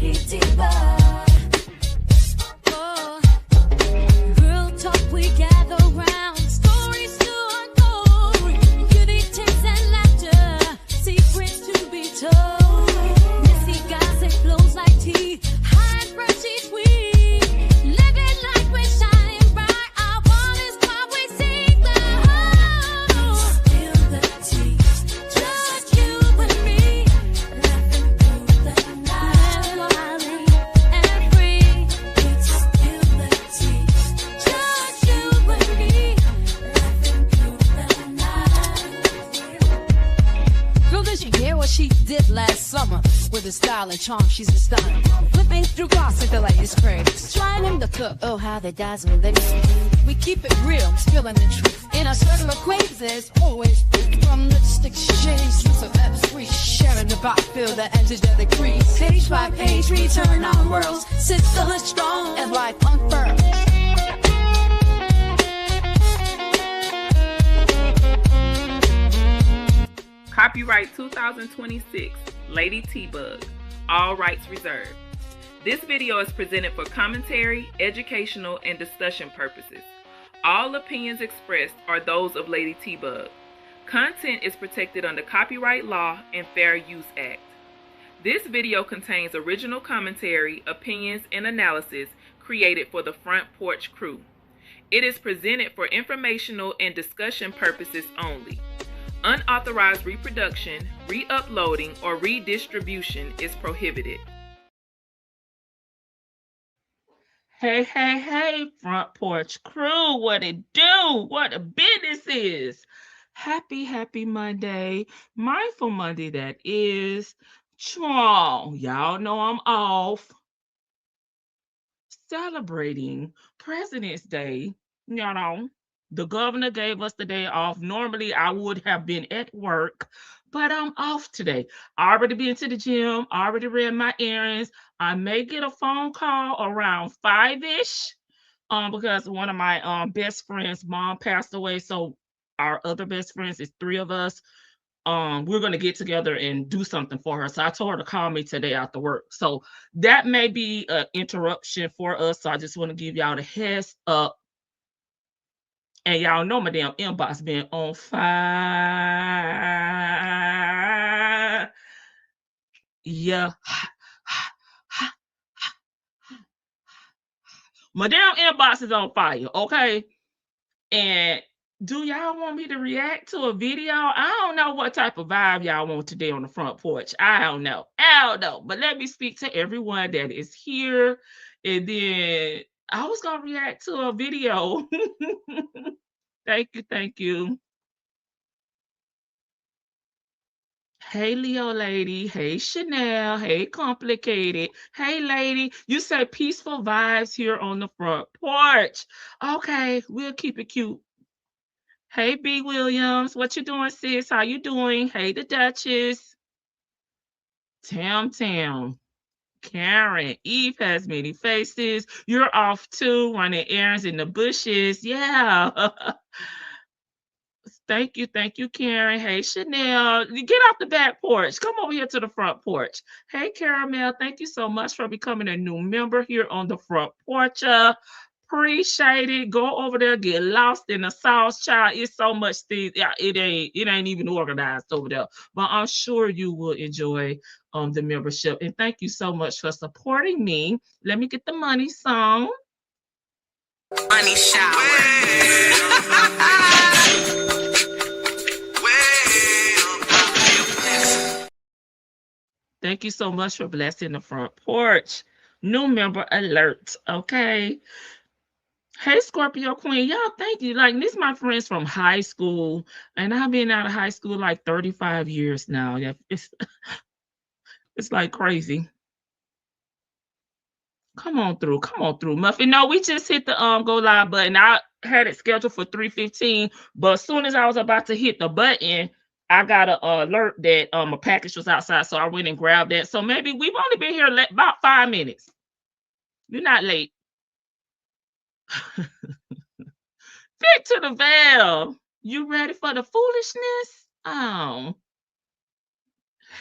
Lady T-Bug. Oh, real talk, we gather round. Stories to unfold. Beauty, tips, and laughter. Secrets to be told. Missy gossip flows like tea. High and fresh each week. Living like we're shining bright. Our world is what we see. Spill the tea. Just you and me. Laughing through the night. Smiling and free. Spill the tea. Just you and me. Laughing through the night. Girl, did you hear what she did last summer? With her style and charm, she's a star. Flipping through glass like the latest craze. Trying to cook, oh how they dazzle they We keep it real, spilling the truth. In our circle of acquaintances, always from lipstick shades to lips we sharing the vibe, feel the edges that they crease. Page by page, we turn our worlds. Sit still and strong and life unfurled. Copyright 2026, Lady T-Bug. All rights reserved. This video is presented for commentary, educational, and discussion purposes. All opinions expressed are those of Lady T-Bug. Content is protected under Copyright Law and Fair Use Act. This video contains original commentary, opinions, and analysis created for the Front Porch crew. It is presented for informational and discussion purposes only. Unauthorized reproduction, re-uploading, or redistribution is prohibited. Hey, hey, hey, Front Porch crew, what it do? What the business is? Happy Monday. Mindful Monday, that is. Y'all know I'm off. Celebrating President's Day, you know. The governor gave us the day off. Normally, I would have been at work, but I'm off today. I already been to the gym. I already ran my errands. I may get a phone call around 5-ish because one of my best friends' mom passed away. So our other best friends, it's 3 of us. We're going to get together and do something for her. So I told her to call me today after work. So that may be an interruption for us. So I just want to give y'all the heads up. And y'all know my damn inbox been on fire. Yeah. My damn inbox is on fire, okay? And do y'all want me to react to a video? I don't know what type of vibe y'all want today on the front porch. I don't know. But let me speak to everyone that is here. And then I was going to react to a video. Thank you. Hey, Leo lady. Hey, Chanel. Hey, complicated. Hey, lady. You said peaceful vibes here on the front porch. Okay, we'll keep it cute. Hey, B. Williams. What you doing, sis? How you doing? Hey, the Duchess. Tam. Karen. Eve has many faces. You're off too, running errands in the bushes. Yeah. Thank you, Karen. Hey, Chanel. Get off the back porch. Come over here to the front porch. Hey, Caramel. Thank you so much for becoming a new member here on the front porch. Appreciate it. Go over there, get lost in the sauce, child. It's so much things. Yeah, it ain't even organized over there. But I'm sure you will enjoy the membership. And thank you so much for supporting me. Let me get the money song. Money shower. Thank you so much for blessing the front porch. New member alert, okay? Hey, Scorpio Queen, y'all, thank you. Like, this is my friends from high school, and I've been out of high school like 35 years now. Yeah, it's like crazy. Come on through, Muffin. No, we just hit the go live button. I had it scheduled for 3:15, but as soon as I was about to hit the button, I got an alert that a package was outside, so I went and grabbed that. So maybe we've only been here about 5 minutes. You're not late. Vic to the veil. You ready for the foolishness? Oh.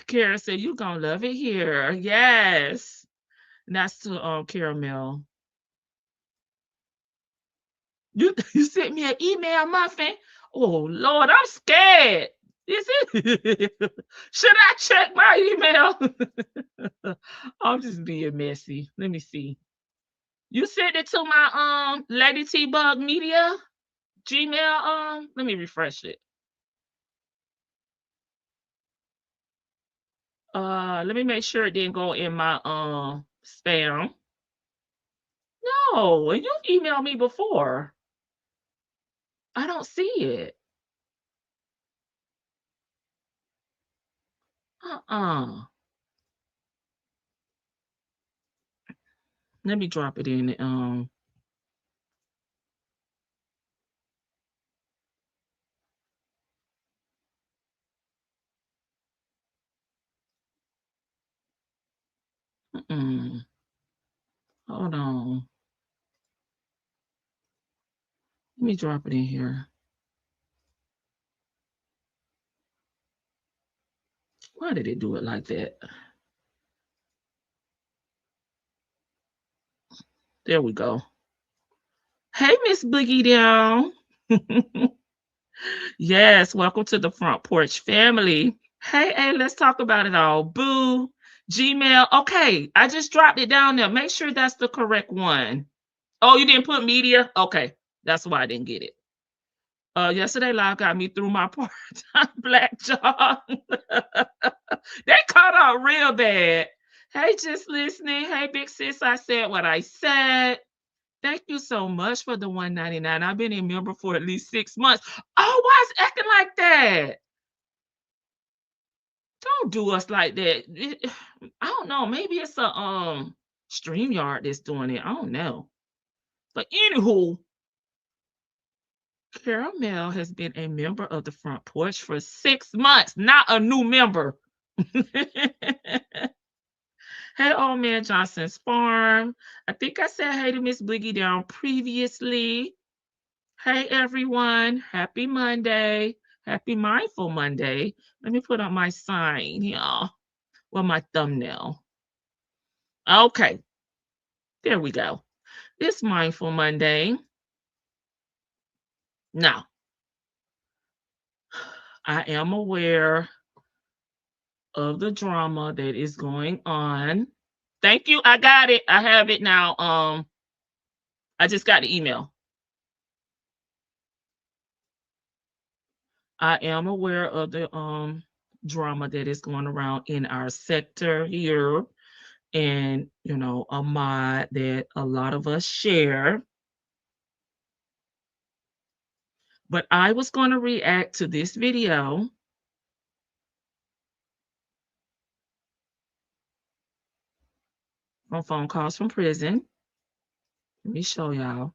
Kara said, you're going to love it here. Yes. And that's to Caramel. You sent me an email, Muffin. Oh Lord, I'm scared. Is it? Should I check my email? I'm just being messy. Let me see. You sent it to my Lady T Bug Media Gmail. Let me refresh it. Let me make sure it didn't go in my spam. No, and you emailed me before. I don't see it. Uh-uh. Let me drop it in. Hold on. Let me drop it in here. Why did it do it like that? There we go. Hey, Miss Boogie Down. Yes, welcome to the Front Porch family. Hey, let's talk about it all. Boo, Gmail. Okay, I just dropped it down there. Make sure that's the correct one. Oh, you didn't put media? Okay, that's why I didn't get it. Yesterday live got me through my part-time black job. They caught out real bad. Hey, just listening. Hey, big sis, I said what I said. Thank you so much for the $1.99. I've been a member for at least 6 months. Oh, why is it acting like that? Don't do us like that. I don't know. Maybe it's a StreamYard that's doing it. I don't know. But anywho, Caramel has been a member of the Front Porch for 6 months, not a new member. Hey, Old Man Johnson's Farm. I think I said hey to Miss Boogie Down previously. Hey, everyone. Happy Monday. Happy Mindful Monday. Let me put up my sign here. Well, my thumbnail. Okay. There we go. It's Mindful Monday. Now, I am aware of the drama that is going on. Thank you. I got it. I have it now. I just got the email. I am aware of the drama that is going around in our sector here, and a mod that a lot of us share. But I was going to react to this video on phone calls from prison. Let me show y'all.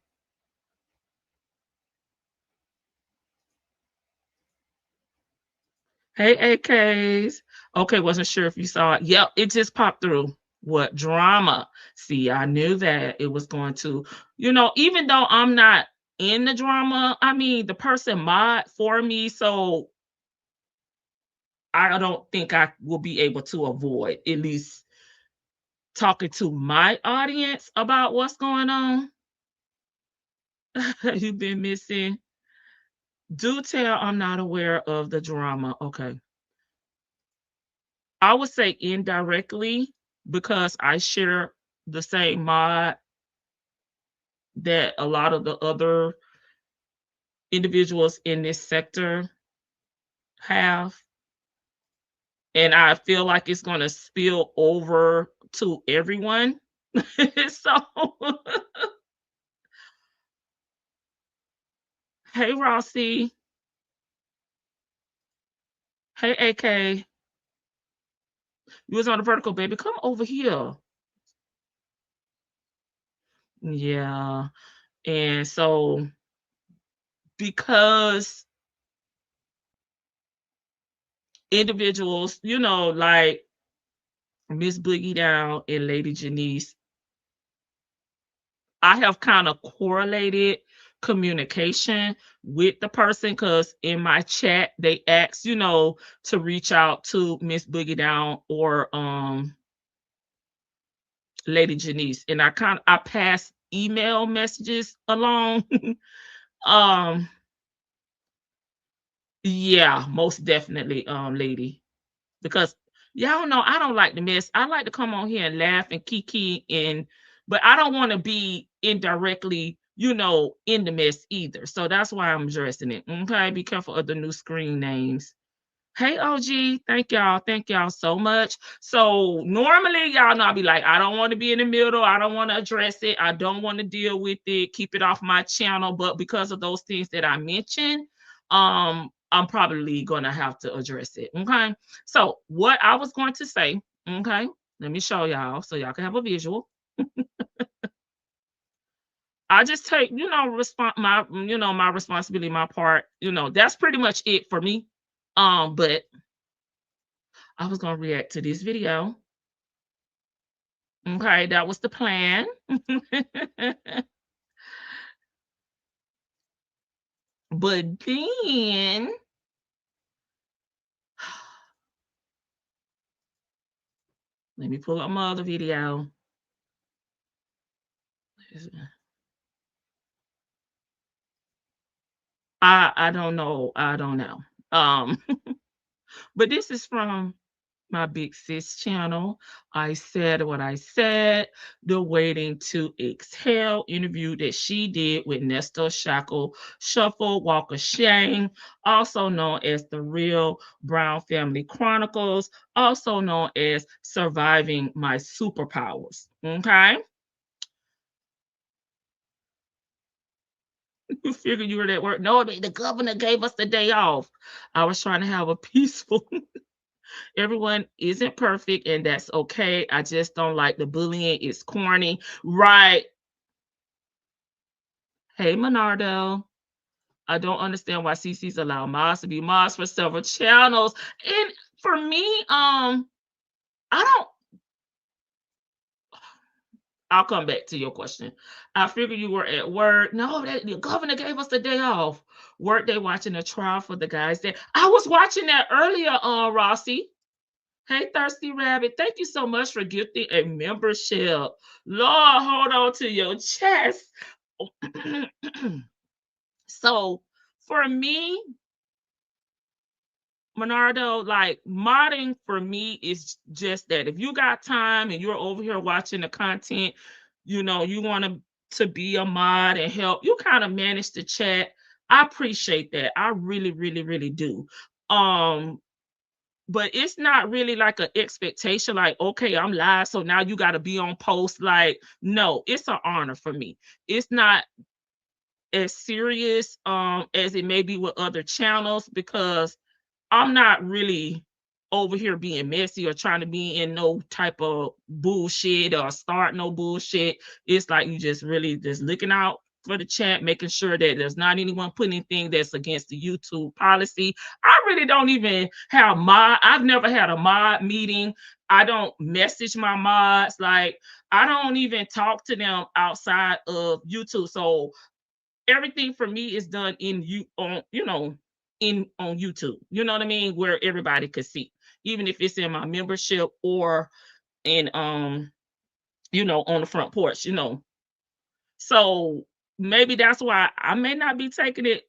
Hey, AKs. Okay, wasn't sure if you saw it. Yep, it just popped through. What drama? See, I knew that it was going to, even though I'm not in the drama, I mean, the person mod for me, so I don't think I will be able to avoid at least talking to my audience about what's going on. You've been missing. Do tell I'm not aware of the drama. Okay. I would say indirectly because I share the same mod that a lot of the other individuals in this sector have. And I feel like it's going to spill over to everyone. So, hey, Rossi. Hey, AK. You was on the vertical, baby. Come over here. Yeah. And so, because individuals, like Miss Boogie Down and Lady Janice, I have kind of correlated communication with the person because in my chat they asked, to reach out to Miss Boogie Down or Lady Janice, and I pass email messages along. Yeah, most definitely, lady, because y'all know I don't like to mess. I like to come on here and laugh and kiki, but I don't want to be indirectly, in the mess either. So that's why I'm addressing it. Okay, be careful of the new screen names. Hey OG, thank y'all so much. So normally y'all know I'll be like, I don't want to be in the middle, I don't want to address it, I don't want to deal with it, keep it off my channel. But because of those things that I mentioned, I'm probably gonna have to address it. Okay. So what I was going to say, okay, let me show y'all so y'all can have a visual. I just take, my responsibility, my part, that's pretty much it for me. But I was going to react to this video. Okay, that was the plan. But then let me pull up my other video. I don't know. I don't know. But this is from my big sis channel. I said what I said. The Waiting to Exhale interview that she did with Nestor Shuffle Walker Shane, also known as The Real Brown Family Chronicles, also known as Surviving My Superpowers. Okay. You figure you were at work. No, the governor gave us the day off. I was trying to have a peaceful. Everyone isn't perfect, and that's okay. I just don't like the bullying. It's corny. Right. Hey, Monardo. I don't understand why CC's allow mods to be mods for several channels. And for me, I don't. I'll come back to your question. I figure you were at work. No, the governor gave us the day off. Work day watching a trial for the guys there. I was watching that earlier, Rossi. Hey, Thirsty Rabbit, thank you so much for gifting a membership. Lord, hold on to your chest. So for me, Monardo, like modding for me is just that. If you got time and you're over here watching the content, you want to be a mod and help, you kind of manage the chat. I appreciate that. I really, really, really do. But it's not really like an expectation, like, okay, I'm live, so now you got to be on post. Like, no, it's an honor for me. It's not as serious as it may be with other channels, because I'm not really over here being messy or trying to be in no type of bullshit or start no bullshit. It's like you just really just looking out for the chat, making sure that there's not anyone putting anything that's against the YouTube policy. I really don't even have I've never had a mod meeting. I don't message my mods. Like, I don't even talk to them outside of YouTube. So everything for me is done on YouTube. You know what I mean? Where everybody could see, even if it's in my membership or in on the front porch, So maybe that's why I may not be taking it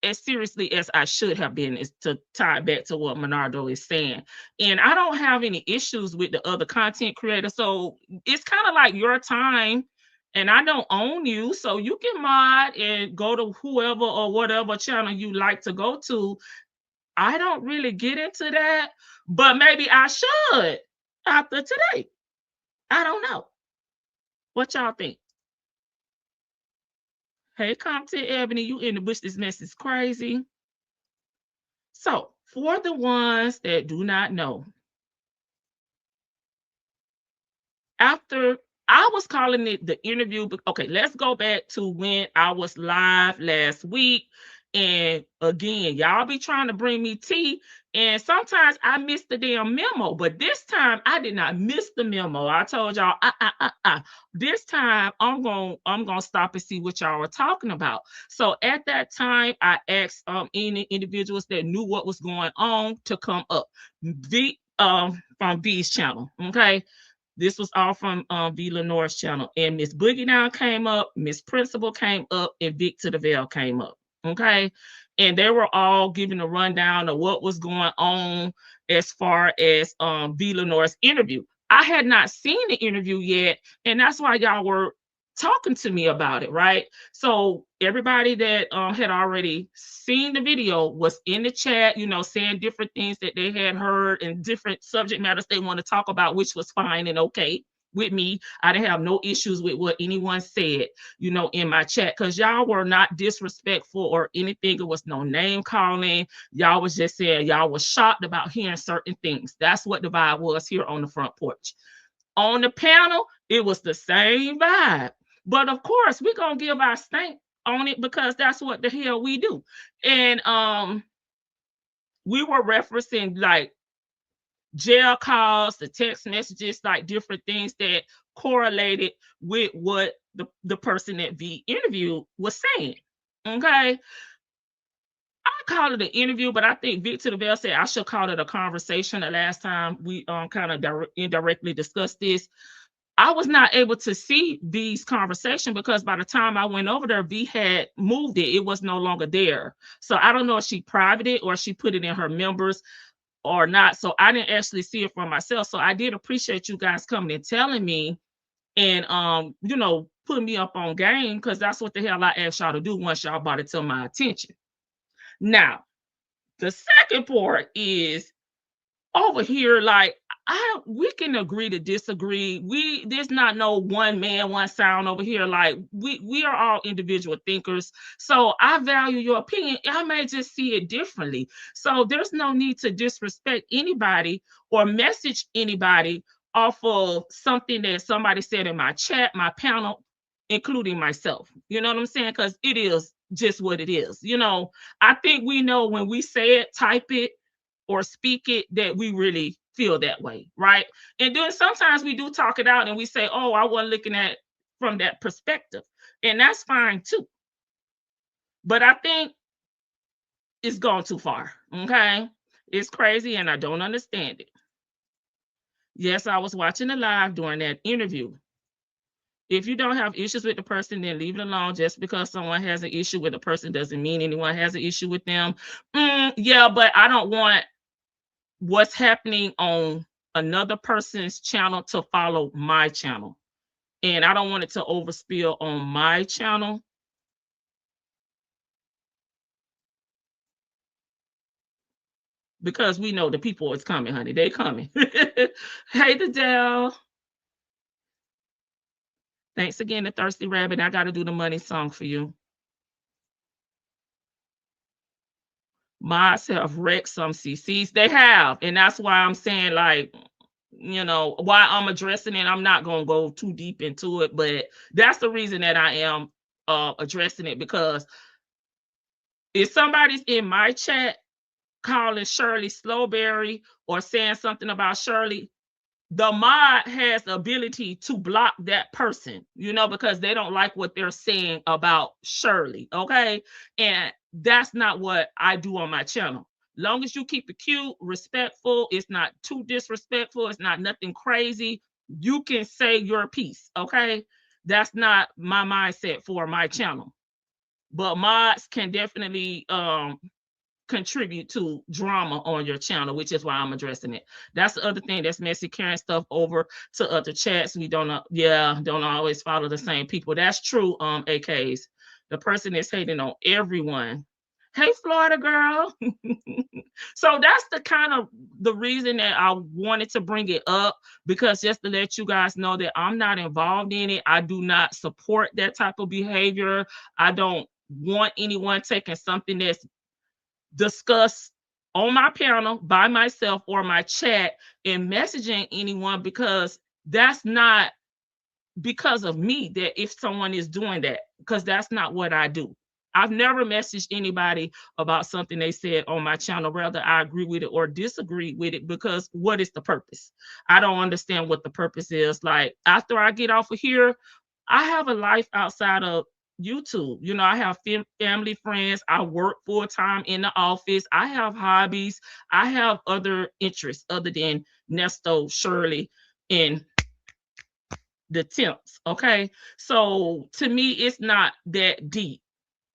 as seriously as I should have been, is to tie it back to what Monardo is saying. And I don't have any issues with the other content creators. So it's kind of like your time, and I don't own you. So you can mod and go to whoever or whatever channel you like to go to. I don't really get into that, but maybe I should after today. I don't know. What y'all think? Hey, Compton Ebony, you in the bush. This mess is crazy. So, for the ones that do not know, after I was calling it the interview, but okay, let's go back to when I was live last week. And again, y'all be trying to bring me tea, and sometimes I miss the damn memo. But this time I did not miss the memo. I told y'all, this time I'm gonna stop and see what y'all were talking about. So at that time, I asked any individuals that knew what was going on to come up. From B's channel, okay. This was all from V. Lenore's channel. And Miss Boogie Down came up, Miss Principal came up, and Vic to the Veil came up. Okay. And they were all giving a rundown of what was going on as far as V. Lenore's interview. I had not seen the interview yet, and that's why y'all were talking to me about it, right? So everybody that had already seen the video was in the chat, you know, saying different things that they had heard and different subject matters they want to talk about, which was fine and okay with me. I didn't have no issues with what anyone said, you know, in my chat, because y'all were not disrespectful or anything. It was no name calling. Y'all was just saying y'all was shocked about hearing certain things. That's what the vibe was here on the front porch. On the panel, it was the same vibe. But of course, we're gonna give our stank on it because that's what the hell we do. And we were referencing like jail calls, the text messages, like different things that correlated with what the person that V interviewed was saying. Okay. I call it an interview, but I think Vic to the Veil said I should call it a conversation. The last time we kind of indirectly discussed this, I was not able to see V's conversation because by the time I went over there, V had moved it. It was no longer there. So I don't know if she privated it or she put it in her members or not. So I didn't actually see it for myself. So I did appreciate you guys coming and telling me and, you know, putting me up on game, because that's what the hell I asked y'all to do once y'all brought it to my attention. Now, the second part is over here, like, we can agree to disagree. There's not no one man, one sound over here. Like we are all individual thinkers. So I value your opinion. I may just see it differently. So there's no need to disrespect anybody or message anybody off of something that somebody said in my chat, my panel, including myself. You know what I'm saying? Because it is just what it is. You know, I think we know when we say it, type it, or speak it, that we really feel that way, right? And then sometimes we do talk it out and we say, oh, I wasn't looking at it from that perspective. And that's fine too. But I think it's gone too far, okay? It's crazy and I don't understand it. Yes, I was watching the live during that interview. If you don't have issues with the person, then leave it alone. Just because someone has an issue with a person doesn't mean anyone has an issue with them. Yeah, but I don't want what's happening on another person's channel to follow my channel. And I don't want it to overspill on my channel. Because we know the people is coming, honey. They coming. Hey, Adele. Thanks again to Thirsty Rabbit. I got to do the money song for you. Mods have wrecked some CCs. They have. And that's why I'm saying, like, you know, why I'm addressing it. I'm not going to go too deep into it, but that's the reason that I am addressing it, because if somebody's in my chat calling Shirley Slowberry or saying something about Shirley, the mod has the ability to block that person, you know, because they don't like what they're saying about Shirley, okay? And that's not what I do on my channel. Long as you keep it cute, respectful, it's not too disrespectful, it's not nothing crazy, you can say your piece, okay? That's not my mindset for my channel. But mods can definitely contribute to drama on your channel, which is why I'm addressing it. That's the other thing that's messy, carrying stuff over to other chats. We don't always follow the same people. That's true, AKs. The person is hating on everyone. Hey, Florida girl. So that's the reason that I wanted to bring it up, because just to let you guys know that I'm not involved in it. I do not support that type of behavior. I don't want anyone taking something that's discussed on my panel by myself or my chat and messaging anyone, because that's not because of me that if someone is doing that, because that's not what I do. I've never messaged anybody about something they said on my channel, whether I agree with it or disagree with it, because what is the purpose? I don't understand what the purpose is. Like, after I get off of here, I have a life outside of YouTube. You know, I have family, friends. I work full-time in the office. I have hobbies. I have other interests other than Nesto, Shirley, and the temps. Okay. So to me, it's not that deep.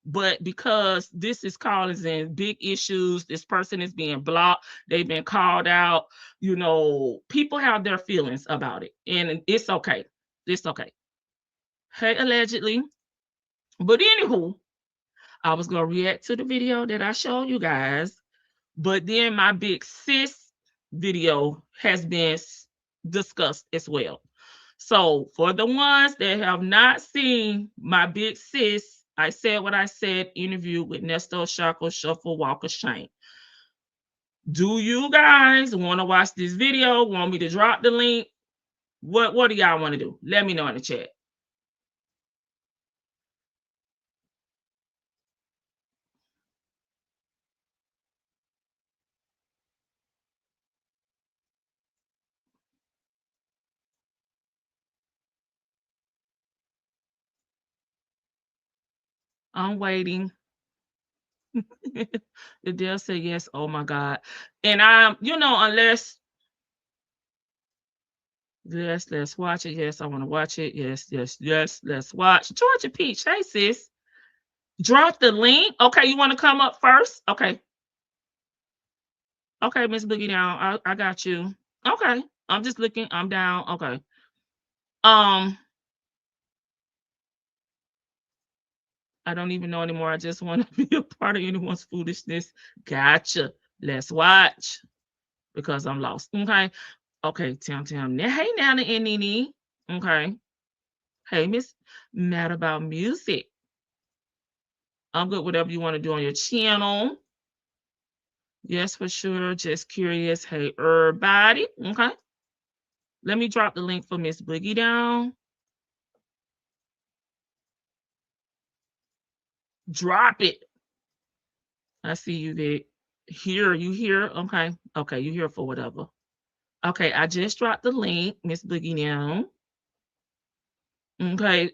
But because this is causing big issues, this person is being blocked, they've been called out, people have their feelings about it. And it's okay. It's okay. Hey, allegedly. But anywho, I was going to react to the video that I showed you guys. But then my big sis video has been discussed as well. So for the ones that have not seen my big sis, I said what I said, interview with Ernesto Shackle Shuffle Walker Shane. Do you guys want to watch this video? Want me to drop the link? What do y'all want to do? Let me know in the chat. I'm waiting. The deal said yes. Oh my God. And I'm, unless yes, let's watch it. Yes, I want to watch it. Yes, let's watch. Georgia Peach. Hey, sis. Drop the link. Okay, you want to come up first? Okay. Okay, Miss Boogie Down. I got you. Okay. I'm just looking. I'm down. Okay. I don't even know anymore. I just want to be a part of anyone's foolishness. Gotcha. Let's watch because I'm lost. Okay. Okay, Tim. Hey, Nana and Nene. Okay. Hey, Miss Mad About Music. I'm good. Whatever you want to do on your channel. Yes, for sure. Just curious. Hey, everybody. Okay. Let me drop the link for Miss Boogie Down. Drop it. I see you there. Here, you here? Okay. Okay, you here for whatever. Okay, I just dropped the link, Miss Boogie Down. Okay.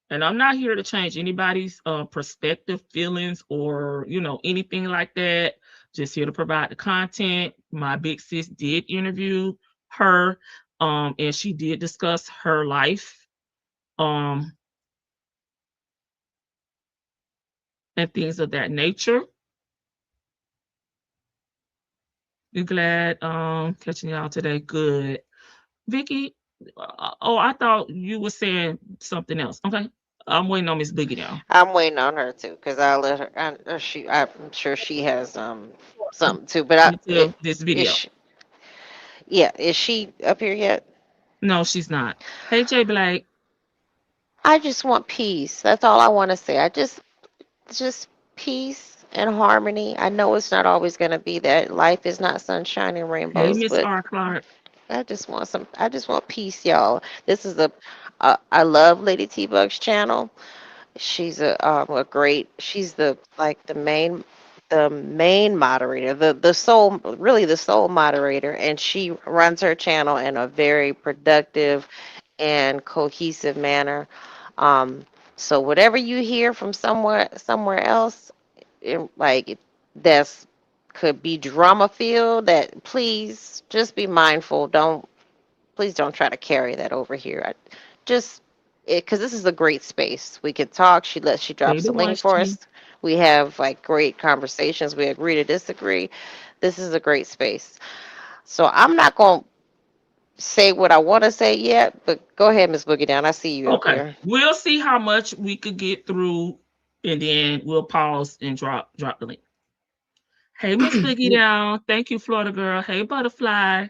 And I'm not here to change anybody's perspective, feelings, or anything like that. Just here to provide the content. My big sis did interview her, and she did discuss her life, and things of that nature. You glad catching y'all today? Good, Vicky. Oh, I thought you were saying something else. Okay, I'm waiting on Miss Boogie now. I'm waiting on her too, because I'll let her. I'm sure she has something too. But Until this is video. she, yeah, is she up here yet? No, she's not. Hey, Jay Blake. I just want peace. That's all I want to say. Just peace and harmony. I know it's not always going to be that. Life is not sunshine and Hey, rainbows, Miss but R. Clark. I just want some. I just want peace, y'all. This is I love Lady T Bug's channel. She's a great. She's the main moderator, the sole, really the sole moderator, and she runs her channel in a very productive and cohesive manner. Um, so whatever you hear from somewhere else, that's could be drama filled, that please just be mindful. Please don't try to carry that over here. Just because this is a great space. We can talk. She Hey, drops the the one link for she. us. We have like great conversations. We agree to disagree. This is a great space. So I'm not going to say what I want to say yet, but go ahead, Miss Boogie Down. I see you up Okay, here. we'll see how much we could get through, and then we'll pause and drop the link. Hey, Miss Boogie Down. Thank you, Florida girl. Hey, Butterfly.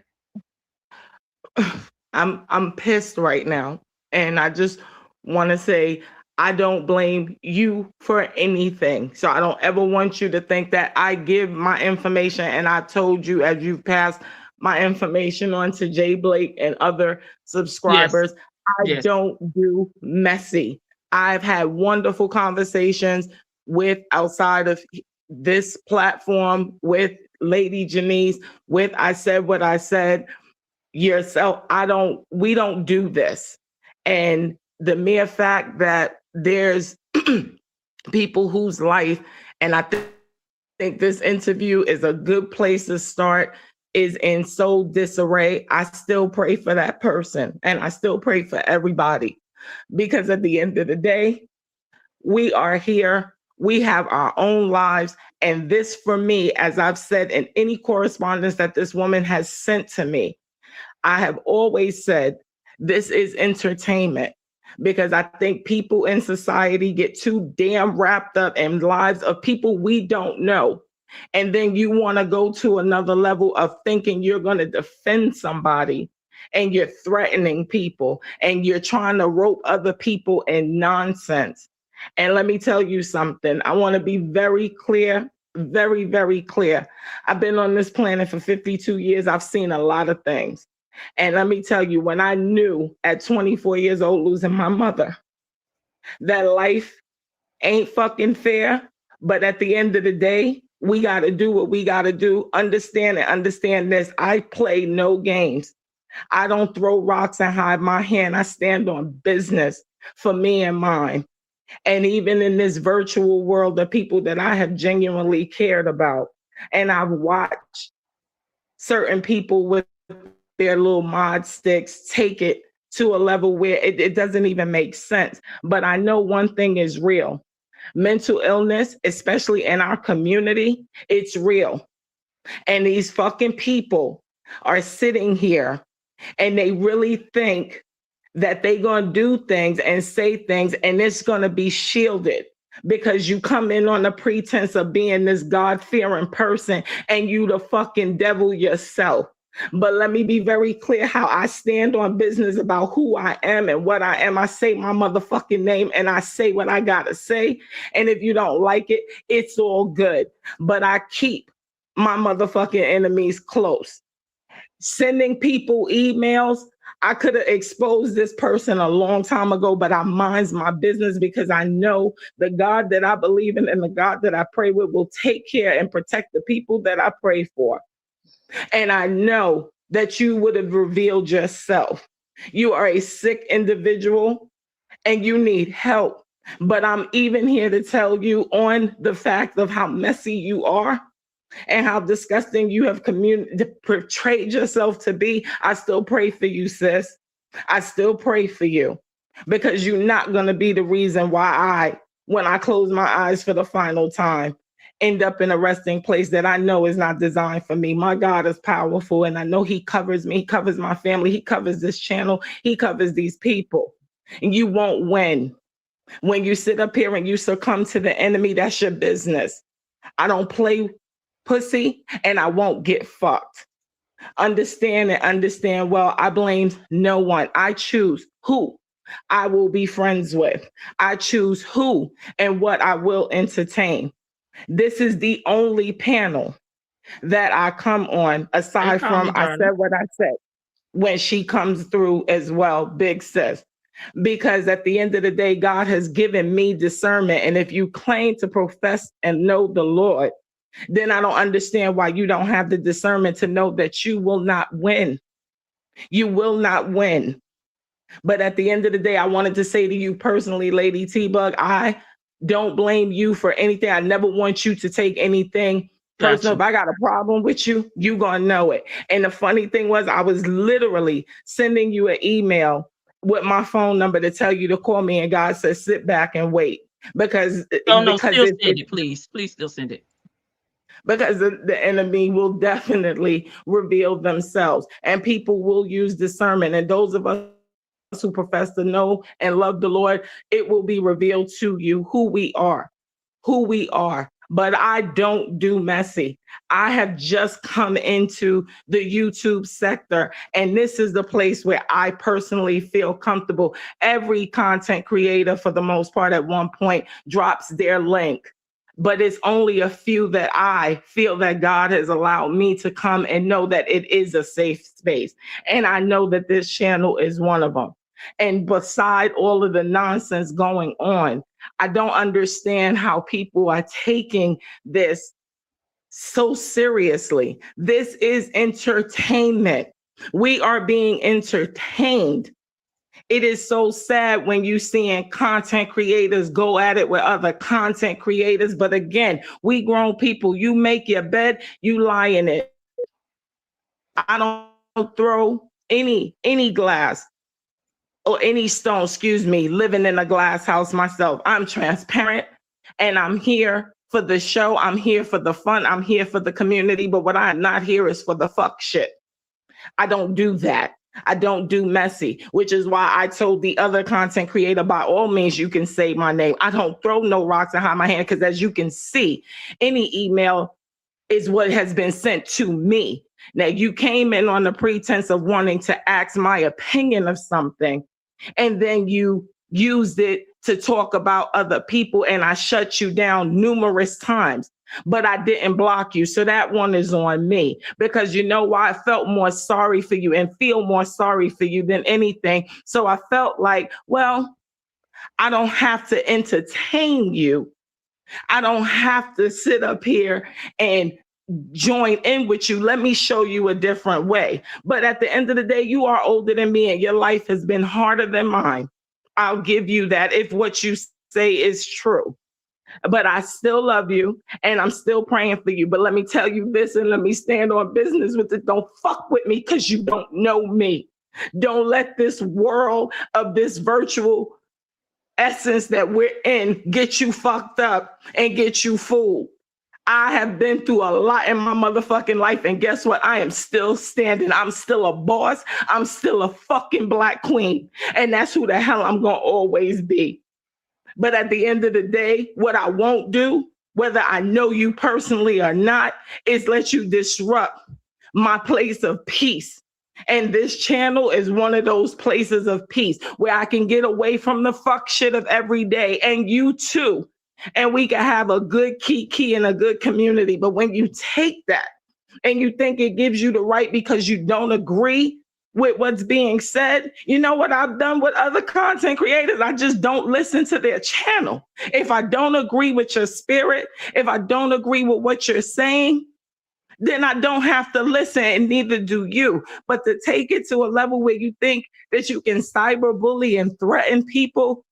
I'm pissed right now. And I just want to say I don't blame you for anything. So I don't ever want you to think that I give my information and I told you as you passed my information on to Jay Blake and other Yes, subscribers. I yes. don't do messy. I've had wonderful conversations with outside of this platform with Lady Janice, with I Said What I Said yourself. We don't do this. And the mere fact that there's people whose life, and I think think this interview is a good place to start, is in soul disarray. I still pray for that person, and I still pray for everybody, because at the end of the day, we are here. We have our own lives. And this, for me, as I've said in any correspondence that this woman has sent to me, I have always said, this is entertainment, because I think people in society get too damn wrapped up in lives of people we don't know. And then you want to go to another level of thinking you're going to defend somebody, and you're threatening people, and you're trying to rope other people in nonsense. And let me tell you something. I want to be very clear, very, very clear. I've been on this planet for 52 years. I've seen a lot of things. And let me tell you, when I knew at 24 years old, losing my mother, that life ain't fucking fair. But at the end of the day, we got to do what we got to do. Understand this. I play no games. I don't throw rocks and hide my hand. I stand on business for me and mine. And even in this virtual world, the people that I have genuinely cared about, and I've watched certain people with their little mod sticks take it to a level where it doesn't even make sense. But I know one thing is real. Mental illness, especially in our community, it's real. And these fucking people are sitting here and they really think that they're going to do things and say things, and it's going to be shielded because you come in on the pretense of being this God-fearing person, and you the fucking devil yourself. But let me be very clear how I stand on business about who I am and what I am. I say my motherfucking name, and I say what I got to say. And if you don't like it, it's all good. But I keep my motherfucking enemies close. Sending people emails, I could have exposed this person a long time ago, but I mind my business because I know the God that I believe in and the God that I pray with will take care and protect the people that I pray for. And I know that you would have revealed yourself. You are a sick individual and you need help. But I'm even here to tell you on the fact of how messy you are and how disgusting you have portrayed yourself to be. I still pray for you, sis. I still pray for you, because you're not going to be the reason why when I close my eyes for the final time, end up in a resting place that I know is not designed for me. My God is powerful, and I know he covers me. He covers my family. He covers this channel. He covers these people. And you won't win. When you sit up here and you succumb to the enemy, that's your business. I don't play pussy, and I won't get fucked. Understand well. I blame no one. I choose who I will be friends with. I choose who and what I will entertain. This is the only panel that I come on, aside from I said what I said, when she comes through as well, big sis. Because at the end of the day, God has given me discernment. And if you claim to profess and know the Lord, then I don't understand why you don't have the discernment to know that you will not win. You will not win. But at the end of the day, I wanted to say to you personally, Lady T-Bug, I don't blame you for anything. I never want you to take anything personal. If I got a problem with you, you gonna know it. And the funny thing was, I was literally sending you an email with my phone number to tell you to call me, and God said, sit back and wait. Because still send it, please still send it. Because the enemy will definitely reveal themselves, and people will use discernment. And those of us who profess to know and love the Lord, it will be revealed to you who we are. But I don't do messy. I have just come into the YouTube sector, and this is the place where I personally feel comfortable. Every content creator, for the most part, at one point drops their link. But it's only a few that I feel that God has allowed me to come and know that it is a safe space. And I know that this channel is one of them. And beside all of the nonsense going on, I don't understand how people are taking this so seriously. This is entertainment. We are being entertained. It is so sad when you seeing content creators go at it with other content creators. But again, we grown people, you make your bed, you lie in it. I don't throw any glass or any stone, living in a glass house myself. I'm transparent and I'm here for the show. I'm here for the fun. I'm here for the community. But what I'm not here is for the fuck shit. I don't do that. I don't do messy, which is why I told the other content creator, by all means, you can say my name. I don't throw no rocks and hide my hand because, as you can see, any email is what has been sent to me. Now, you came in on the pretense of wanting to ask my opinion of something, and then you used it to talk about other people, and I shut you down numerous times. But I didn't block you. So that one is on me, because you know why? I felt more sorry for you and feel more sorry for you than anything. So I felt like, well, I don't have to entertain you. I don't have to sit up here and join in with you. Let me show you a different way. But at the end of the day, you are older than me and your life has been harder than mine. I'll give you that if what you say is true. But I still love you and I'm still praying for you. But let me tell you this, and let me stand on business with it. Don't fuck with me because you don't know me. Don't let this world of this virtual essence that we're in get you fucked up and get you fooled. I have been through a lot in my motherfucking life, and guess what? I am still standing. I'm still a boss. I'm still a fucking Black queen, and that's who the hell I'm gonna always be. But at the end of the day, what I won't do, whether I know you personally or not, is let you disrupt my place of peace. And this channel is one of those places of peace where I can get away from the fuck shit of every day, and you too. And we can have a good key and a good community. But when you take that and you think it gives you the right because you don't agree with what's being said, you know what I've done with other content creators? I just don't listen to their channel. If I don't agree with your spirit, if I don't agree with what you're saying, then I don't have to listen, and neither do you. But to take it to a level where you think that you can cyberbully and threaten people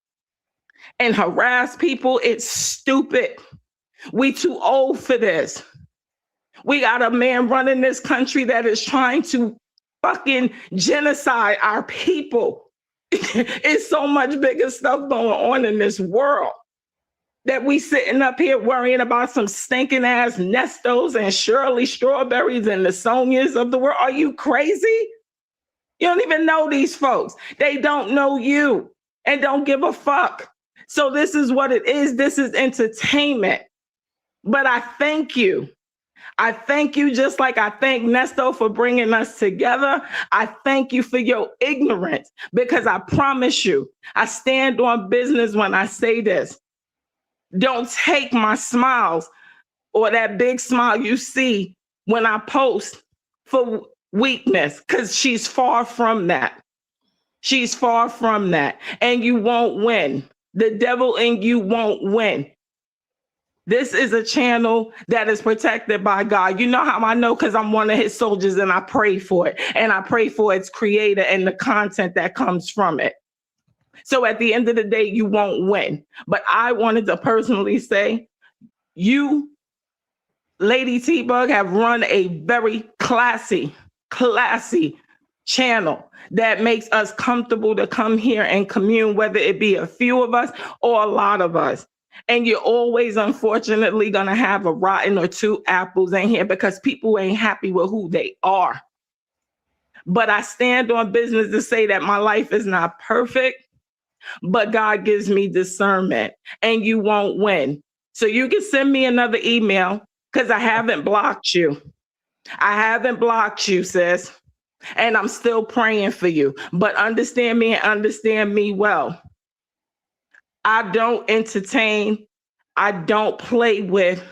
and harass people, it's stupid. We too old for this. We got a man running this country that is trying to fucking genocide our people. It's so much bigger stuff going on in this world that we sitting up here worrying about some stinking ass Nestos and Shirley strawberries and the Sonias of the world. Are you crazy? You don't even know these folks. They don't know you and don't give a fuck. So this is what it is. This is entertainment. But I thank you. I thank you just like I thank Nesto for bringing us together. I thank you for your ignorance, because I promise you, I stand on business when I say this. Don't take my smiles or that big smile you see when I post for weakness, because she's far from that. She's far from that. And you won't win. The devil in you won't win. This is a channel that is protected by God. You know how I know? Because I'm one of his soldiers and I pray for it. And I pray for its creator and the content that comes from it. So at the end of the day, you won't win. But I wanted to personally say, you, Lady T-Bug, have run a very classy channel that makes us comfortable to come here and commune, whether it be a few of us or a lot of us. And you're always, unfortunately, going to have a rotten or two apples in here because people ain't happy with who they are. But I stand on business to say that my life is not perfect, but God gives me discernment, and you won't win. So you can send me another email, because I haven't blocked you. I haven't blocked you, sis. And I'm still praying for you. But understand me and understand me well. I don't entertain. I don't play with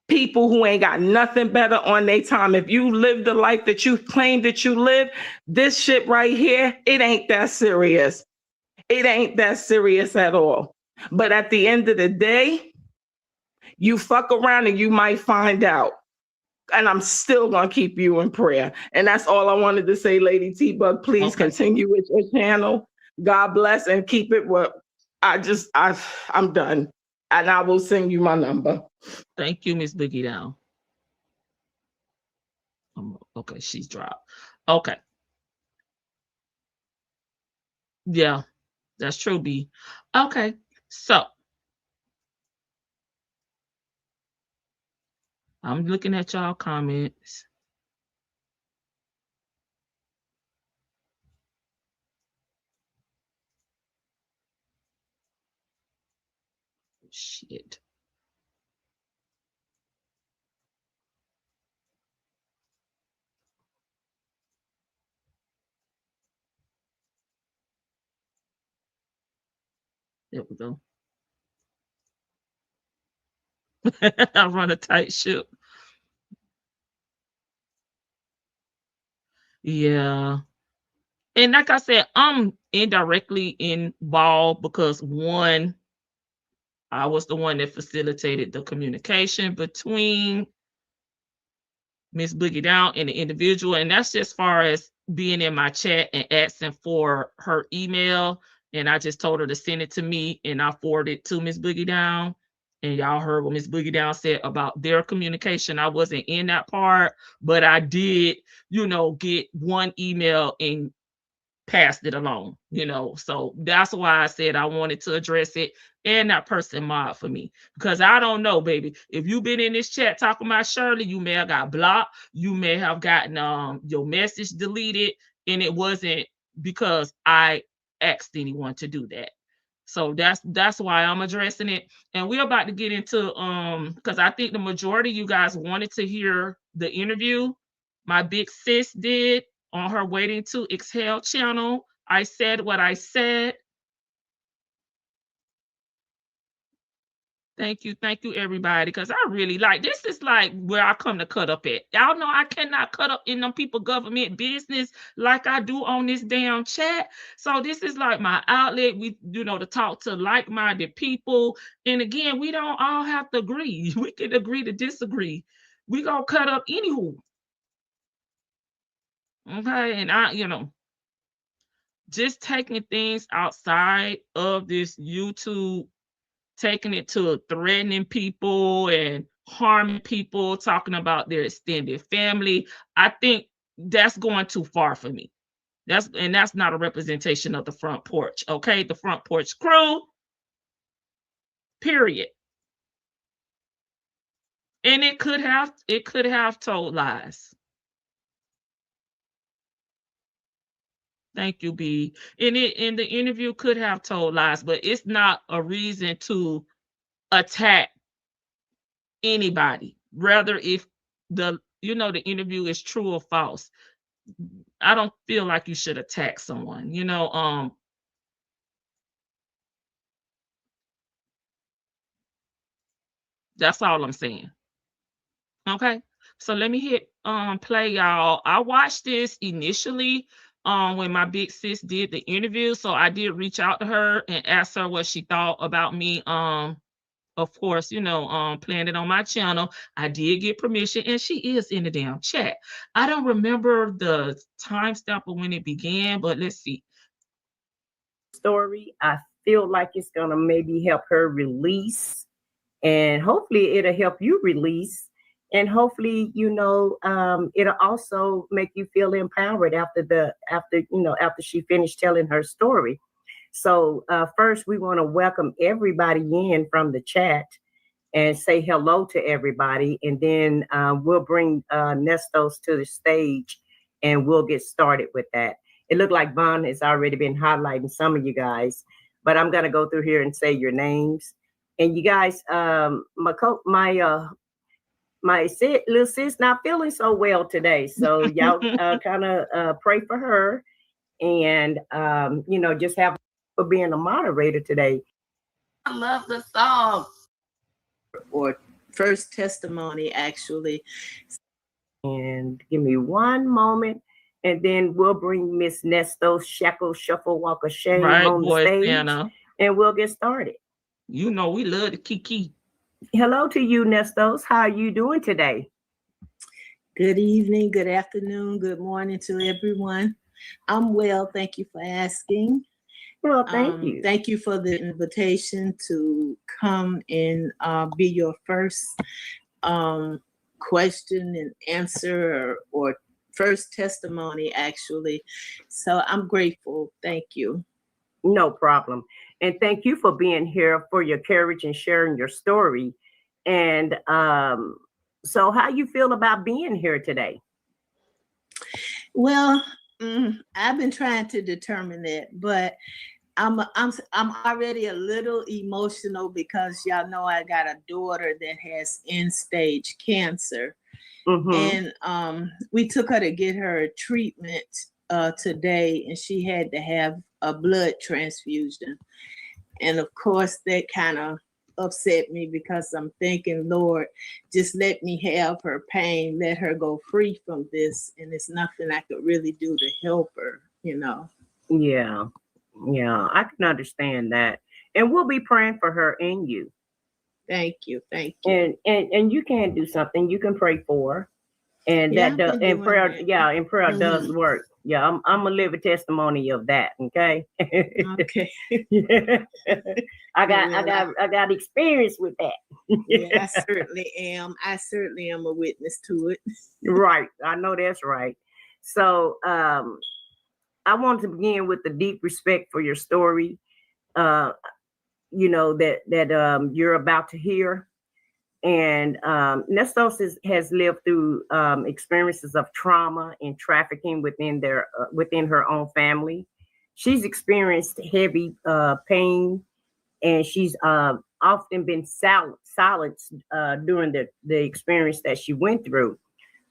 people who ain't got nothing better on their time. If you live the life that you claim that you live, this shit right here, it ain't that serious. It ain't that serious at all. But at the end of the day, you fuck around and you might find out. and I'm still going to keep you in prayer. And that's all I wanted to say, Lady T-Bug. Please continue with your channel. God bless and keep it what I'm done. And I will send you my number. Thank you, Miss Boogie Down. Okay, she's dropped. Okay. Yeah, that's true, B. Okay, so I'm looking at y'all comments. Shit. There we go. I run a tight ship. Yeah. And like I said, I'm indirectly involved because one, I was the one that facilitated the communication between Miss Boogie Down and the individual. And that's just as far as being in my chat and asking for her email. And I just told her to send it to me and I forwarded it to Miss Boogie Down. And y'all heard what Miss Boogie Down said about their communication. I wasn't in that part, but I did, get one email and passed it along, So that's why I said I wanted to address it and that person mod for me. Because I don't know, baby. If you've been in this chat talking about Shirley, you may have got blocked. You may have gotten your message deleted. And it wasn't because I asked anyone to do that. So that's why I'm addressing it. And we're about to get into because I think the majority of you guys wanted to hear the interview my big sis did on her Waiting to Exhale channel. I said what I said. Thank you, everybody, because I really this is like where I come to cut up at. Y'all know I cannot cut up in them people government business like I do on this damn chat. So this is like my outlet, to talk to like-minded people. And again, we don't all have to agree. We can agree to disagree. We gonna cut up anywho. Okay, and just taking things outside of this YouTube, taking it to threatening people and harming people, talking about their extended family. I think that's going too far for me. That's not a representation of the Front Porch. Okay, the Front Porch crew. Period. And it could have told lies. Thank you, B. And the interview could have told lies, but it's not a reason to attack anybody. Rather, if the interview is true or false, I don't feel like you should attack someone. That's all I'm saying. Okay, so let me hit play, y'all. I watched this initially when my big sis did the interview, so I did reach out to her and ask her what she thought about me. Of course, playing it on my channel. I did get permission, and she is in the damn chat. I don't remember the timestamp of when it began, but let's see. Story. I feel like it's gonna maybe help her release, and hopefully it'll help you release. And hopefully, it'll also make you feel empowered after she finished telling her story. So first, we want to welcome everybody in from the chat and say hello to everybody. And then we'll bring Nestos to the stage and we'll get started with that. It looked like Vaughn has already been highlighting some of you guys, but I'm going to go through here and say your names. And you guys, my little sis not feeling so well today. So y'all kind of pray for her and, just have for being a moderator today. I love the song. Or first testimony, actually. And give me one moment. And then we'll bring Miss Nesto Shackle Shuffle Walker Shane on the stage. Anna. And we'll get started. We love the kiki. Hello to you, Nestos. How are you doing today? Good evening, good afternoon, good morning to everyone. I'm well. Thank you for asking. Well, thank you. Thank you for the invitation to come and be your first question and answer or first testimony, actually. So I'm grateful. Thank you. No problem. And thank you for being here, for your courage and sharing your story. And so how you feel about being here today? Well, I've been trying to determine that, but I'm already a little emotional because y'all know I got a daughter that has end stage cancer. And we took her to get her treatment today, and she had to have a blood transfusion. And of course, that kind of upset me because I'm thinking, Lord, just let me have her pain, let her go free from this. And it's nothing I could really do to help her, you know. Yeah, I can understand that. And we'll be praying for her and you. Thank you. And you can do something. You can pray for her. And that does, and prayer, and prayer does work. Yeah, I'm a living testimony of that. Okay. Okay. Yeah. I got experience with that. Yeah, I certainly am. I certainly am a witness to it. Right. I know that's right. So I want to begin with the deep respect for your story. You know, that you're about to hear. And Ernesto has lived through experiences of trauma and trafficking within her own family. She's experienced heavy pain, and she's often been silenced during the experience that she went through.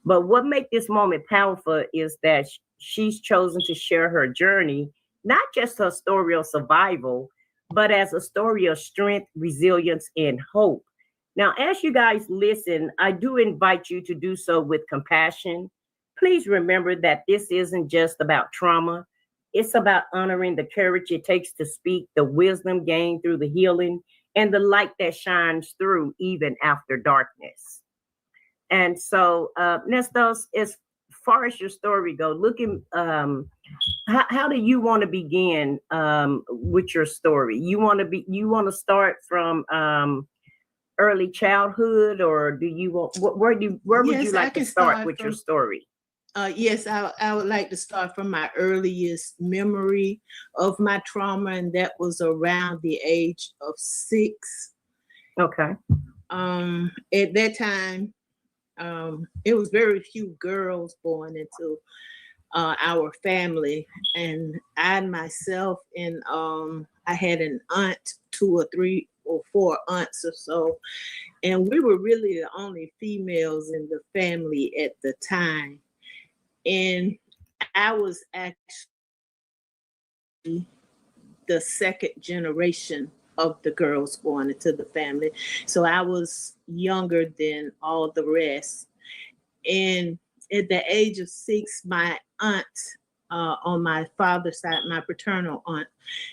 But what makes this moment powerful is that she's chosen to share her journey, not just her story of survival, but as a story of strength, resilience, and hope. Now, as you guys listen, I do invite you to do so with compassion. Please remember that this isn't just about trauma. It's about honoring the courage it takes to speak, the wisdom gained through the healing, and the light that shines through even after darkness. And so, Nestos, as far as your story goes, how do you want to begin with your story? You want to start from early childhood, or do you want where would you like to start with your story? Yes, I would like to start from my earliest memory of my trauma, and that was around the age of 6. Okay. At that time, it was very few girls born into our family, and I myself, and I had an aunt, 2 or 3 or 4 aunts or so, and we were really the only females in the family at the time. And I was actually the second generation of the girls born into the family, so I was younger than all the rest. And at the age of 6, my aunt, on my father's side, my paternal aunt,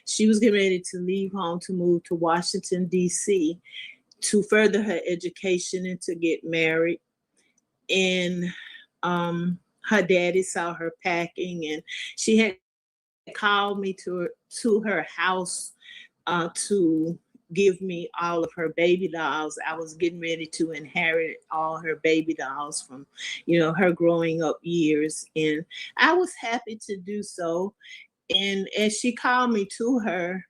she was getting ready to leave home to move to Washington, D.C. to further her education and to get married. And her daddy saw her packing, and she had called me to her house to give me all of her baby dolls. I was getting ready to inherit all her baby dolls from, her growing up years. And I was happy to do so. And as she called me to her,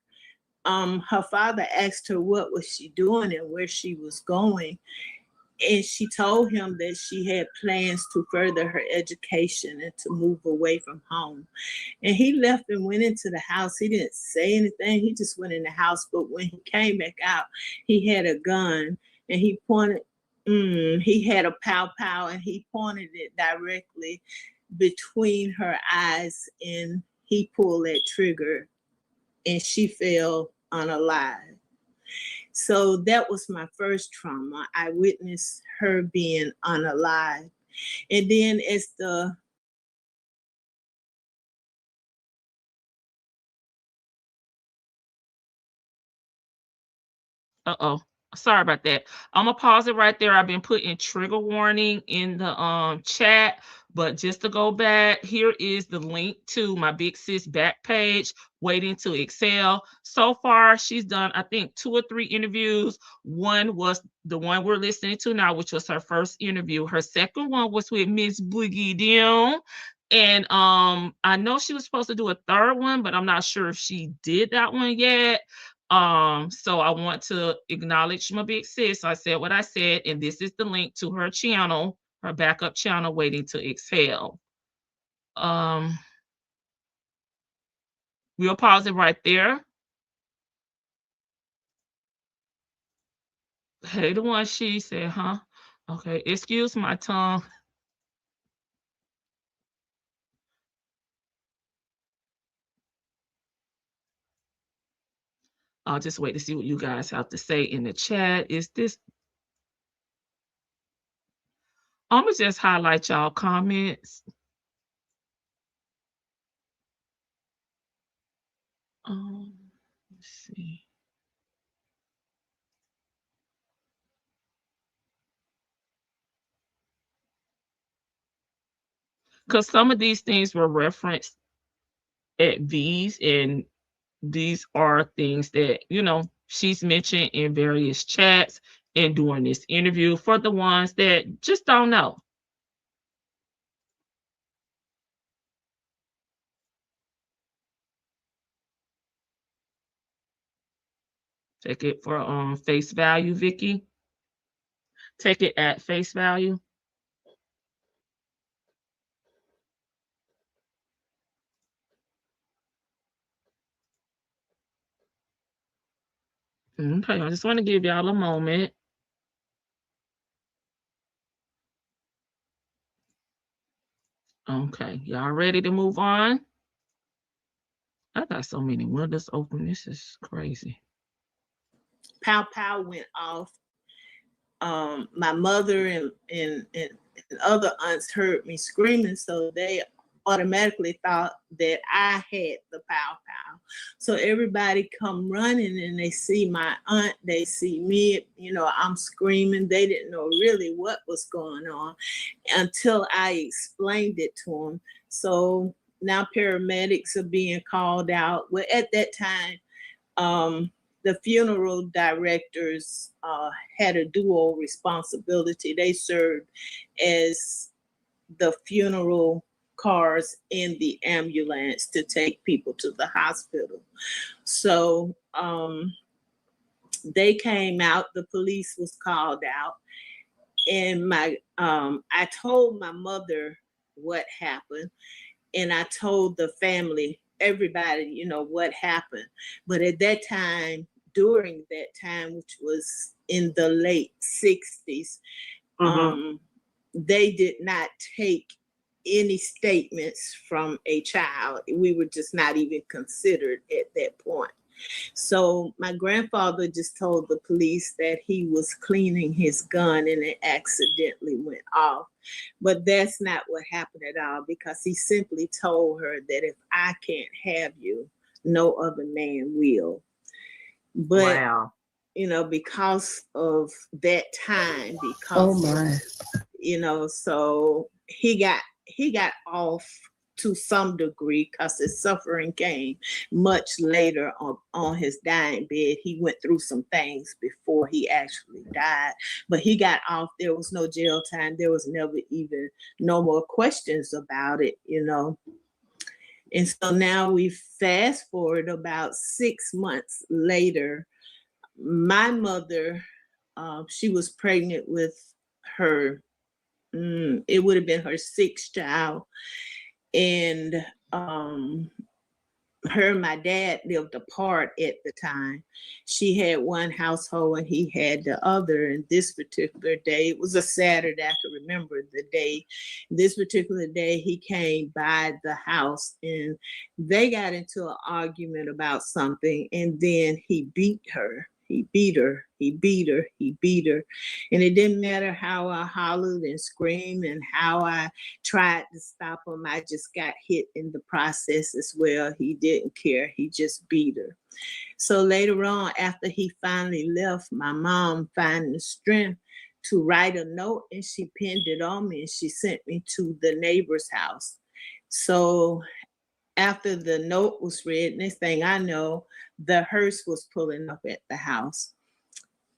her father asked her what was she doing and where she was going. And she told him that she had plans to further her education and to move away from home. And he left and went into the house. He didn't say anything. He just went in the house. But when he came back out, he had a gun, and he pointed, he had a pow-pow, and he pointed it directly between her eyes, and he pulled that trigger, and she fell unalive. So that was my first trauma. I witnessed her being unalive. And then as the Sorry about that. I'm gonna pause it right there. I've been putting trigger warning in the chat, but just to go back, here is the link to my Big Sis back page, Waiting to Excel. So far, she's done, I think, 2 or 3 interviews. One was the one we're listening to now, which was her first interview. Her second one was with Miss Boogie Down. And I know she was supposed to do a third one, but I'm not sure if she did that one yet. So I want to acknowledge my big sis. I said what I said, and this is the link to her channel, her backup channel, Waiting to Exhale. We'll pause it right there. Hey, the one she said, huh? Okay, excuse my tongue. I'll just wait to see what you guys have to say in the chat. Is this? I'm gonna just highlight y'all comments. Let's see. Because some of these things were referenced at V's, and these are things that, you know, she's mentioned in various chats and during this interview for the ones that just don't know. Take it for face value, Vicky. Take it at face value. Okay, I just want to give y'all a moment. Okay, y'all ready to move on? I got so many windows open. This is crazy. Pow pow went off. My mother and other aunts heard me screaming, so they automatically thought that I had the pow pow. So everybody come running and they see my aunt, they see me, you know, I'm screaming. They didn't know really what was going on until I explained it to them. So now paramedics are being called out. Well, at that time, the funeral directors had a dual responsibility. They served as the funeral cars in the ambulance to take people to the hospital. So they came out, the police was called out, and I told my mother what happened, and I told the family, everybody, you know, what happened. But at that time, during that time, which was in the late 60s, they did not take any statements from a child. We were just not even considered at that point. So my grandfather just told the police that he was cleaning his gun and it accidentally went off. But that's not what happened at all, because he simply told her that if I can't have you, no other man will. But, wow. You know, because of that time, because, you know, so he got off to some degree, because his suffering came much later on his dying bed. He went through some things before he actually died, but he got off. There was no jail time. There was never even no more questions about it, you know. And so now we fast forward about 6 months later. My mother, she was pregnant with her, it would have been her 6th child. And her and my dad lived apart at the time. She had one household and he had the other. And this particular day, it was a Saturday, I can remember the day. This particular day, he came by the house and they got into an argument about something. And then he beat her. He beat her. And it didn't matter how I hollered and screamed and how I tried to stop him. I just got hit in the process as well. He didn't care. He just beat her. So later on, after he finally left, my mom found the strength to write a note, and she pinned it on me, and she sent me to the neighbor's house. So after the note was read, next thing I know, the hearse was pulling up at the house.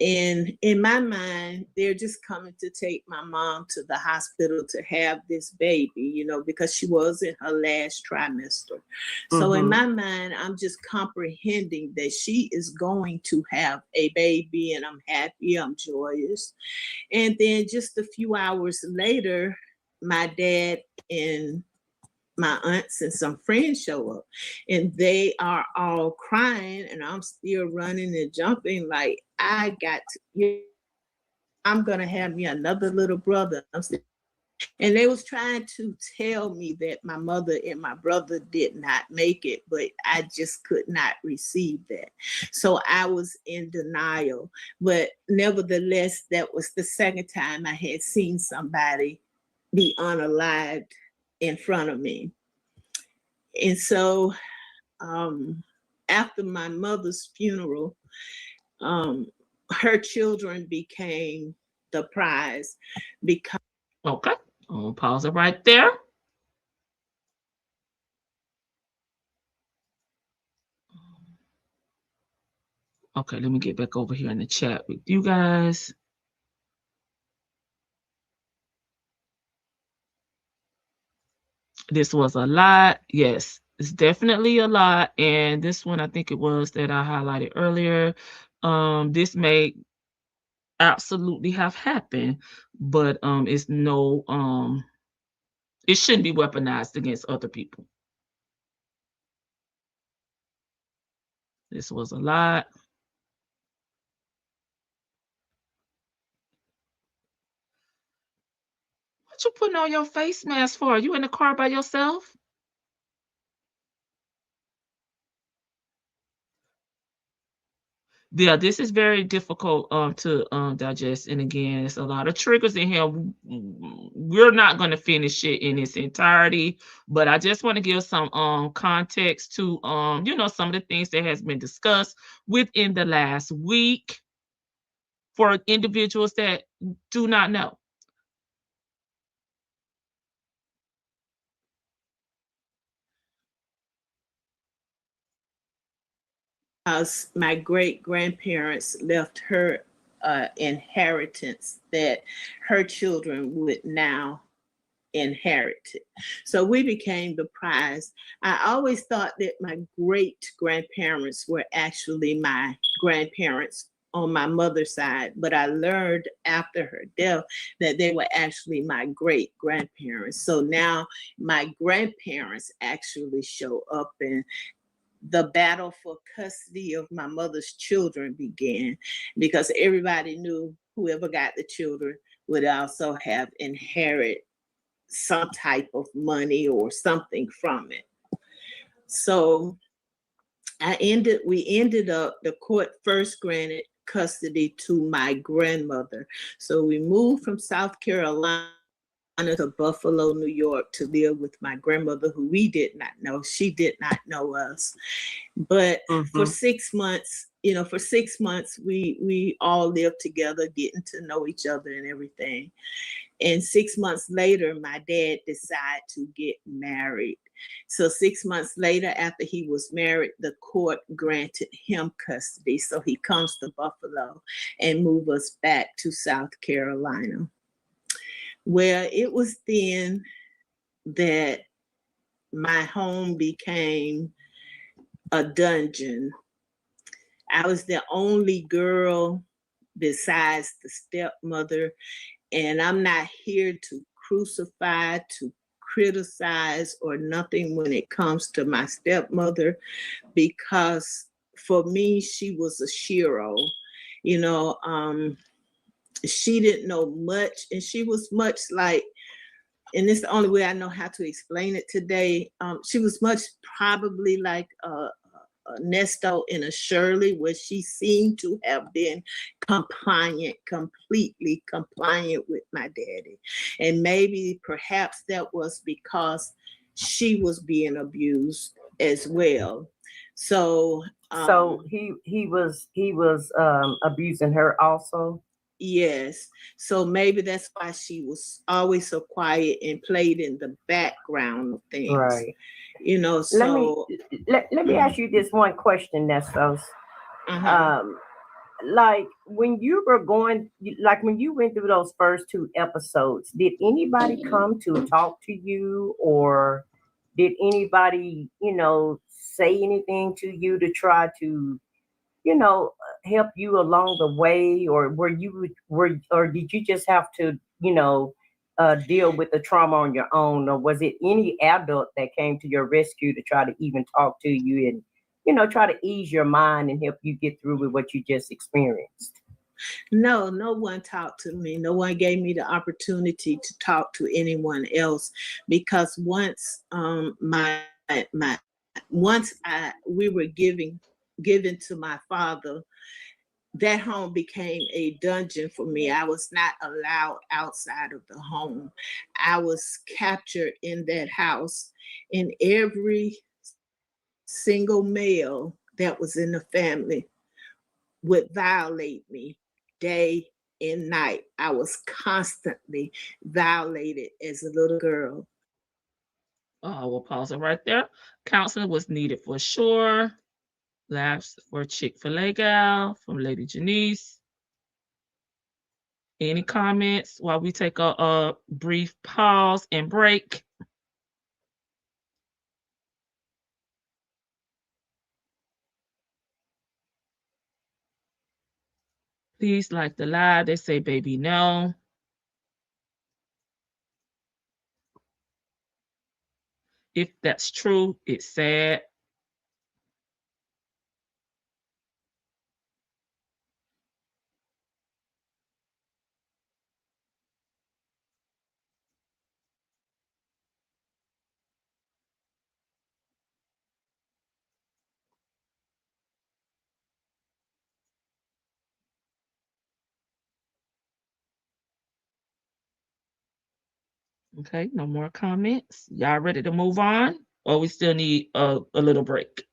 And in my mind, they're just coming to take my mom to the hospital to have this baby, you know, because she was in her last trimester. So in my mind, I'm just comprehending that she is going to have a baby, and I'm happy, I'm joyous. And then just a few hours later, my dad and my aunts and some friends show up, and they are all crying, and I'm still running and jumping like I'm gonna have me another little brother. And they was trying to tell me that my mother and my brother did not make it, but I just could not receive that. So I was in denial. But nevertheless, that was the second time I had seen somebody be unalived in front of me. And so after my mother's funeral, her children became the prize because. Okay, I'll pause it right there. Okay, let me get back over here in the chat with you guys. This was a lot. Yes, it's definitely a lot. And this one, I think it was that I highlighted earlier. This may absolutely have happened, but it's no, it shouldn't be weaponized against other people. This was a lot. What you putting on your face mask for? Are you in the car by yourself? Yeah, this is very difficult to digest. And again, it's a lot of triggers in here. We're not going to finish it in its entirety, but I just want to give some context to you know, some of the things that has been discussed within the last week for individuals that do not know. My great grandparents left her inheritance that her children would now inherit it. So we became the prize. I always thought that my great grandparents were actually my grandparents on my mother's side, but I learned after her death that they were actually my great grandparents. So now my grandparents actually show up, and the battle for custody of my mother's children began, because everybody knew whoever got the children would also have inherit some type of money or something from it. So we ended up, the court first granted custody to my grandmother. So we moved from South Carolina to Buffalo, New York, to live with my grandmother, who we did not know. She did not know us. But for 6 months, you know, for 6 months, we all lived together, getting to know each other and everything. And 6 months later, my dad decided to get married. So 6 months later, after he was married, the court granted him custody. So he comes to Buffalo and moved us back to South Carolina. Well, it was then that my home became a dungeon. I was the only girl besides the stepmother, and I'm not here to crucify, to criticize, or nothing when it comes to my stepmother, because for me, she was a shero. You know, she didn't know much, and she was much like, and this is the only way I know how to explain it today. She was much probably like Ernesto and a Shirley, where she seemed to have been completely compliant with my daddy. And maybe perhaps that was because she was being abused as well. So So he was abusing her also. Yes. So maybe that's why she was always so quiet and played in the background of things. Right. You know, so let me ask you this one question, Nestos. Like when you were going, like when you went through those first 2 episodes, did anybody come to talk to you, or did anybody, say anything to you to try to, help you along the way, or or did you just have to, deal with the trauma on your own, or was it any adult that came to your rescue to try to even talk to you and, try to ease your mind and help you get through with what you just experienced? No one talked to me. No one gave me the opportunity to talk to anyone else, because once we were given to my father, that home became a dungeon for me. I was not allowed outside of the home. I was captured in that house, and every single male that was in the family would violate me day and night. I was constantly violated as a little girl. Oh, we'll pause it right there. Counseling was needed for sure. Laughs for Chick-fil-A gal from Lady Janice. Any comments while we take a brief pause and break? Please like the live. They say, baby, no. If that's true, it's sad. Okay, no more comments. Y'all ready to move on? Or we still need a little break?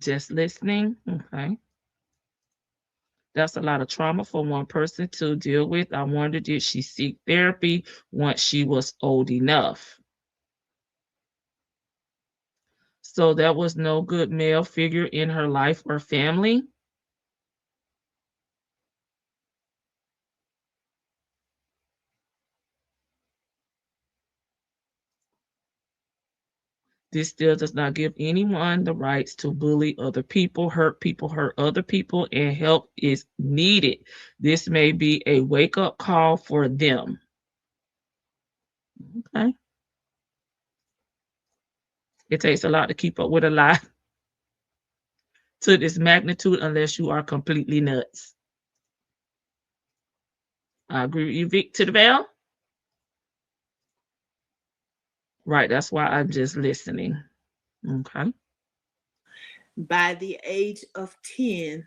Just listening? Okay. That's a lot of trauma for one person to deal with. I wonder, did she seek therapy once she was old enough? So there was no good male figure in her life or family? This still does not give anyone the rights to bully other people, hurt other people, and help is needed. This may be a wake-up call for them. Okay. It takes a lot to keep up with a lie to this magnitude unless you are completely nuts. I agree with you, Vic, to the bell. Right, that's why I'm just listening. Okay. By the age of 10,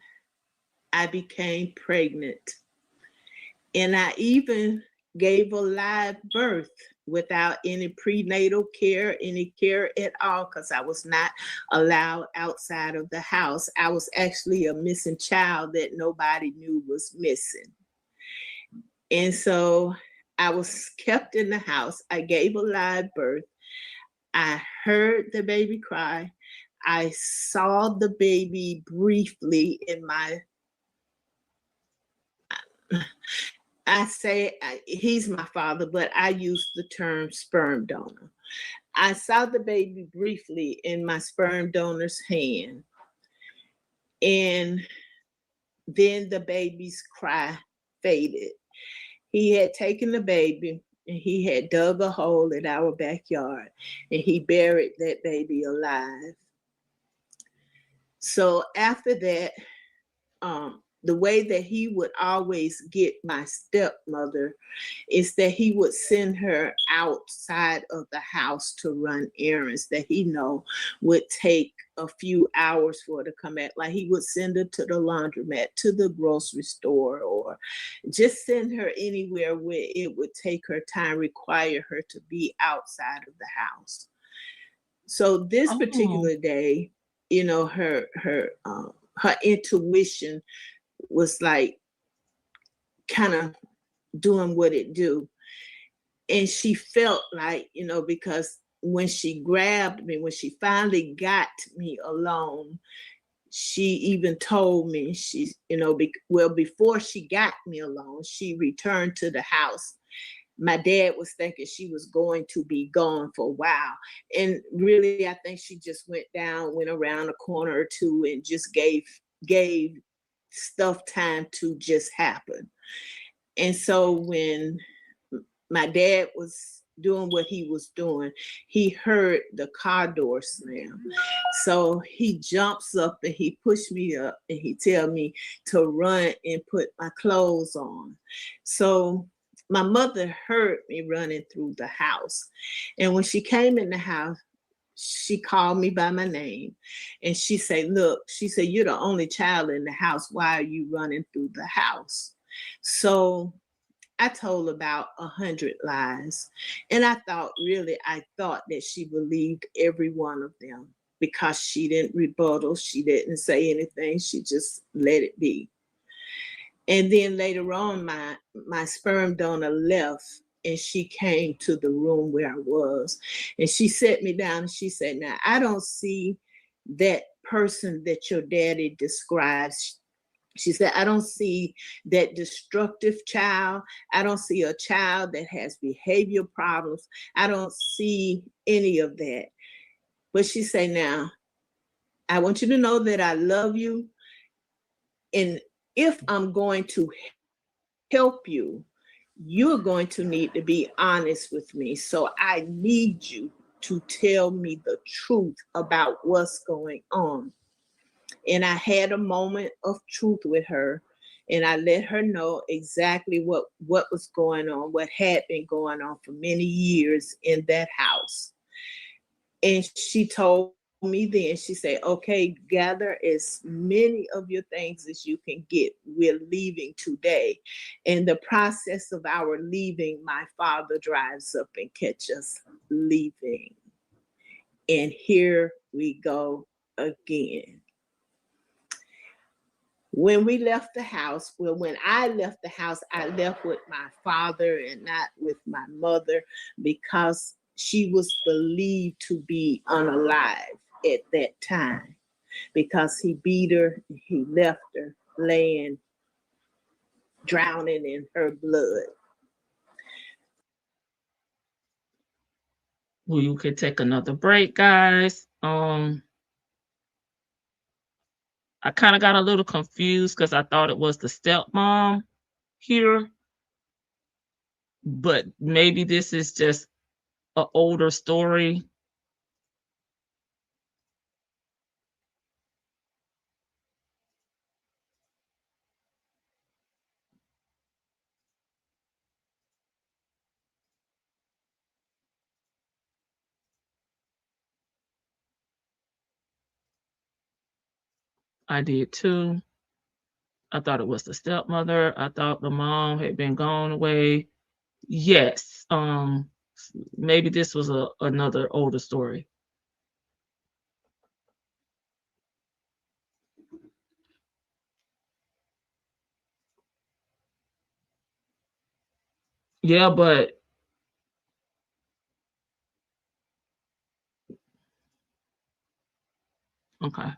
I became pregnant. And I even gave a live birth without any prenatal care, any care at all, because I was not allowed outside of the house. I was actually a missing child that nobody knew was missing. And so I was kept in the house. I gave a live birth. I heard the baby cry. I saw the baby briefly in my, he's my father, but I use the term sperm donor. I saw the baby briefly in my sperm donor's hand. And then the baby's cry faded. He had taken the baby and he had dug a hole in our backyard and he buried that baby alive. So after that, the way that he would always get my stepmother is that he would send her outside of the house to run errands that he know would take a few hours for her to come back. Like he would send her to the laundromat, to the grocery store, or or just send her anywhere where it would take her time, require her to be outside of the house. So this particular day, you know, her intuition was like kind of doing what it do. And she felt like, you know, because when she grabbed me, when she finally got me alone, she even told me, she's, you know, before she got me alone, she returned to the house. My dad was thinking she was going to be gone for a while. And really, I think she just went around a corner or two and just gave stuff time to just happen. And so when my dad was doing what he was doing, he heard the car door slam. So he jumps up and he pushed me up and he tell me to run and put my clothes on. So my mother heard me running through the house. And when she came in the house, she called me by my name and she said, look, she said, you're the only child in the house. Why are you running through the house? So I told about 100 lies. And I thought that she believed every one of them because she didn't rebuttal. She didn't say anything. She just let it be. And then later on, my sperm donor left and she came to the room where I was. And she sat me down and she said, now, I don't see that person that your daddy describes. She said, I don't see that destructive child. I don't see a child that has behavior problems. I don't see any of that. But she said, now, I want you to know that I love you. And if I'm going to help you, you're going to need to be honest with me. So I need you to tell me the truth about what's going on. And I had a moment of truth with her. And I let her know exactly what was going on, what had been going on for many years in that house. And she told me then, she said, okay, gather as many of your things as you can get. We're leaving today. In the process of our leaving, my father drives up and catches us leaving. And here we go again. When we left the house, well, when I left the house, I left with my father and not with my mother because she was believed to be unalive at that time because he beat her, he left her laying, drowning in her blood. Well, you could take another break, guys. I kind of got a little confused because I thought it was the stepmom here, but maybe this is just an older story. I did too. I thought it was the stepmother. I thought the mom had been gone away. Yes. Maybe this was another older story. Yeah, but okay.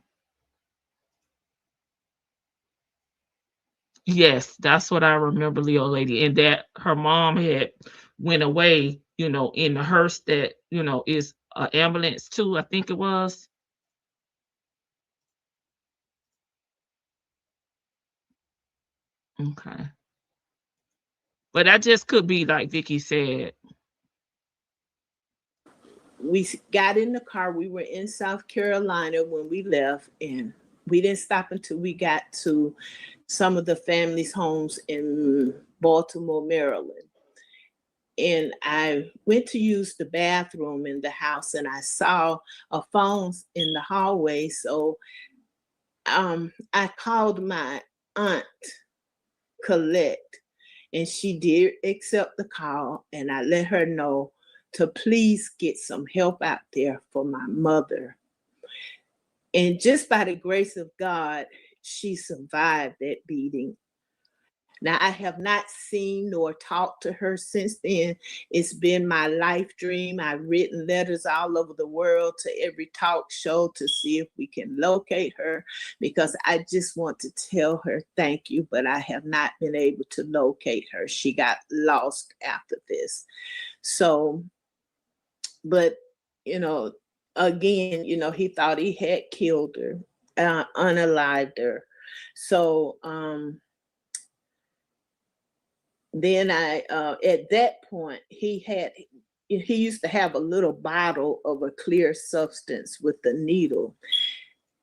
Yes, that's what I remember, Leo lady, and that her mom had went away, you know, in the hearse that, you know, is an ambulance too, I think it was. Okay. But that just could be like Vicky said. We got in the car. We were in South Carolina when we left, and we didn't stop until we got to some of the families' homes in Baltimore, Maryland. And I went to use the bathroom in the house, and I saw a phone in the hallway. So I called my aunt collect. And she did accept the call, and I let her know to please get some help out there for my mother. And just by the grace of God, she survived that beating. Now, I have not seen nor talked to her since then. It's been my life dream. I've written letters all over the world to every talk show to see if we can locate her, because I just want to tell her thank you, but I have not been able to locate her. She got lost after this. So, but, you know, again, you know, he thought he had killed her, unalived her. So, then I, at that point, he used to have a little bottle of a clear substance with the needle.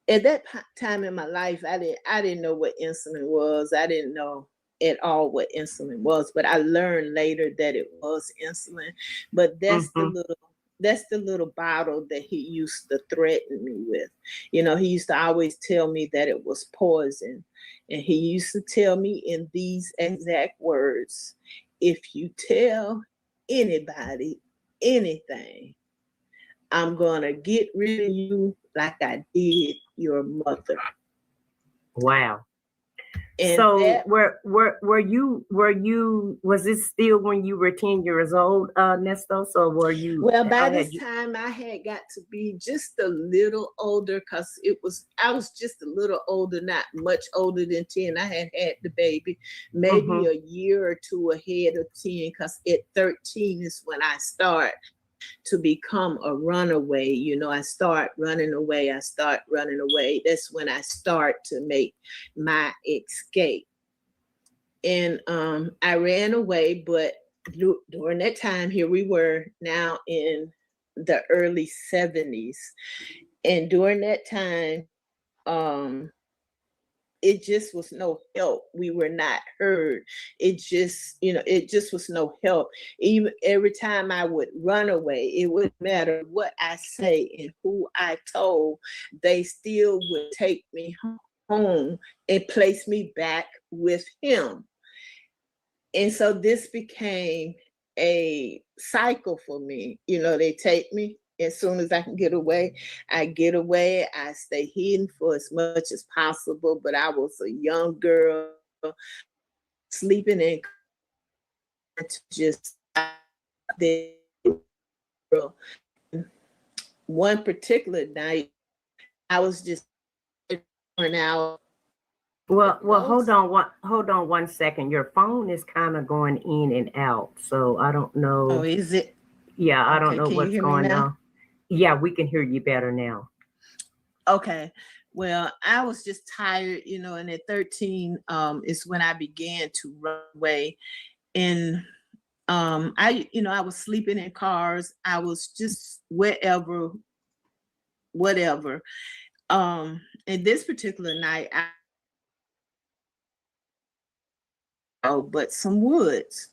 At that time in my life, I didn't know what insulin was. I didn't know at all what insulin was, but I learned later that it was insulin. But that's the little bottle that he used to threaten me with. You know, he used to always tell me that it was poison. And he used to tell me in these exact words, if you tell anybody anything, I'm going to get rid of you like I did your mother. Wow. And so that, was it still when you were 10 years old, Ernesto? So were you? Well, by this time I had got to be just a little older, because I was just a little older, not much older than 10. I had the baby maybe a year or two ahead of 10, because at 13 is when I start to become a runaway. You know, I start running away. That's when I start to make my escape. And I ran away, but during that time, here we were now in the early 70s. And during that time, it just was no help. We were not heard. It just was no help. Even every time I would run away, it wouldn't matter what I say and who I told, they still would take me home and place me back with him. And so this became a cycle for me. You know, they take me. As soon as I can get away, I get away. I stay hidden for as much as possible. But I was a young girl sleeping in just there. One particular night, I was just an hour. Well, hold on one second. Your phone is kind of going in and out, so I don't know. Oh, is it? Yeah, I don't know what's going on. Yeah, we can hear you better now. Okay. Well, I was just tired, you know, and at 13 is when I began to run away. And I was sleeping in cars. I was just whatever. And this particular night, but some woods.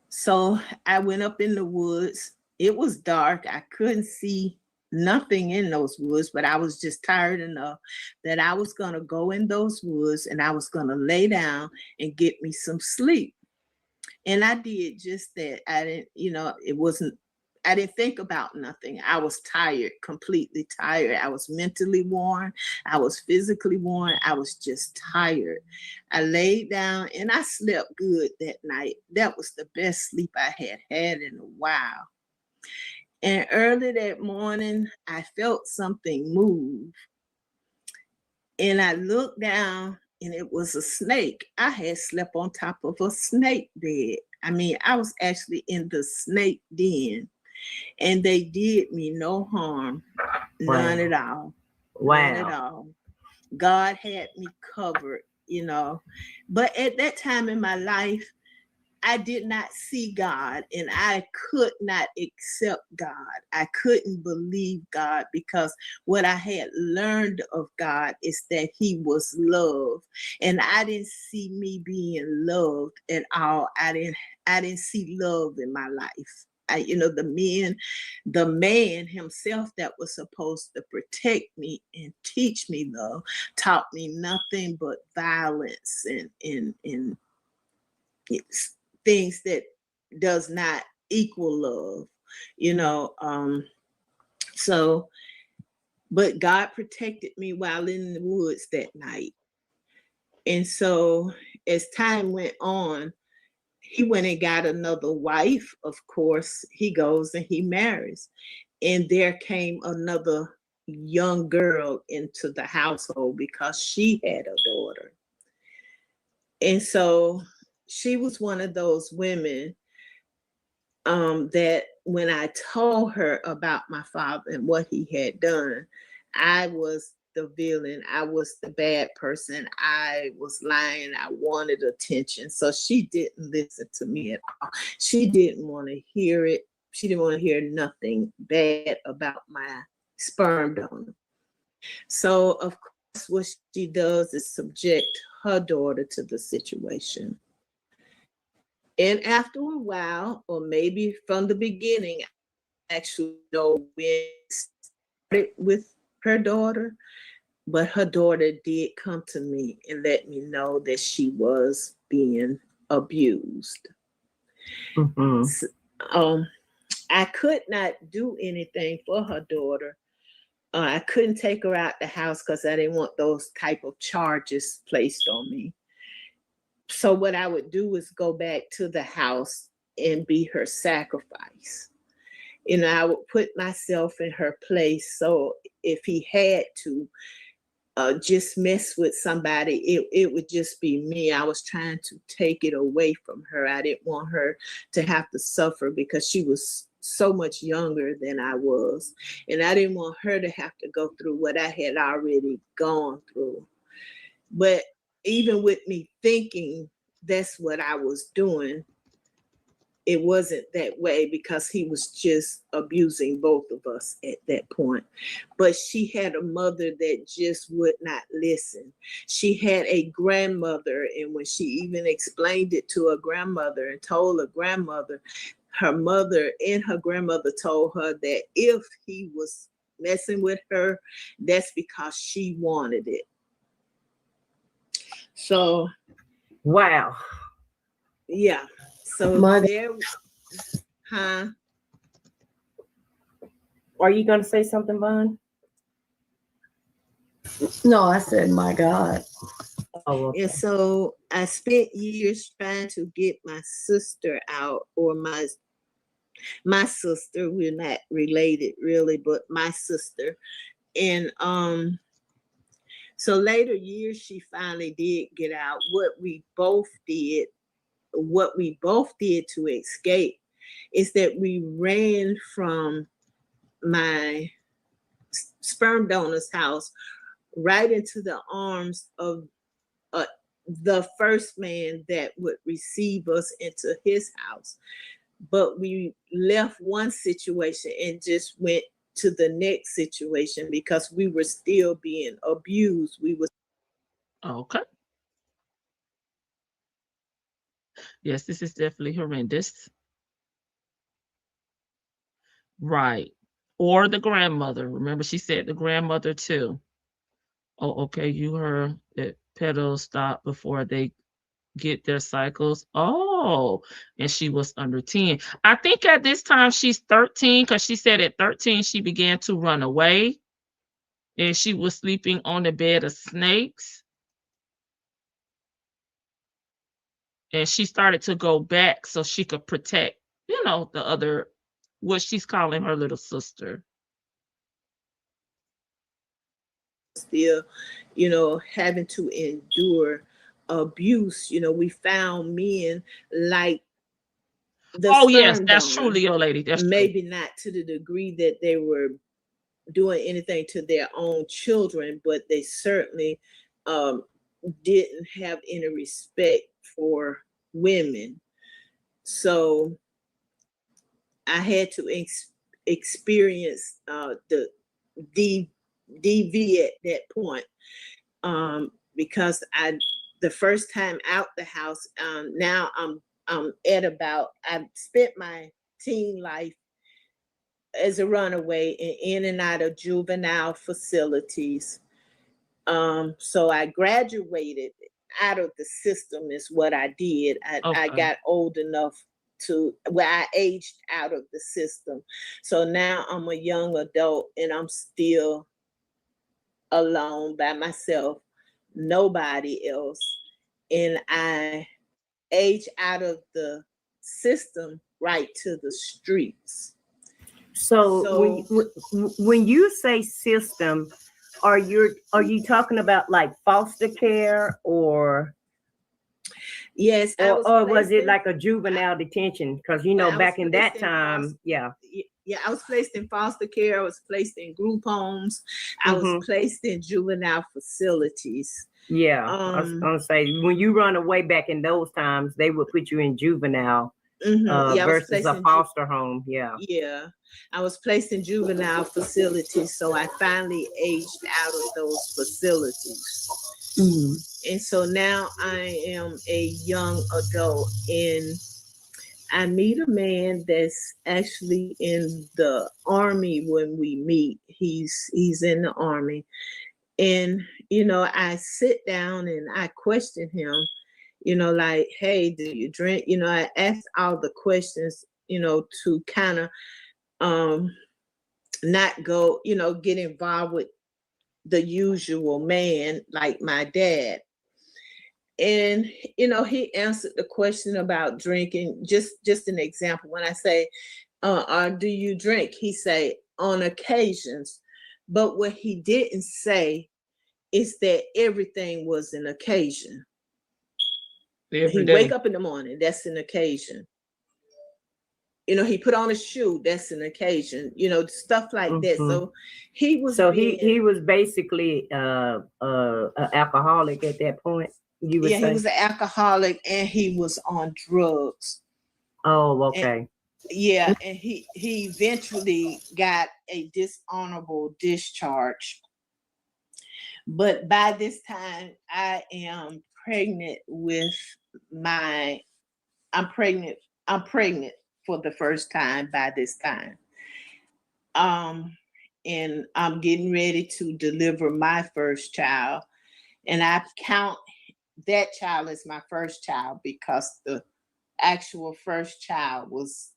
So I went up in the woods. It was dark. I couldn't see nothing in those woods, but I was just tired enough that I was going to go in those woods and I was going to lay down and get me some sleep. And I did just that. I didn't think about nothing. I was tired, completely tired. I was mentally worn. I was physically worn. I was just tired. I laid down and I slept good that night. That was the best sleep I had had in a while. And early that morning, I felt something move. And I looked down and it was a snake. I had slept on top of a snake bed. I mean, I was actually in the snake den. And they did me no harm, none at all. None at all. God had me covered, you know. But at that time in my life, I did not see God and I could not accept God. I couldn't believe God because what I had learned of God is that he was love. And I didn't see me being loved at all. I didn't see love in my life. The man himself that was supposed to protect me and teach me love taught me nothing but violence and it's things that does not equal love, you know. So, but God protected me while in the woods that night. And so as time went on, he went and got another wife. Of course, he goes and he marries. And there came another young girl into the household because she had a daughter. And so she was one of those women that when I told her about my father and what he had done, I was the villain. I was the bad person. I was lying. I wanted attention. So she didn't listen to me at all. She didn't want to hear it. She didn't want to hear nothing bad about my sperm donor. So, of course, what she does is subject her daughter to the situation. And after a while, or maybe from the beginning, I actually know when it started with her daughter, but her daughter did come to me and let me know that she was being abused. Mhm. So, I could not do anything for her daughter. I couldn't take her out the house because I didn't want those type of charges placed on me. So what I would do is go back to the house and be her sacrifice. And I would put myself in her place. So if he had to just mess with somebody, it would just be me. I was trying to take it away from her. I didn't want her to have to suffer because she was so much younger than I was. And I didn't want her to have to go through what I had already gone through. But even with me thinking that's what I was doing, it wasn't that way because he was just abusing both of us at that point. But she had a mother that just would not listen. She had a grandmother, and when she even explained it to her grandmother and told her grandmother, her mother and her grandmother told her that if he was messing with her, that's because she wanted it. So, Wow. yeah. So Mother, there, huh? are you going to say something, Vaughn? No, I said, my God. Oh, okay. And so I spent years trying to get my sister out, or my sister. We're not related really, but my sister. And so later years she finally did get out. What we both did to escape is that we ran from my sperm donor's house right into the arms of the first man that would receive us into his house. But we left one situation and just went to the next situation because we were still being abused. We were Okay. Yes, this is definitely horrendous. Right. Or the grandmother. Remember, she said the grandmother too. Oh, okay. You heard that pedals stop before they get their cycles. Oh, and she was under 10. I think at this time she's 13 because she said at 13 she began to run away and she was sleeping on the bed of snakes. And she started to go back so she could protect, the other, what she's calling her little sister. still, having to endure abuse. We found men like the Oh, yes, sperm that's true, donor, Leo lady. That's true. maybe not to the degree that they were doing anything to their own children, but they certainly didn't have any respect for women. So I had to experience the DV at that point, because the first time out the house, now I'm at about, I've spent my teen life as a runaway and in and out of juvenile facilities. So I graduated. out of the system is what I did. I Okay. got old enough to where I aged out of the system. So now I'm a young adult and I'm still alone by myself, nobody else. And I age out of the system right to the streets. So when you say system, are you talking about like foster care or yes, or was it like a juvenile detention? Because you know back in that time, yeah, I was placed in foster care. I was placed in group homes. I was placed in juvenile facilities. Yeah, I was gonna say when you run away back in those times, they would put you in juvenile versus a foster home. Yeah. Yeah, I was placed in juvenile facilities, so I finally aged out of those facilities. And so now I am a young adult, and I meet a man that's actually in the Army when we meet. He's in the Army. And, you know, I sit down and I question him, you know, like, hey, do you drink? You know, I ask all the questions, you know, to kind of not go, you know, get involved with the usual man like my dad. And, you know, he answered the question about drinking. Just an example. When I say, do you drink? He say, on occasions. But what he didn't say is that everything was an occasion. He wake up in the morning, that's an occasion. You know, he put on a shoe, that's an occasion. You know, stuff like that. So he was he was basically an alcoholic at that point. You would say? He was an alcoholic and he was on drugs. Oh, okay. And he eventually got a dishonorable discharge. But by this time, I am pregnant I'm pregnant for the first time by this time. And I'm getting ready to deliver my first child. And I count that child as my first child because the actual first child was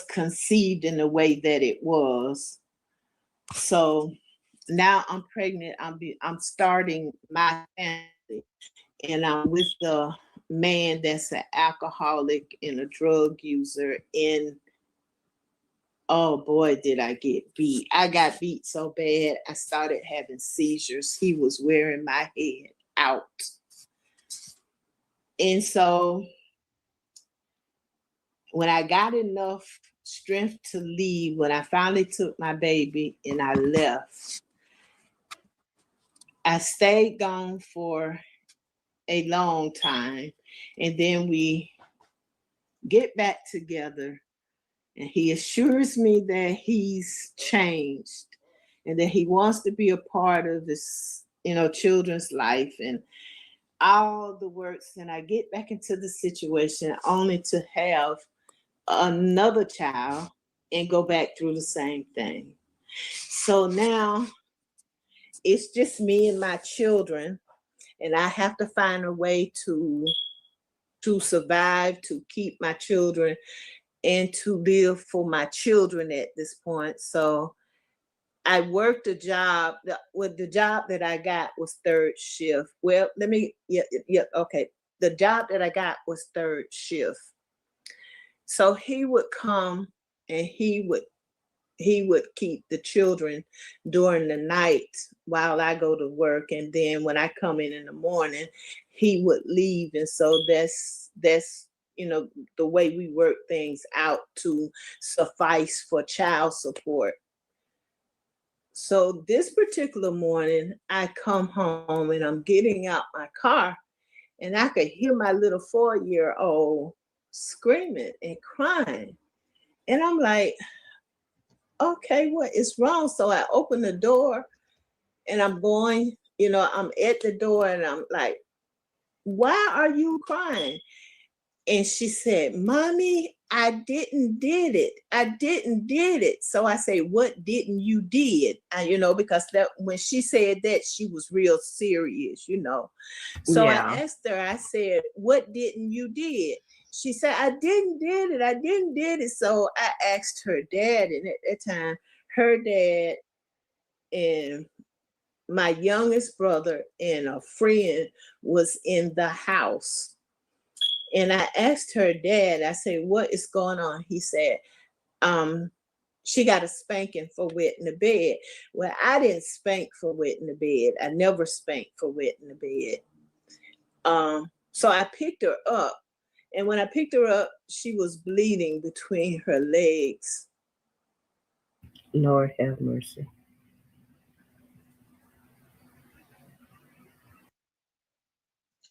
conceived in the way that it was. So now I'm pregnant. I'm starting my family, and I'm with the man that's an alcoholic and a drug user. And oh boy, did I get beat! I got beat so bad I started having seizures. He was wearing my head out, and so when I got enough strength to leave, when I finally took my baby and I left, I stayed gone for a long time. And then we get back together and he assures me that he's changed and that he wants to be a part of this, you know, children's life and all the works. And I get back into the situation only to have another child and go back through the same thing. So now it's just me and my children, and I have to find a way to survive, to keep my children, and to live for my children at this point. So I worked a job. The job that I got was third shift. Well, okay. The job that I got was third shift. So he would come and he would keep the children during the night while I go to work. And then when I come in the morning, he would leave. And so that's, you know, the way we work things out to suffice for child support. So this particular morning, I come home and I'm getting out my car and I could hear my little 4-year-old screaming and crying. And I'm like, okay, what is wrong? So I open the door and I'm going, you know, I'm at the door and I'm like, why are you crying? And she said, Mommy, I didn't did it. So I say, what didn't you did? Because that when she said that, she was real serious, So Yeah. I asked her, I said, what didn't you did? She said, I didn't did it. So I asked her dad, and at that time, her dad and my youngest brother and a friend was in the house. And I asked her dad, I said, what is going on? He said, she got a spanking for wetting the bed. Well, I didn't spank for wetting the bed. I never spanked for wetting the bed. So I picked her up. And when I picked her up, she was bleeding between her legs. Lord have mercy.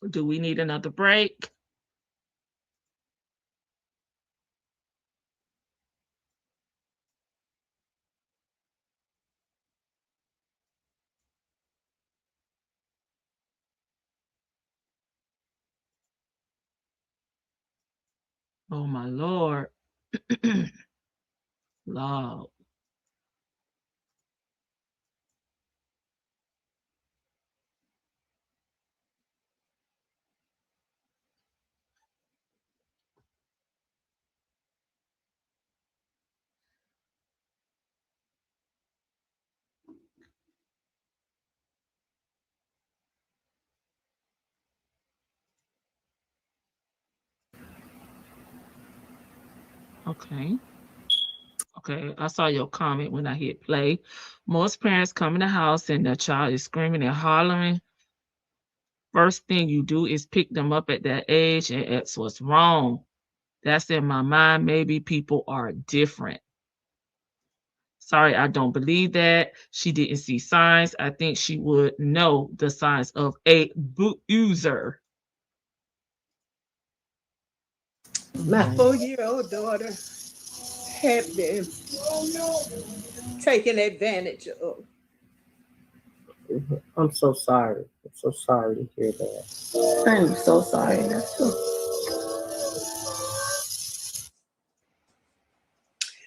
Do we need another break? Oh my Lord. Lord. Okay. Okay, I saw your comment when I hit play. Most parents come in the house and their child is screaming and hollering. First thing you do is pick them up at that age and ask what's wrong. That's in my mind. Maybe people are different. Sorry, I don't believe that. She didn't see signs. I think she would know the signs of a user. My 4-year-old daughter had been taken advantage of. I'm so sorry. I'm so sorry to hear that. I'm so sorry. That's so.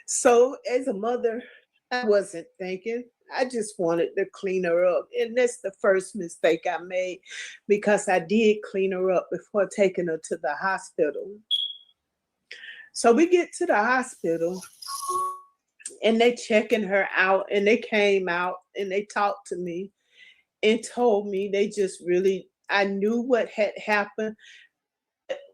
So as a mother, I wasn't thinking. I just wanted to clean her up. And that's the first mistake I made, because I did clean her up before taking her to the hospital. So we get to the hospital and they checking her out, and they came out and they talked to me and told me I knew what had happened.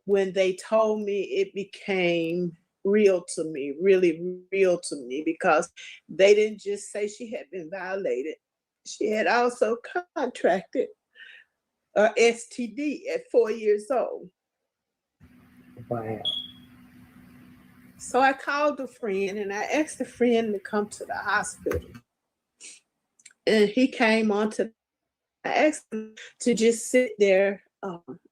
When they told me, it became real to me, really real to me, because they didn't just say she had been violated. She had also contracted a STD at 4 years old. Wow. So I called a friend and I asked a friend to come to the hospital. And he came on to, I asked him to just sit there,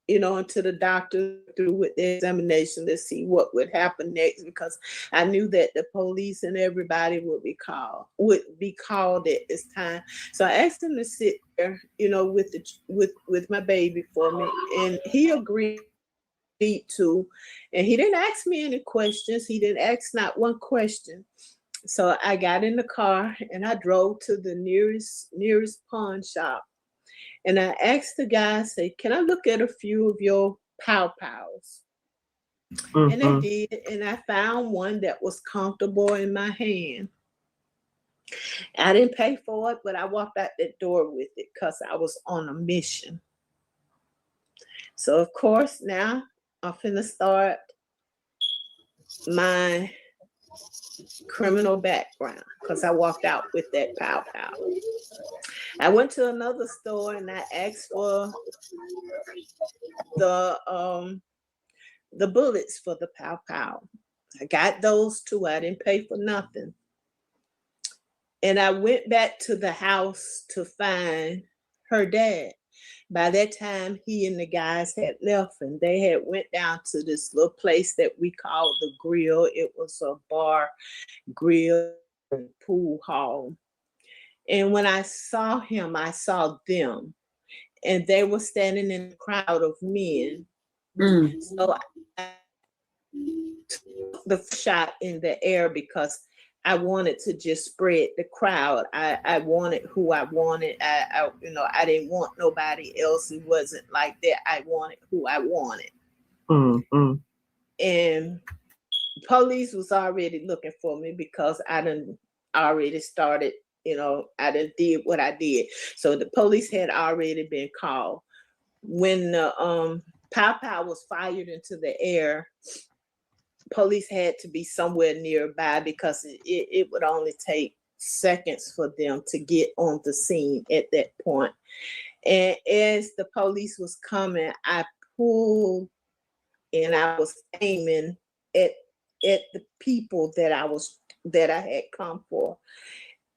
until the doctor through with the examination to see what would happen next, because I knew that the police and everybody would be called at this time. So I asked him to sit there, with my baby for me, and he agreed to, and he didn't ask me any questions. He didn't ask not one question. So I got in the car and I drove to the nearest pawn shop. And I asked the guy, I said, can I look at a few of your pow-pows? Mm-hmm. And I did, and I found one that was comfortable in my hand. I didn't pay for it, but I walked out that door with it because I was on a mission. So, of course, now I'm finna start my criminal background, because I walked out with that pow-pow. I went to another store and I asked for the bullets for the pow-pow. I got those too. I didn't pay for nothing. And I went back to the house to find her dad. By that time, he and the guys had left, and they had went down to this little place that we called the Grill. It was a bar, grill, and pool hall. And when I saw him, I saw them, and they were standing in a crowd of men. So the shot in the air because I wanted to just spread the crowd. I wanted who I wanted. I didn't want nobody else. It wasn't like that. I wanted who I wanted. Mm-hmm. And police was already looking for me because I done already started, I done did what I did. So the police had already been called. When the pow was fired into the air, police had to be somewhere nearby because it would only take seconds for them to get on the scene at that point. And as the police was coming, I pulled and I was aiming at the people that I had come for.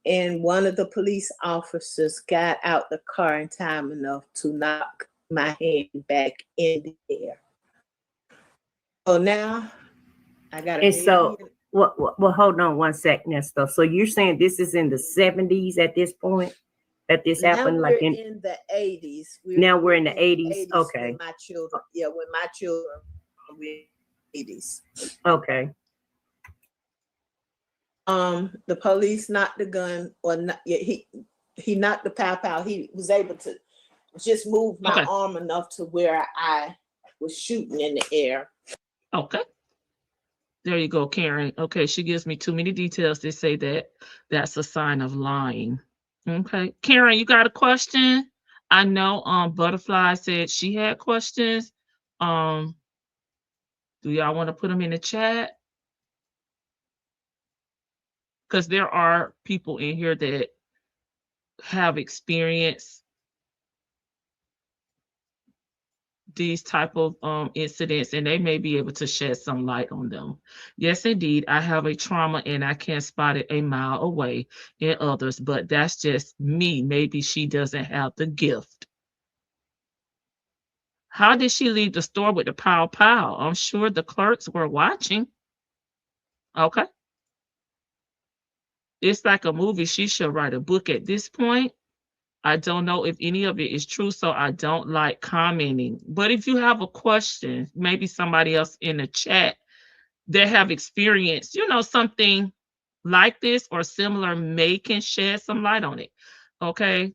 And one of the police officers got out the car in time enough to knock my hand back in the air. So now I got And so, well, hold on one sec, Ernesto. So you're saying this is in the 70s at this point that this happened? Now Like we're in the 80s. Now we're in the 80s. Okay. When my children were in the 80s. Okay. The police knocked the gun, or not, yeah, he knocked the pow. He was able to just move my arm enough to where I was shooting in the air. Okay. There you go, Karen. Okay, she gives me too many details to say that that's a sign of lying. Okay, Karen, you got a question? I know Butterfly said she had questions. Do y'all want to put them in the chat? Because there are people in here that have experienced these type of incidents, and they may be able to shed some light on them. Yes, indeed, I have a trauma and I can spot it a mile away in others, but that's just me. Maybe she doesn't have the gift. How did she leave the store with the pow? I'm sure the clerks were watching. Okay. It's like a movie. She should write a book at this point. I don't know if any of it is true, so I don't like commenting. But if you have a question, maybe somebody else in the chat that have experienced, something like this or similar can shed some light on it. Okay?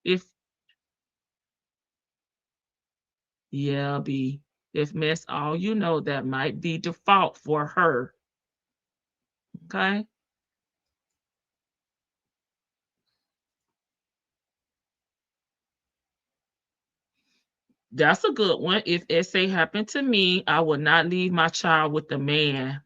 If that's all that might be default for her. Okay? That's a good one. If SA happened to me, I would not leave my child with a man.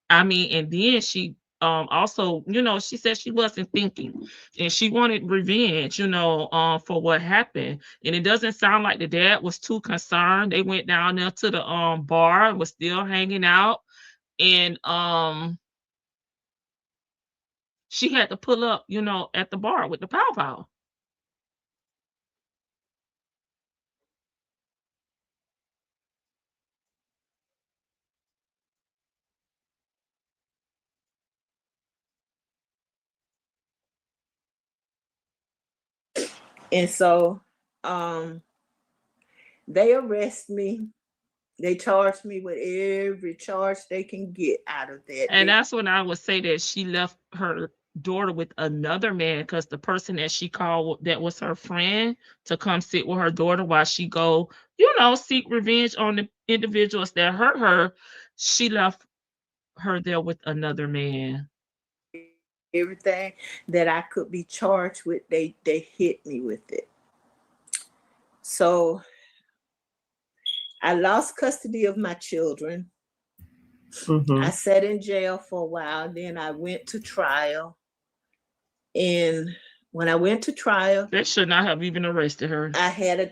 I mean, and then she also, she said she wasn't thinking and she wanted revenge, for what happened. And it doesn't sound like the dad was too concerned. They went down there to the bar and was still hanging out. And she had to pull up, at the bar with the pow. And so they arrest me. They charge me with every charge they can get out of that. And that's when I would say that she left her daughter with another man, because the person that she called that was her friend to come sit with her daughter while she go, seek revenge on the individuals that hurt her. She left her there with another man. Everything that I could be charged with, they hit me with it. So I lost custody of my children. Mm-hmm. I sat in jail for a while. Then I went to trial. And when I went to trial, they should not have even arrested her. I had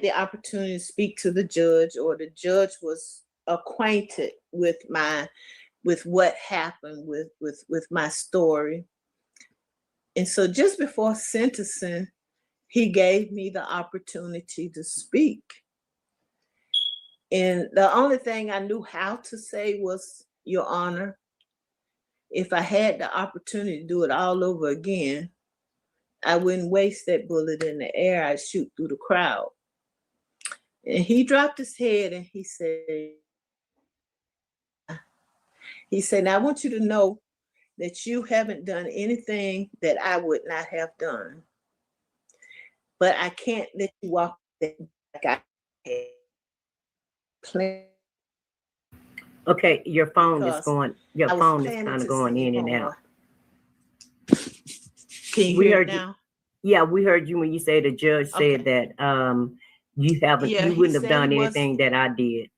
the opportunity to speak to the judge, or the judge was acquainted with what happened with my story. And so just before sentencing, he gave me the opportunity to speak. And the only thing I knew how to say was, Your Honor, if I had the opportunity to do it all over again, I wouldn't waste that bullet in the air. I'd shoot through the crowd. And he dropped his head and he said, He said, now I want you to know that you haven't done anything that I would not have done. But I can't let you walk that back. Okay, your phone is Because going. Your I was phone is planning kind to of going send in you and home. out. Can you We hear heard it you. now? Yeah, we heard you when you say the judge said that you haven't, Yeah, you he wouldn't have said done he was. anything that I did.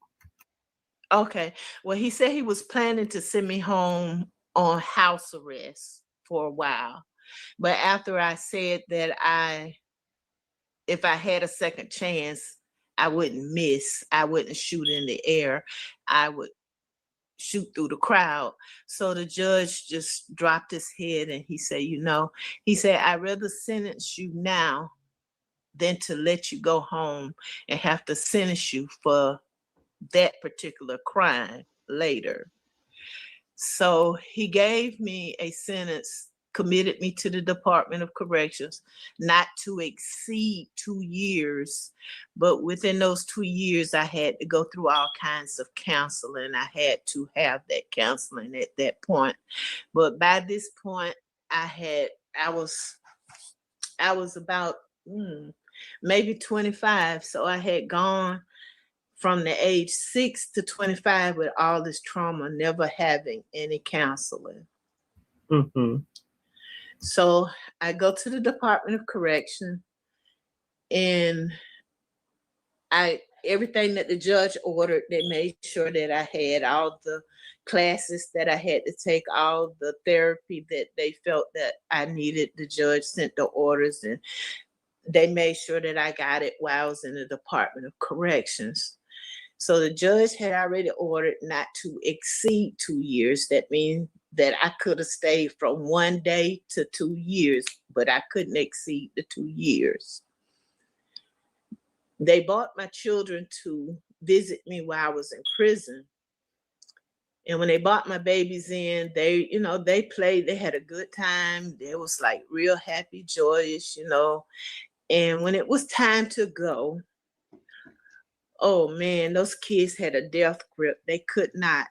Okay. Well, he said he was planning to send me home on house arrest for a while. But after I said that if I had a second chance, I wouldn't miss. I wouldn't shoot in the air. I would shoot through the crowd. So the judge just dropped his head and he said, I'd rather sentence you now than to let you go home and have to sentence you for that particular crime later. So he gave me a sentence, committed me to the Department of Corrections, not to exceed 2 years. But within those 2 years, I had to go through all kinds of counseling. I had to have that counseling at that point. But by this point, I was about maybe 25. So I had gone from the age 6 to 25 with all this trauma, never having any counseling. Mm-hmm. So I go to the Department of Correction, and everything that the judge ordered, they made sure that I had all the classes that I had to take, all the therapy that they felt that I needed. The judge sent the orders, and they made sure that I got it while I was in the Department of Corrections. So the judge had already ordered not to exceed 2 years. That means that I could have stayed from 1 day to 2 years, but I couldn't exceed the 2 years. They brought my children to visit me while I was in prison. And when they brought my babies in, they played, they had a good time. They was like real happy, joyous, And when it was time to go, oh man, those kids had a death grip. They could not.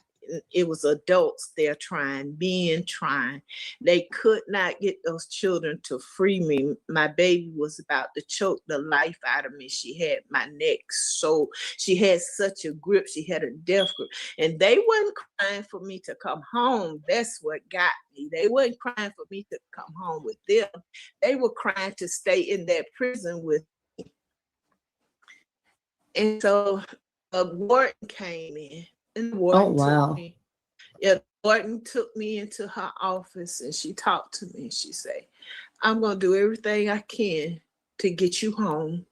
It was adults there trying. They could not get those children to free me. My baby was about to choke the life out of me. She had my neck, so she had such a grip. She had a death grip. And they wasn't crying for me to come home. That's what got me. They wasn't crying for me to come home with them. They were crying to stay in that prison with me. And so a warden came in. And the warden took me. Yeah, the warden took me into her office and she talked to me and she said, I'm going to do everything I can to get you home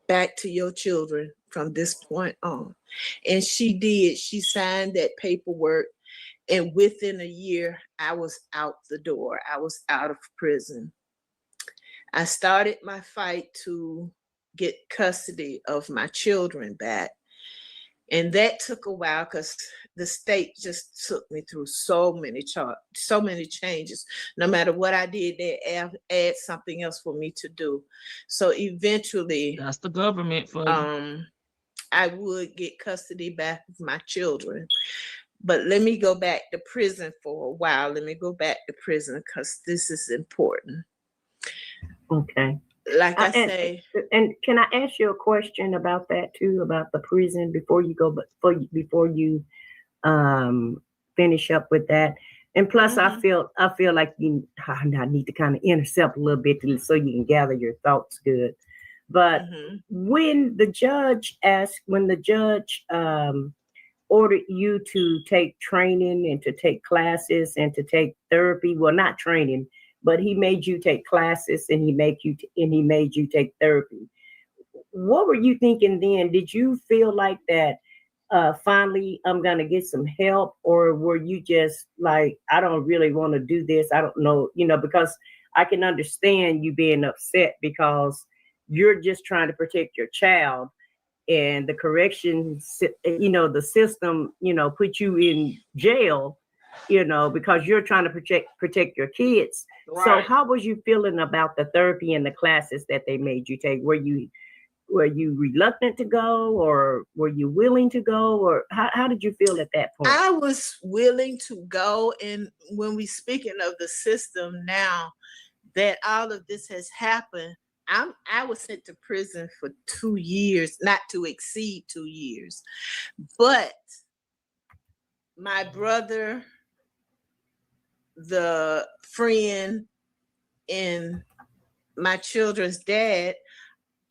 back to your children from this point on. And she did. She signed that paperwork. And within a year, I was out the door. I was out of prison. I started my fight to get custody of my children back. And that took a while because the state just took me through so many changes. No matter what I did, they add something else for me to do. So eventually, that's the government for you. I would get custody back of my children. But let me go back to prison for a while. Let me go back to prison because this is important. Okay. Like I say. And can I ask you a question about that too, about the prison before you go, before you finish up with that? And plus, I feel like I need to kind of intercept a little bit so you can gather your thoughts good. But when the judge ordered you to take training and to take classes and to take therapy, well, not training, but he made you take classes and he made you take therapy. What were you thinking then? Did you feel like that finally I'm going to get some help? Or were you just like, I don't really want to do this. I don't know, because I can understand you being upset because you're just trying to protect your child and the corrections, the system, put you in jail, because you're trying to protect your kids. Right. So how was you feeling about the therapy and the classes that they made you take? were you reluctant to go, or were you willing to go, or how did you feel at that point? I was willing to go. And when we speaking of the system now that all of this has happened, I was sent to prison for 2 years, not to exceed 2 years. But my brother, the friend, and my children's dad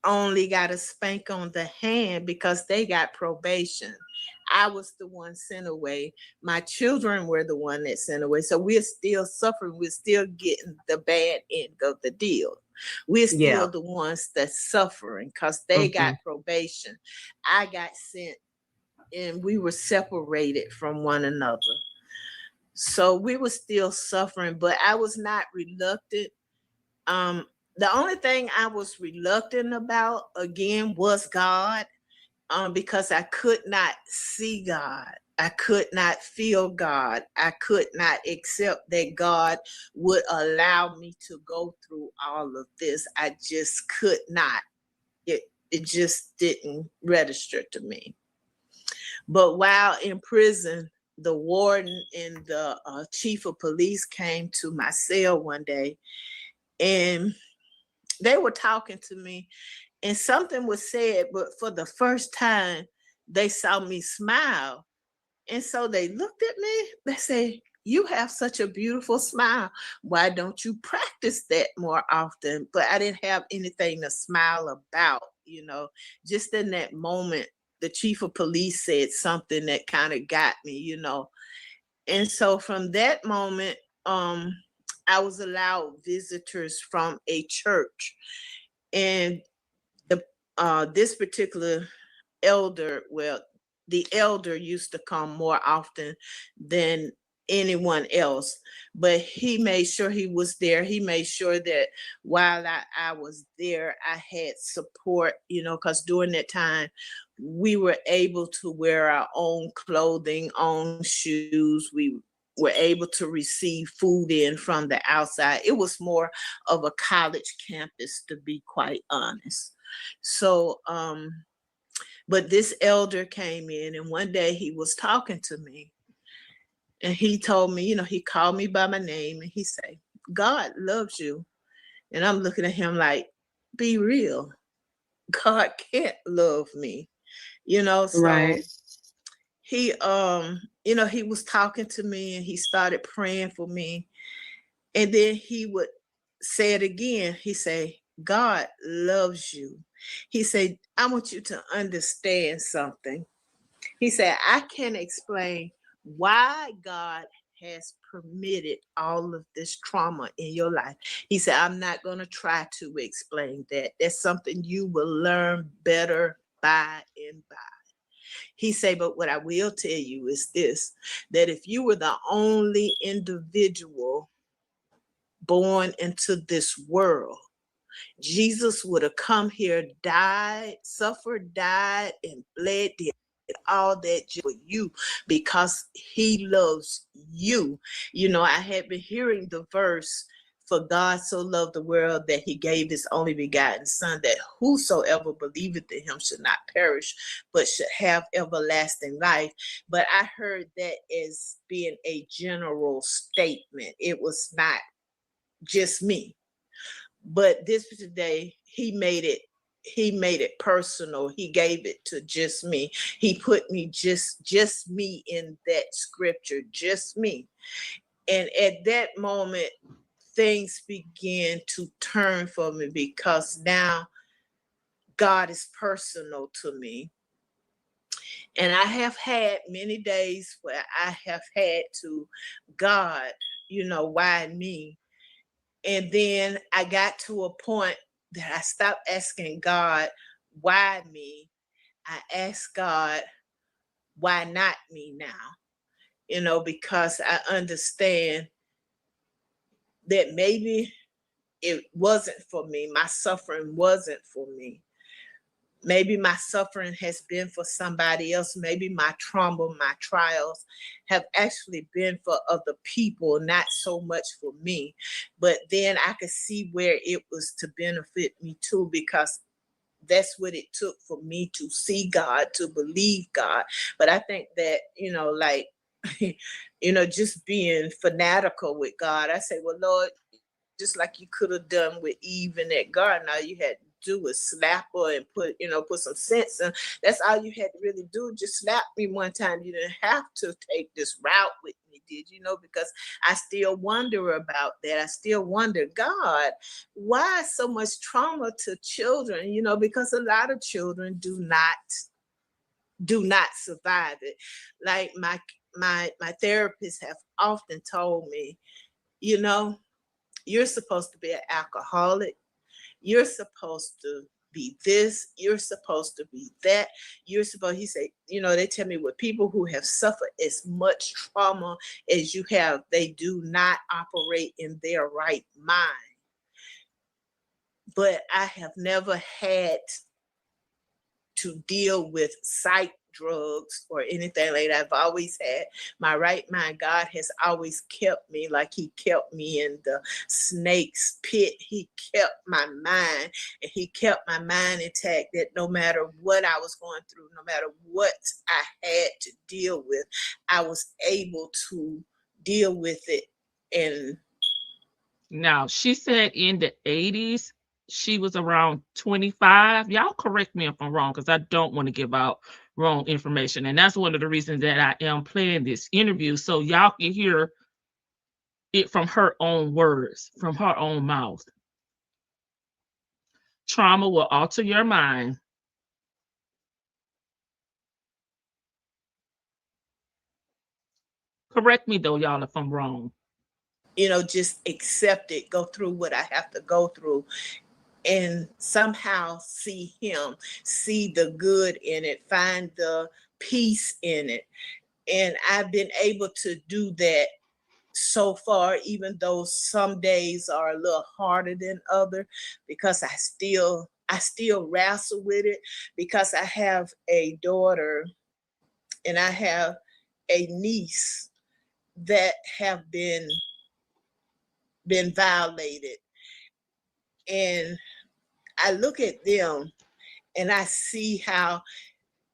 only got a spank on the hand because they got probation. I was the one sent away. My children were the one that sent away. So we're still suffering. We're still getting the bad end of the deal. We're still the ones that's suffering because they got probation. I got sent, and we were separated from one another. So we were still suffering, but I was not reluctant. The only thing I was reluctant about, again, was God, because I could not see God. I could not feel God. I could not accept that God would allow me to go through all of this. I just could not. It just didn't register to me. But while in prison, the warden and the chief of police came to my cell one day, and they were talking to me, and something was said, but for the first time, they saw me smile. And so they looked at me, they say, "You have such a beautiful smile. Why don't you practice that more often?" But I didn't have anything to smile about, just in that moment, the chief of police said something that kind of got me, And so from that moment, I was allowed visitors from a church, and this particular elder, the elder used to come more often than anyone else, but he made sure he was there. He made sure that while I was there, I had support, because during that time, we were able to wear our own clothing, own shoes. We were able to receive food in from the outside. It was more of a college campus, to be quite honest. So, but this elder came in, and one day he was talking to me, and he told me, he called me by my name, and he said, "God loves you." And I'm looking at him like, be real. God can't love me, so Right. he, he was talking to me, and he started praying for me. And then he would say it again. He said, "God loves you." He said, "I want you to understand something." He said, "I can't explain why God has permitted all of this trauma in your life." He said, "I'm not going to try to explain that. That's something you will learn better by and by." He said, "But what I will tell you is this, that if you were the only individual born into this world, Jesus would have come here, died, suffered, died, and bled, did all that for you, because he loves you." I had been hearing the verse, "For God so loved the world that he gave his only begotten son, that whosoever believeth in him should not perish, but should have everlasting life." But I heard that as being a general statement. It was not just me. But this today, he made it personal. He gave it to just me. He put me just me in that scripture, just me. And at that moment, things began to turn for me, because now God is personal to me. And I have had many days where I have had to, "God, why me?" And then I got to a point that I stopped asking God, "Why me?" I asked God, "Why not me now?" Because I understand that maybe it wasn't for me. My suffering wasn't for me. Maybe my suffering has been for somebody else. Maybe my trauma, my trials have actually been for other people, not so much for me. But then I could see where it was to benefit me too, because that's what it took for me to see God, to believe God. But I think that, like, just being fanatical with God, I say, well, Lord, just like you could have done with Eve in that garden, all you had to do was slap her and put some sense in. That's all you had to really do. Just slap me one time. You didn't have to take this route with me, did you? Because I still wonder about that. I still wonder, God, why so much trauma to children? Because a lot of children do not survive it. Like my therapist have often told me, you're supposed to be an alcoholic. You're supposed to be this. You're supposed to be that. He said, they tell me with people who have suffered as much trauma as you have, they do not operate in their right mind. But I have never had to deal with psych drugs or anything like that. I've always had my right mind. God has always kept me, like he kept me in the snake's pit. He kept my mind, and he kept my mind intact, that no matter what I was going through, no matter what I had to deal with, I was able to deal with it. And now, she said in the 80s, she was around 25. Y'all correct me if I'm wrong, because I don't want to give out wrong information. And that's one of the reasons that I am playing this interview, so y'all can hear it from her own words, from her own mouth. Trauma will alter your mind. Correct me though, y'all, if I'm wrong. Just accept it, go through what I have to go through, and somehow see him, see the good in it, find the peace in it. And I've been able to do that so far, even though some days are a little harder than other, because I still wrestle with it, because I have a daughter and I have a niece that have been violated. And I look at them and I see how,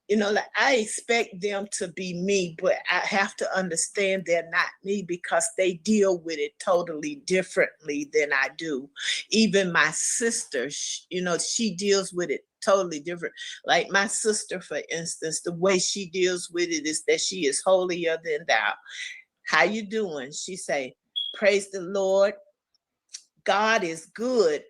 like I expect them to be me, but I have to understand they're not me, because they deal with it totally differently than I do. Even my sister, she deals with it totally different. Like my sister, for instance, the way she deals with it is that she is holier than thou. How you doing? She say, praise the Lord. God is good.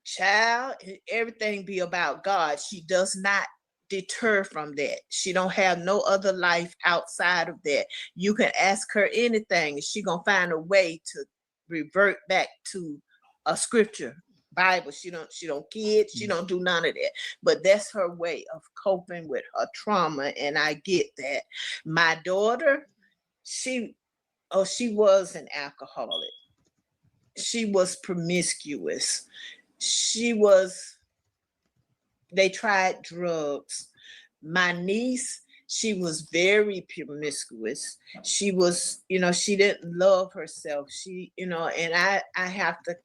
Child, everything be about God. She does not deter from that. She don't have no other life outside of that. You can ask her anything, and she gonna find a way to revert back to a scripture, Bible. She don't kid. She don't do none of that. But that's her way of coping with her trauma, and I get that. My daughter, she was an alcoholic. She was promiscuous. They tried drugs. My niece, she was very promiscuous. She was, she didn't love herself. And I have to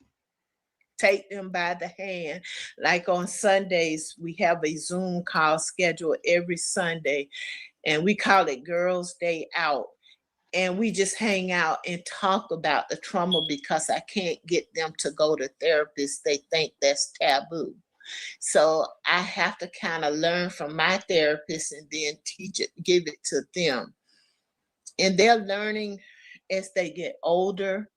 take them by the hand. Like on Sundays, we have a Zoom call scheduled every Sunday, and we call it Girls' Day Out. And we just hang out and talk about the trauma, because I can't get them to go to therapists. They think that's taboo. So I have to kind of learn from my therapist and then teach it, give it to them. And they're learning as they get older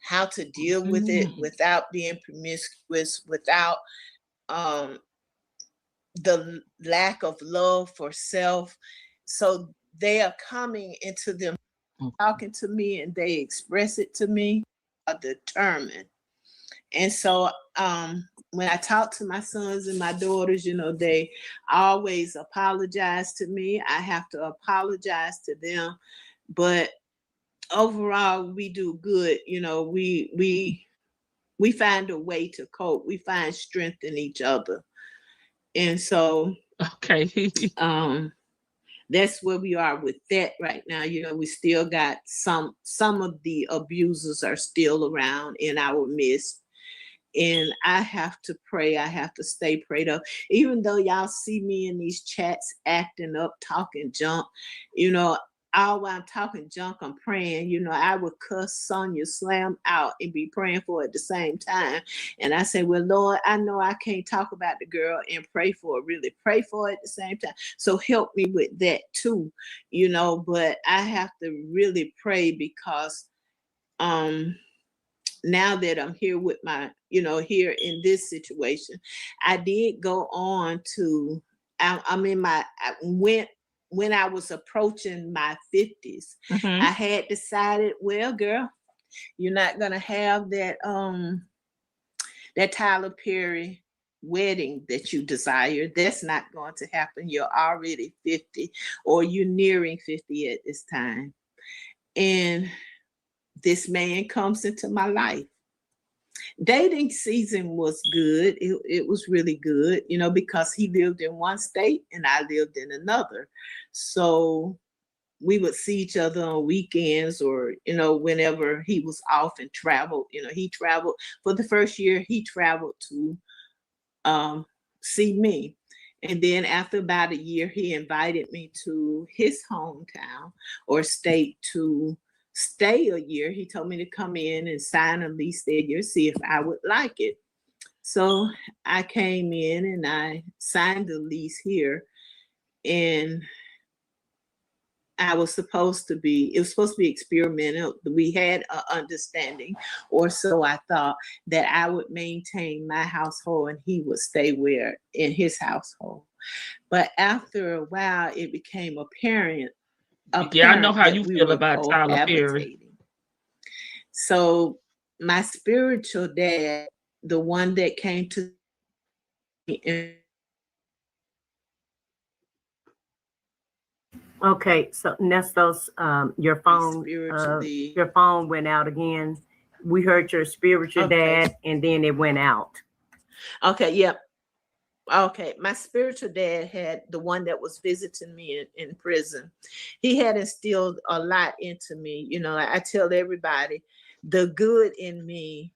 how to deal with it without being promiscuous, without the lack of love for self. So they are coming into them, talking to me, and they express it to me, are determined. And so when I talk to my sons and my daughters, they always apologize to me. I have to apologize to them. But overall, we do good. We find a way to cope. We find strength in each other. And so okay. That's where we are with that right now. We still got some of the abusers are still around in our midst. And I have to pray. I have to stay prayed up. Even though y'all see me in these chats acting up, talking junk, you know, all while I'm talking junk, I'm praying. You know, I would cuss Sonia Slam out and be praying for her at the same time. And I say, well, Lord, I know I can't talk about the girl and pray for her, really pray for her at the same time. So help me with that too, you know, but I have to really pray because now that I'm here with my, you know, here in this situation, I did go on to, when I was approaching my 50s, I had decided, well, girl, you're not going to have that Tyler Perry wedding that you desire. That's not going to happen. You're already 50 or you're nearing 50 at this time. And this man comes into my life. Dating season was good. It was really good, you know, because he lived in one state and I lived in another. So we would see each other on weekends or, you know, whenever he was off and traveled. You know, he traveled for the first year, he traveled to see me. And then after about a year, he invited me to his hometown or state to stay a year. He told me to come in and sign a lease that year, see if I would like it. So I came in and I signed the lease here, and it was supposed to be experimental. We had an understanding, or so I thought, that I would maintain my household and he would stay in his household. But after a while, it became apparent. Yeah, I know how you feel about Tyler Perry. So my spiritual dad, the one that came to me. Okay, so Nestos, your phone went out again. We heard your spiritual dad, and then it went out. Okay, yep. Okay, my spiritual dad had the one that was visiting me in prison. He had instilled a lot into me. You know, I tell everybody, the good in me,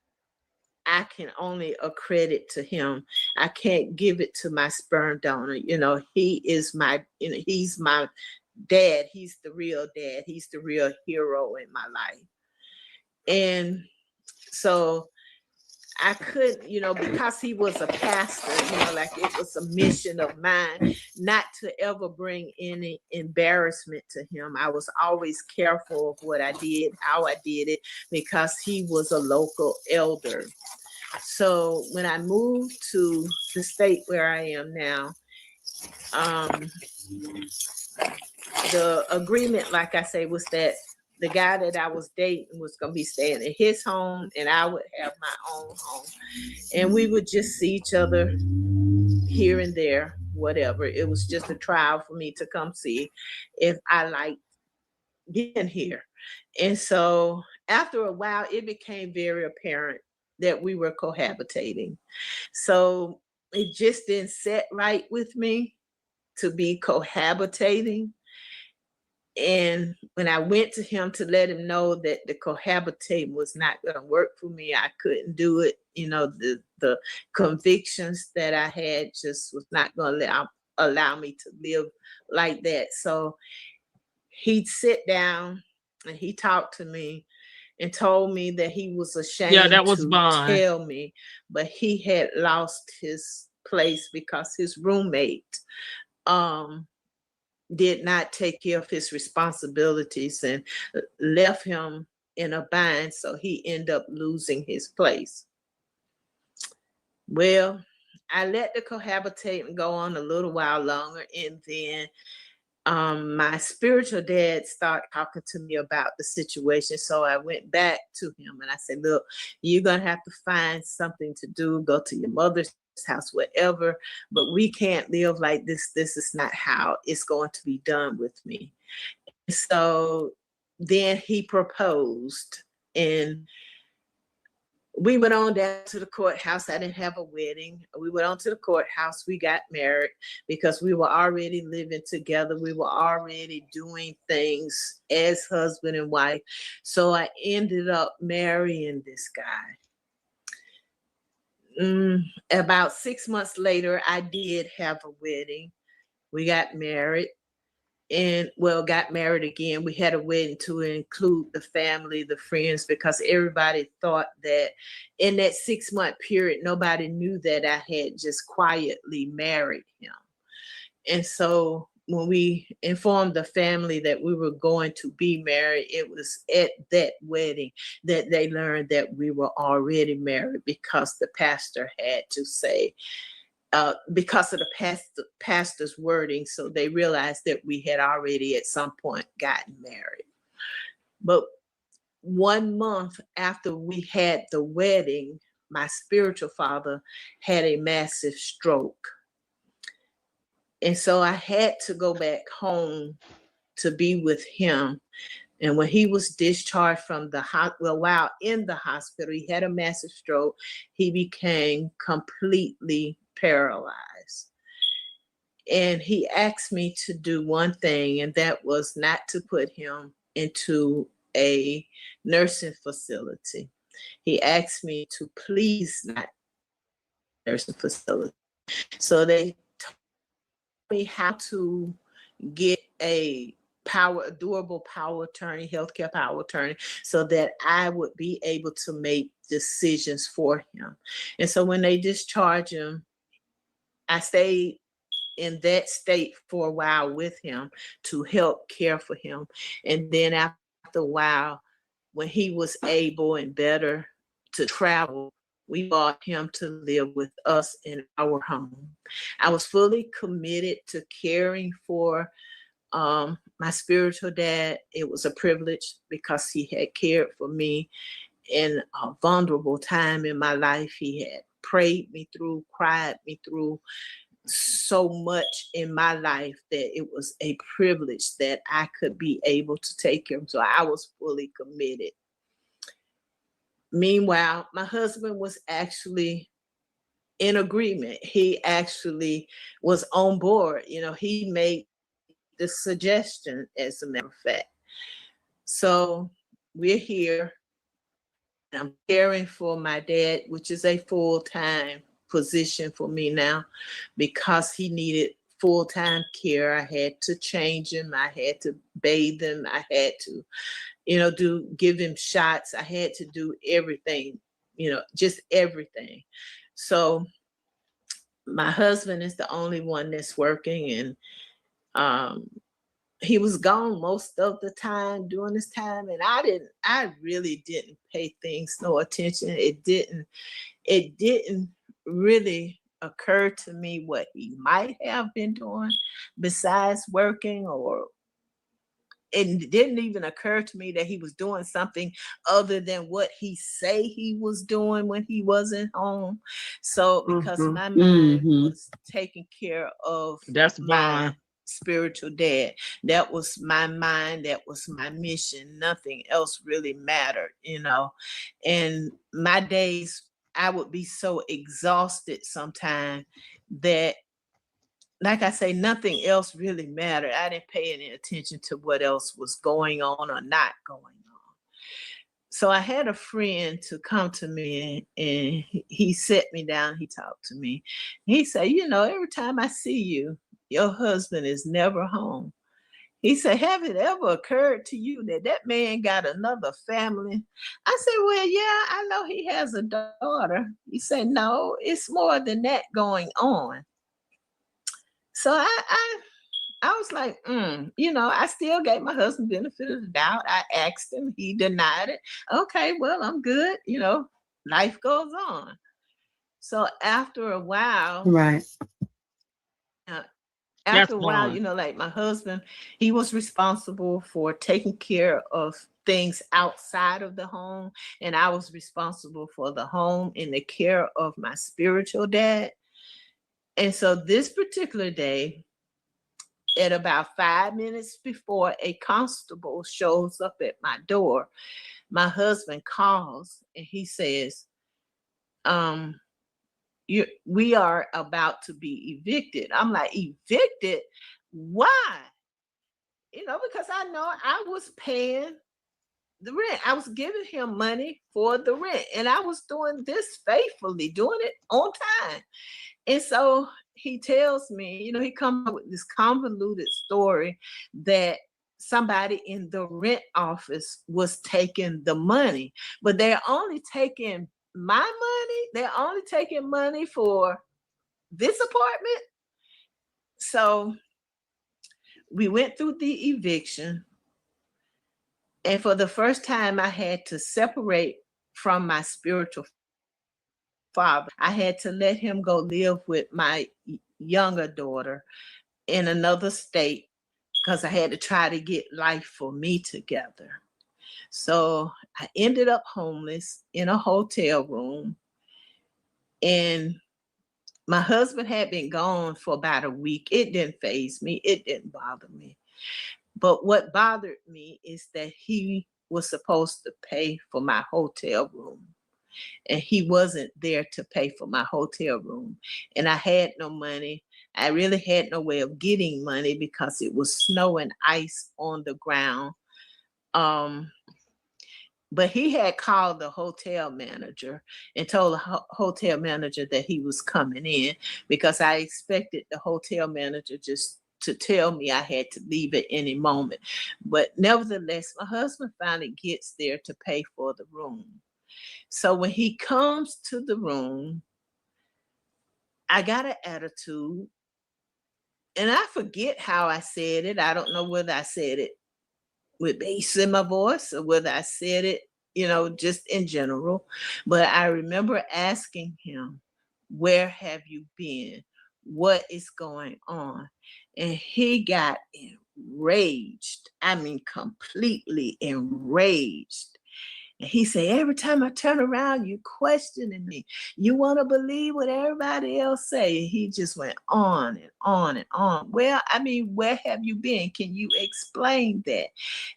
I can only accredit to him. I can't give it to my sperm donor. You know, he is my, you know, he's my dad. He's the real dad. He's the real hero in my life. And so I couldn't, you know, because he was a pastor, you know, like it was a mission of mine not to ever bring any embarrassment to him. I was always careful of what I did, how I did it, because he was a local elder. So when I moved to the state where I am now, the agreement, like I say, was that the guy that I was dating was going to be staying in his home and I would have my own home. And we would just see each other here and there, whatever. It was just a trial for me to come see if I liked being here. And so after a while, it became very apparent that we were cohabitating. So it just didn't set right with me to be cohabitating. And when I went to him to let him know that the cohabitating was not going to work for me, I couldn't do it. You know, the convictions that I had just was not going to allow me to live like that. So he'd sit down and he talked to me and told me that he was ashamed to tell me, but he had lost his place because his roommate did not take care of his responsibilities and left him in a bind. So he ended up losing his place. Well, I let the cohabitating go on a little while longer. And then my spiritual dad started talking to me about the situation. So I went back to him and I said, look, you're going to have to find something to do, go to your mother's house, whatever, but we can't live like this. This is not how it's going to be done with me. So then he proposed and we went on down to the courthouse. I didn't have a wedding. We went on to the courthouse. We got married because we were already living together. We were already doing things as husband and wife. So I ended up marrying this guy. About 6 months later, I did have a wedding. We got married. And got married again. We had a wedding to include the family, the friends, because everybody thought that in that 6-month period, nobody knew that I had just quietly married him. And so when we informed the family that we were going to be married, it was at that wedding that they learned that we were already married, because the pastor had to say, because of the pastor's wording. So they realized that we had already at some point gotten married. But 1 month after we had the wedding, my spiritual father had a massive stroke. And so I had to go back home to be with him. And when he was discharged from the hospital, while in the hospital, he had a massive stroke. He became completely paralyzed. And he asked me to do one thing, and that was not to put him into a nursing facility. He asked me to please not nursing facility. So they taught me how to get a durable power attorney, healthcare power attorney, so that I would be able to make decisions for him. And so when they discharged him, I stayed in that state for a while with him to help care for him. And then after a while, when he was able and better to travel, we brought him to live with us in our home. I was fully committed to caring for my spiritual dad. It was a privilege because he had cared for me in a vulnerable time in my life. He had prayed me through, cried me through so much in my life that it was a privilege that I could be able to take care of him. So I was fully committed. Meanwhile, my husband was actually in agreement. He actually was on board. You know, he made the suggestion, as a matter of fact. So we're here. I'm caring for my dad, which is a full-time position for me now, because he needed full-time care. I had to change him. I had to bathe him. I had to, give him shots. I had to do everything, just everything. So my husband is the only one that's working, and he was gone most of the time during this time, and I really didn't pay things no attention. It didn't really occur to me what he might have been doing besides working, or it didn't even occur to me that he was doing something other than what he say he was doing when he wasn't home. So because my mind was taking care of my spiritual dad, that was my mind, that was my mission. Nothing else really mattered, and my days, I would be so exhausted sometimes that, like I say, nothing else really mattered. I didn't pay any attention to what else was going on or not going on. So I had a friend to come to me, and he sat me down. He talked to me. He said, every time I see you, your husband is never home. He said, have it ever occurred to you that man got another family? I said, well, yeah, I know he has a daughter. He said, no, it's more than that going on. So I was like, I still gave my husband benefit of the doubt. I asked him, he denied it. Okay, well, I'm good. Life goes on. So after a while, right. After a while, like my husband, he was responsible for taking care of things outside of the home, and I was responsible for the home and the care of my spiritual dad. And so this particular day, at about 5 minutes before a constable shows up at my door, my husband calls and he says, we are about to be evicted. I'm like, evicted? Why? Because I know I was paying the rent. I was giving him money for the rent, and I was doing this faithfully, doing it on time. And so he tells me, you know, he comes up with this convoluted story that somebody in the rent office was taking the money, but they're only taking my money. They're only taking money for this apartment. So we went through the eviction. And for the first time, I had to separate from my spiritual father. I had to let him go live with my younger daughter in another state because I had to try to get life for me together. So I ended up homeless in a hotel room. And my husband had been gone for about a week. It didn't faze me. It didn't bother me. But what bothered me is that he was supposed to pay for my hotel room, and he wasn't there to pay for my hotel room. And I had no money. I really had no way of getting money because it was snow and ice on the ground. But he had called the hotel manager and told the hotel manager that he was coming in, because I expected the hotel manager just to tell me I had to leave at any moment. But nevertheless, my husband finally gets there to pay for the room. So when he comes to the room, I got an attitude, and I forget how I said it. I don't know whether I said it with bass in my voice or whether I said it, you know, just in general. But I remember asking him, where have you been? What is going on? And he got enraged. I mean, completely enraged. And he said, every time I turn around, you questioning me. You want to believe what everybody else say. He just went on and on and on. Well, I mean, where have you been? Can you explain that?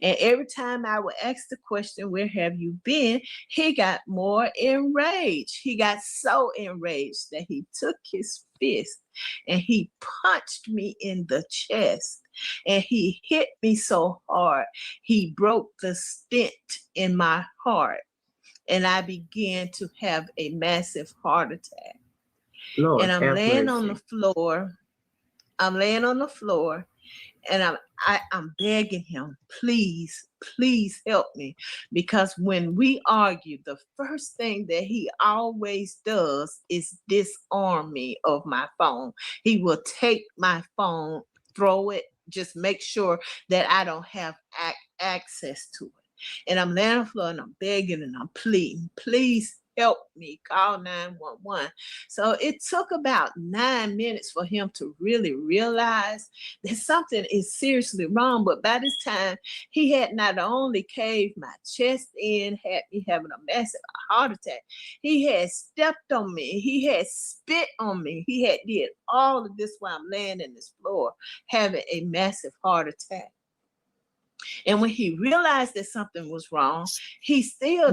And every time I would ask the question, where have you been? He got more enraged. He got so enraged that he took his fist and he punched me in the chest. And he hit me so hard, he broke the stent in my heart. And I began to have a massive heart attack. Lord, and I'm laying on the floor. I'm laying on the floor, and I'm begging him, please, please help me. Because when we argue, the first thing that he always does is disarm me of my phone. He will take my phone, throw it, just make sure that I don't have access to it. And I'm laying on the floor and I'm begging and I'm pleading, please help me, call 911. So it took about 9 minutes for him to really realize that something is seriously wrong. But by this time, he had not only caved my chest in, had me having a massive heart attack, he had stepped on me, he had spit on me, he had did all of this while I'm laying in this floor having a massive heart attack. And when he realized that something was wrong, he still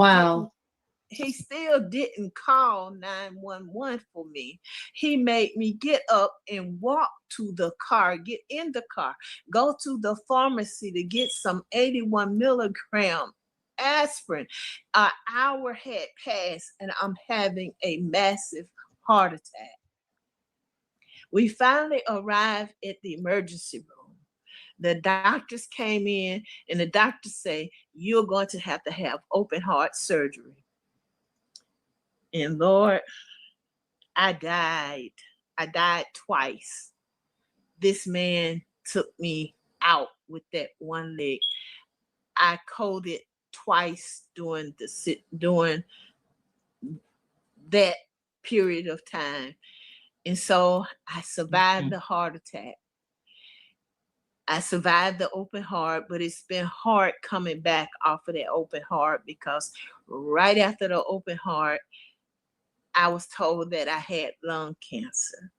didn't call 911 for me. He made me get up and walk to the car, get in the car, go to the pharmacy to get some 81 milligram aspirin. An hour had passed and I'm having a massive heart attack. We finally arrived at the emergency room. The doctors came in and the doctors say, you're going to have open heart surgery. And Lord, I died. I died twice. This man took me out with that one leg. I coded twice during that period of time. And so I survived the heart attack. I survived the open heart, but it's been hard coming back off of that open heart, because right after the open heart, I was told that I had lung cancer.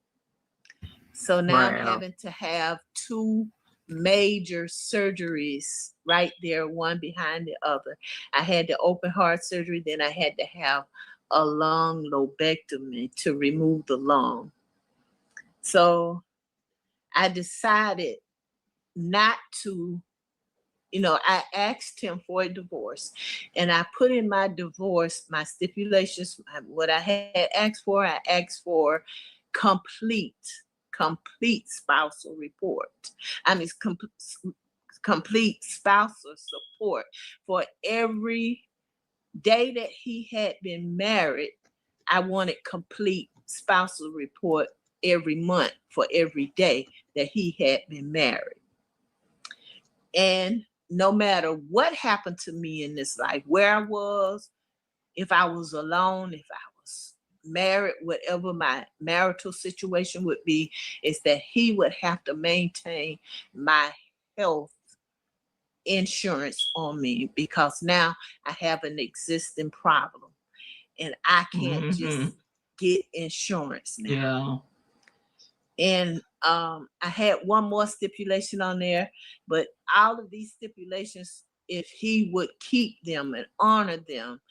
So now I'm having to have 2 major surgeries right there, one behind the other. I had the open heart surgery, then I had to have a lung lobectomy to remove the lung. So I decided not to I asked him for a divorce, and I put in my divorce, my stipulations, what I had asked for. I asked for complete spousal report. I mean, complete spousal support for every day that he had been married. I wanted complete spousal report every month for every day that he had been married. And no matter what happened to me in this life, where I was, if I was alone, if I was married, whatever my marital situation would be, is that he would have to maintain my health insurance on me, because now I have an existing problem and I can't just get insurance now. Yeah. And I had one more stipulation on there, but all of these stipulations, if he would keep them and honor them,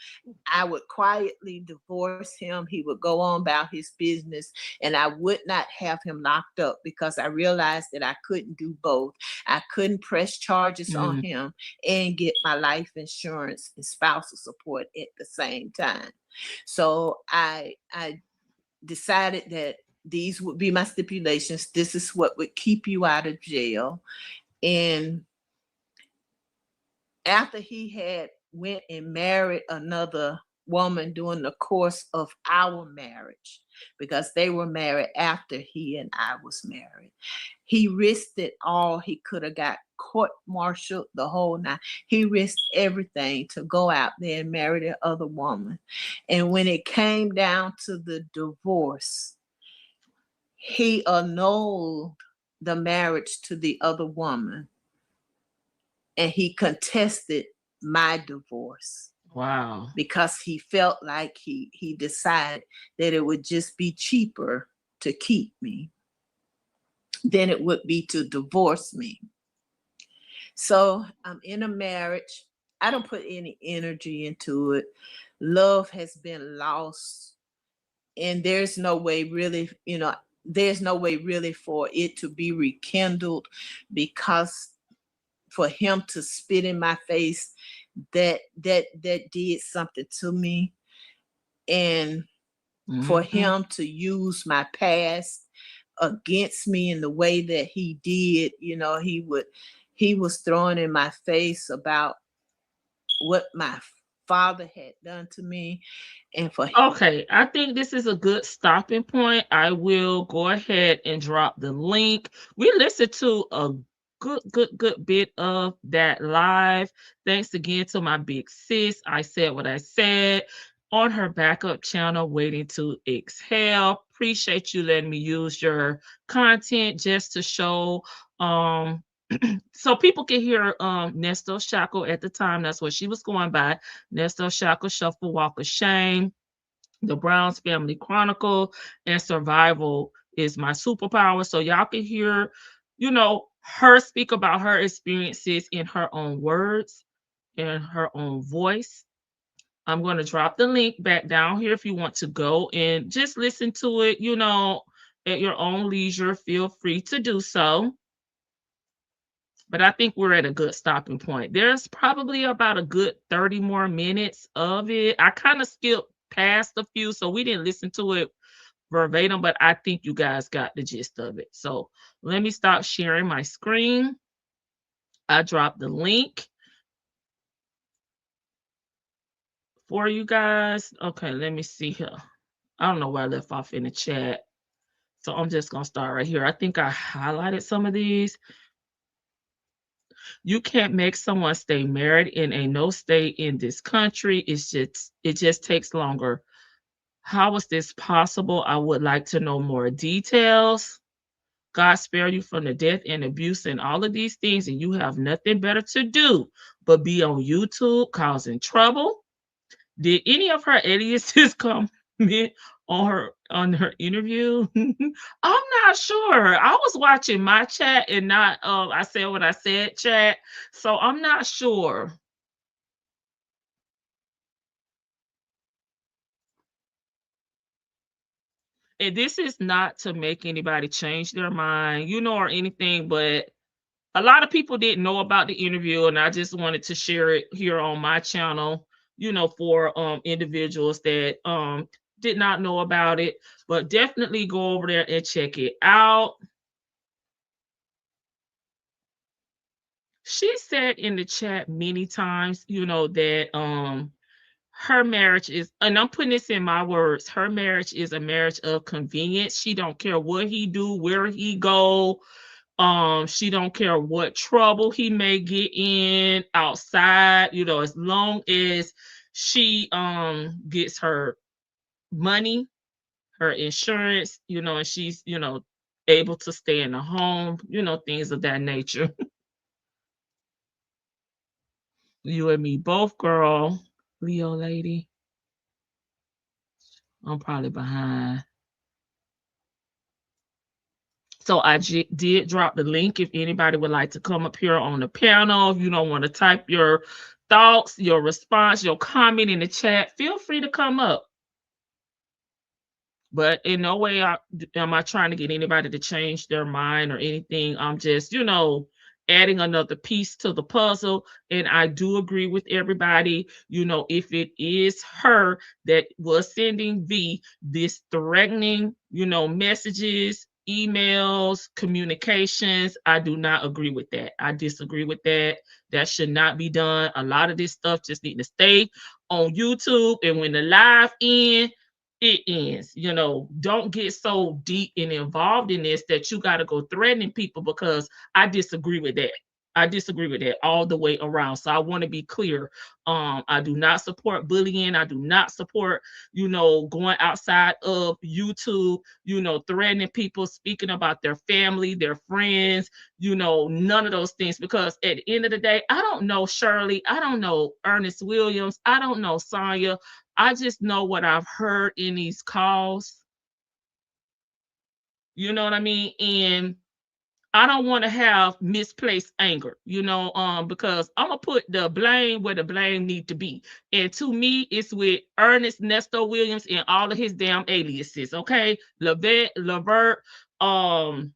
I would quietly divorce him. He would go on about his business, and I would not have him locked up, because I realized that I couldn't do both. I couldn't press charges on him and get my life insurance and spousal support at the same time. So I decided that these would be my stipulations. This is what would keep you out of jail. And after he had went and married another woman during the course of our marriage, because they were married after he and I was married, he risked it all. He could have got court-martialed, the whole nine. He risked everything to go out there and marry the other woman. And when it came down to the divorce, he annulled the marriage to the other woman, and he contested my divorce. Wow. Because he felt like he decided that it would just be cheaper to keep me than it would be to divorce me. So I'm in a marriage. I don't put any energy into it. Love has been lost, and there's no way really, there's no way really for it to be rekindled, because for him to spit in my face, that did something to me. And for him to use my past against me in the way that he did, he was throwing in my face about what my father had done to me. And for Okay, I think this is a good stopping point. I will go ahead and drop the link. We listened to a good bit of that live. Thanks again to my big sis. I said what I said on her backup channel, Waiting to Exhale. Appreciate you letting me use your content just to show so people can hear Nesto Shackle at the time. That's what she was going by. Nesto Shackle, Shuffle, Walk of Shame, The Browns Family Chronicle, and Survival is My Superpower. So y'all can hear, her speak about her experiences in her own words, in her own voice. I'm going to drop the link back down here if you want to go and just listen to it, at your own leisure. Feel free to do so. But I think we're at a good stopping point. There's probably about a good 30 more minutes of it. I kind of skipped past a few, so we didn't listen to it verbatim, but I think you guys got the gist of it. So let me stop sharing my screen. I dropped the link for you guys. Okay, let me see here. I don't know where I left off in the chat. So I'm just going to start right here. I think I highlighted some of these. You can't make someone stay married in a no stay in this country. It just takes longer. How was this possible? I would like to know more details. God spare you from the death and abuse and all of these things, and you have nothing better to do but be on YouTube causing trouble. Did any of her aliases comment on her interview? I'm not sure. I was watching my chat and not I said what I said chat. So I'm not sure. And this is not to make anybody change their mind, or anything, but a lot of people didn't know about the interview, and I just wanted to share it here on my channel, for individuals that did not know about it. But definitely go over there and check it out. She said in the chat many times, that her marriage is, and I'm putting this in my words, her marriage is a marriage of convenience. She don't care what he do, where he go. She don't care what trouble he may get in outside, as long as she gets her money, her insurance, and she's, able to stay in the home, things of that nature. You and me both, girl. Leo lady. I'm probably behind. So I did drop the link if anybody would like to come up here on the panel. If you don't want to type your thoughts, your response, your comment in the chat, feel free to come up. But in no way am I trying to get anybody to change their mind or anything. I'm just, adding another piece to the puzzle. And I do agree with everybody, if it is her that was sending this threatening, messages, emails, communications, I do not agree with that. I disagree with that. That should not be done. A lot of this stuff just need to stay on YouTube. And when the live ends, it ends. Don't get so deep and involved in this that you got to go threatening people, because I disagree with that. I disagree with that all the way around. So I want to be clear. I do not support bullying. I do not support, going outside of YouTube, threatening people, speaking about their family, their friends, none of those things. Because at the end of the day, I don't know Shirley. I don't know Ernest Williams. I don't know Sonya. I just know what I've heard in these calls. You know what I mean? And I don't want to have misplaced anger, because I'm going to put the blame where the blame need to be. And to me, it's with Ernesto Williams and all of his damn aliases, okay? Levert, Dog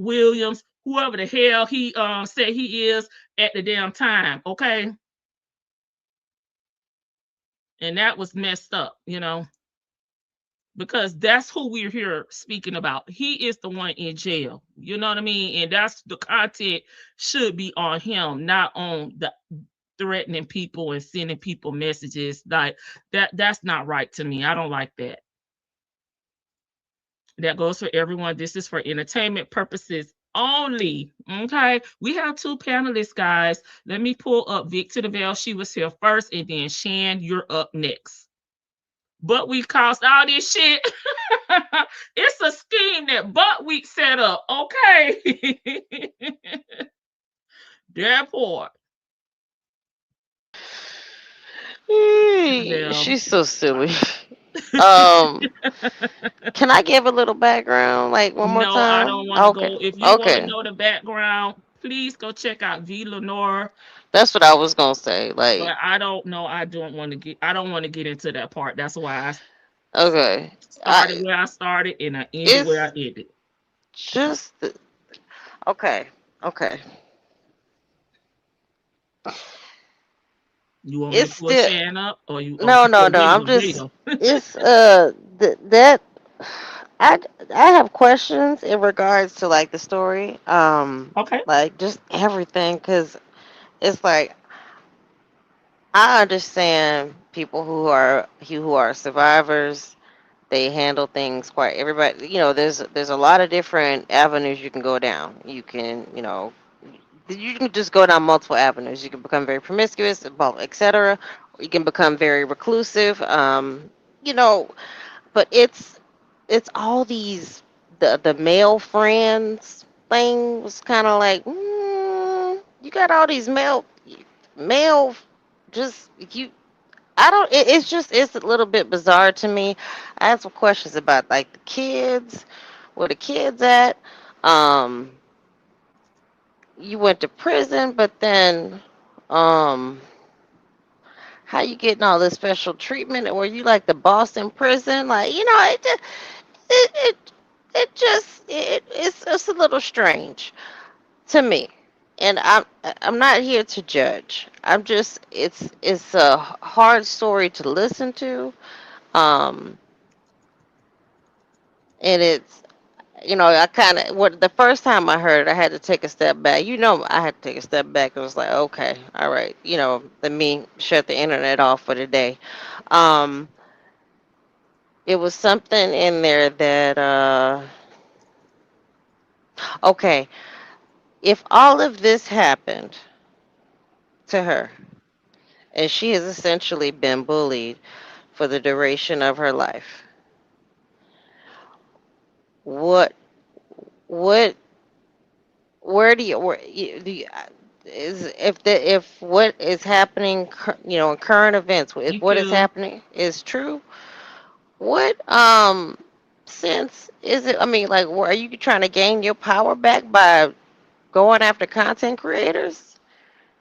Williams, whoever the hell he said he is at the damn time, okay? And that was messed up, because that's who we're here speaking about. He is the one in jail. You know what I mean? And that's the content should be on him, not on the threatening people and sending people messages like that. That's not right to me. I don't like that. That goes for everyone. This is for entertainment purposes only. Okay. We have two panelists, guys. Let me pull up Vic to the Veil. She was here first, and then Shan, you're up next. But we caused all this shit. It's a scheme that Butt Week set up. Okay. That part. She's so silly. Can I give a little background, like one more time? No, I don't want to go. If you want to know the background, please go check out V. Lenore. That's what I was gonna say. Like, but I don't know. I don't want to get into that part. That's why I started where I started and I ended where I ended. Just okay. You want me to pull Shan up, or you? No. I'm just. It's that. I have questions in regards to like the story. Okay. Like just everything, because it's like I understand people who are survivors. They handle things quite. Everybody, there's a lot of different avenues you can go down. You can, you can just go down multiple avenues. You can become very promiscuous, etc. You can become very reclusive. But it's all these the male friends thing was kind of like you got all these male just you. I don't. It's a little bit bizarre to me. I have some questions about like the kids, where the kids at. You went to prison, but then, how you getting all this special treatment? Or you like the boss in prison? Like, it's a little strange to me. and I'm not here to judge. I'm just it's a hard story to listen to. Um, and it's I kind of what the first time I heard it, I had to take a step back. I had to take a step back. It was like, okay, all right, let me shut the internet off for the day. Um, it was something in there that okay, if all of this happened to her and she has essentially been bullied for the duration of her life, what what do you is if what is happening in current events, if You what is too. happening is true, what sense is it? I mean, like, are you trying to gain your power back by going after content creators?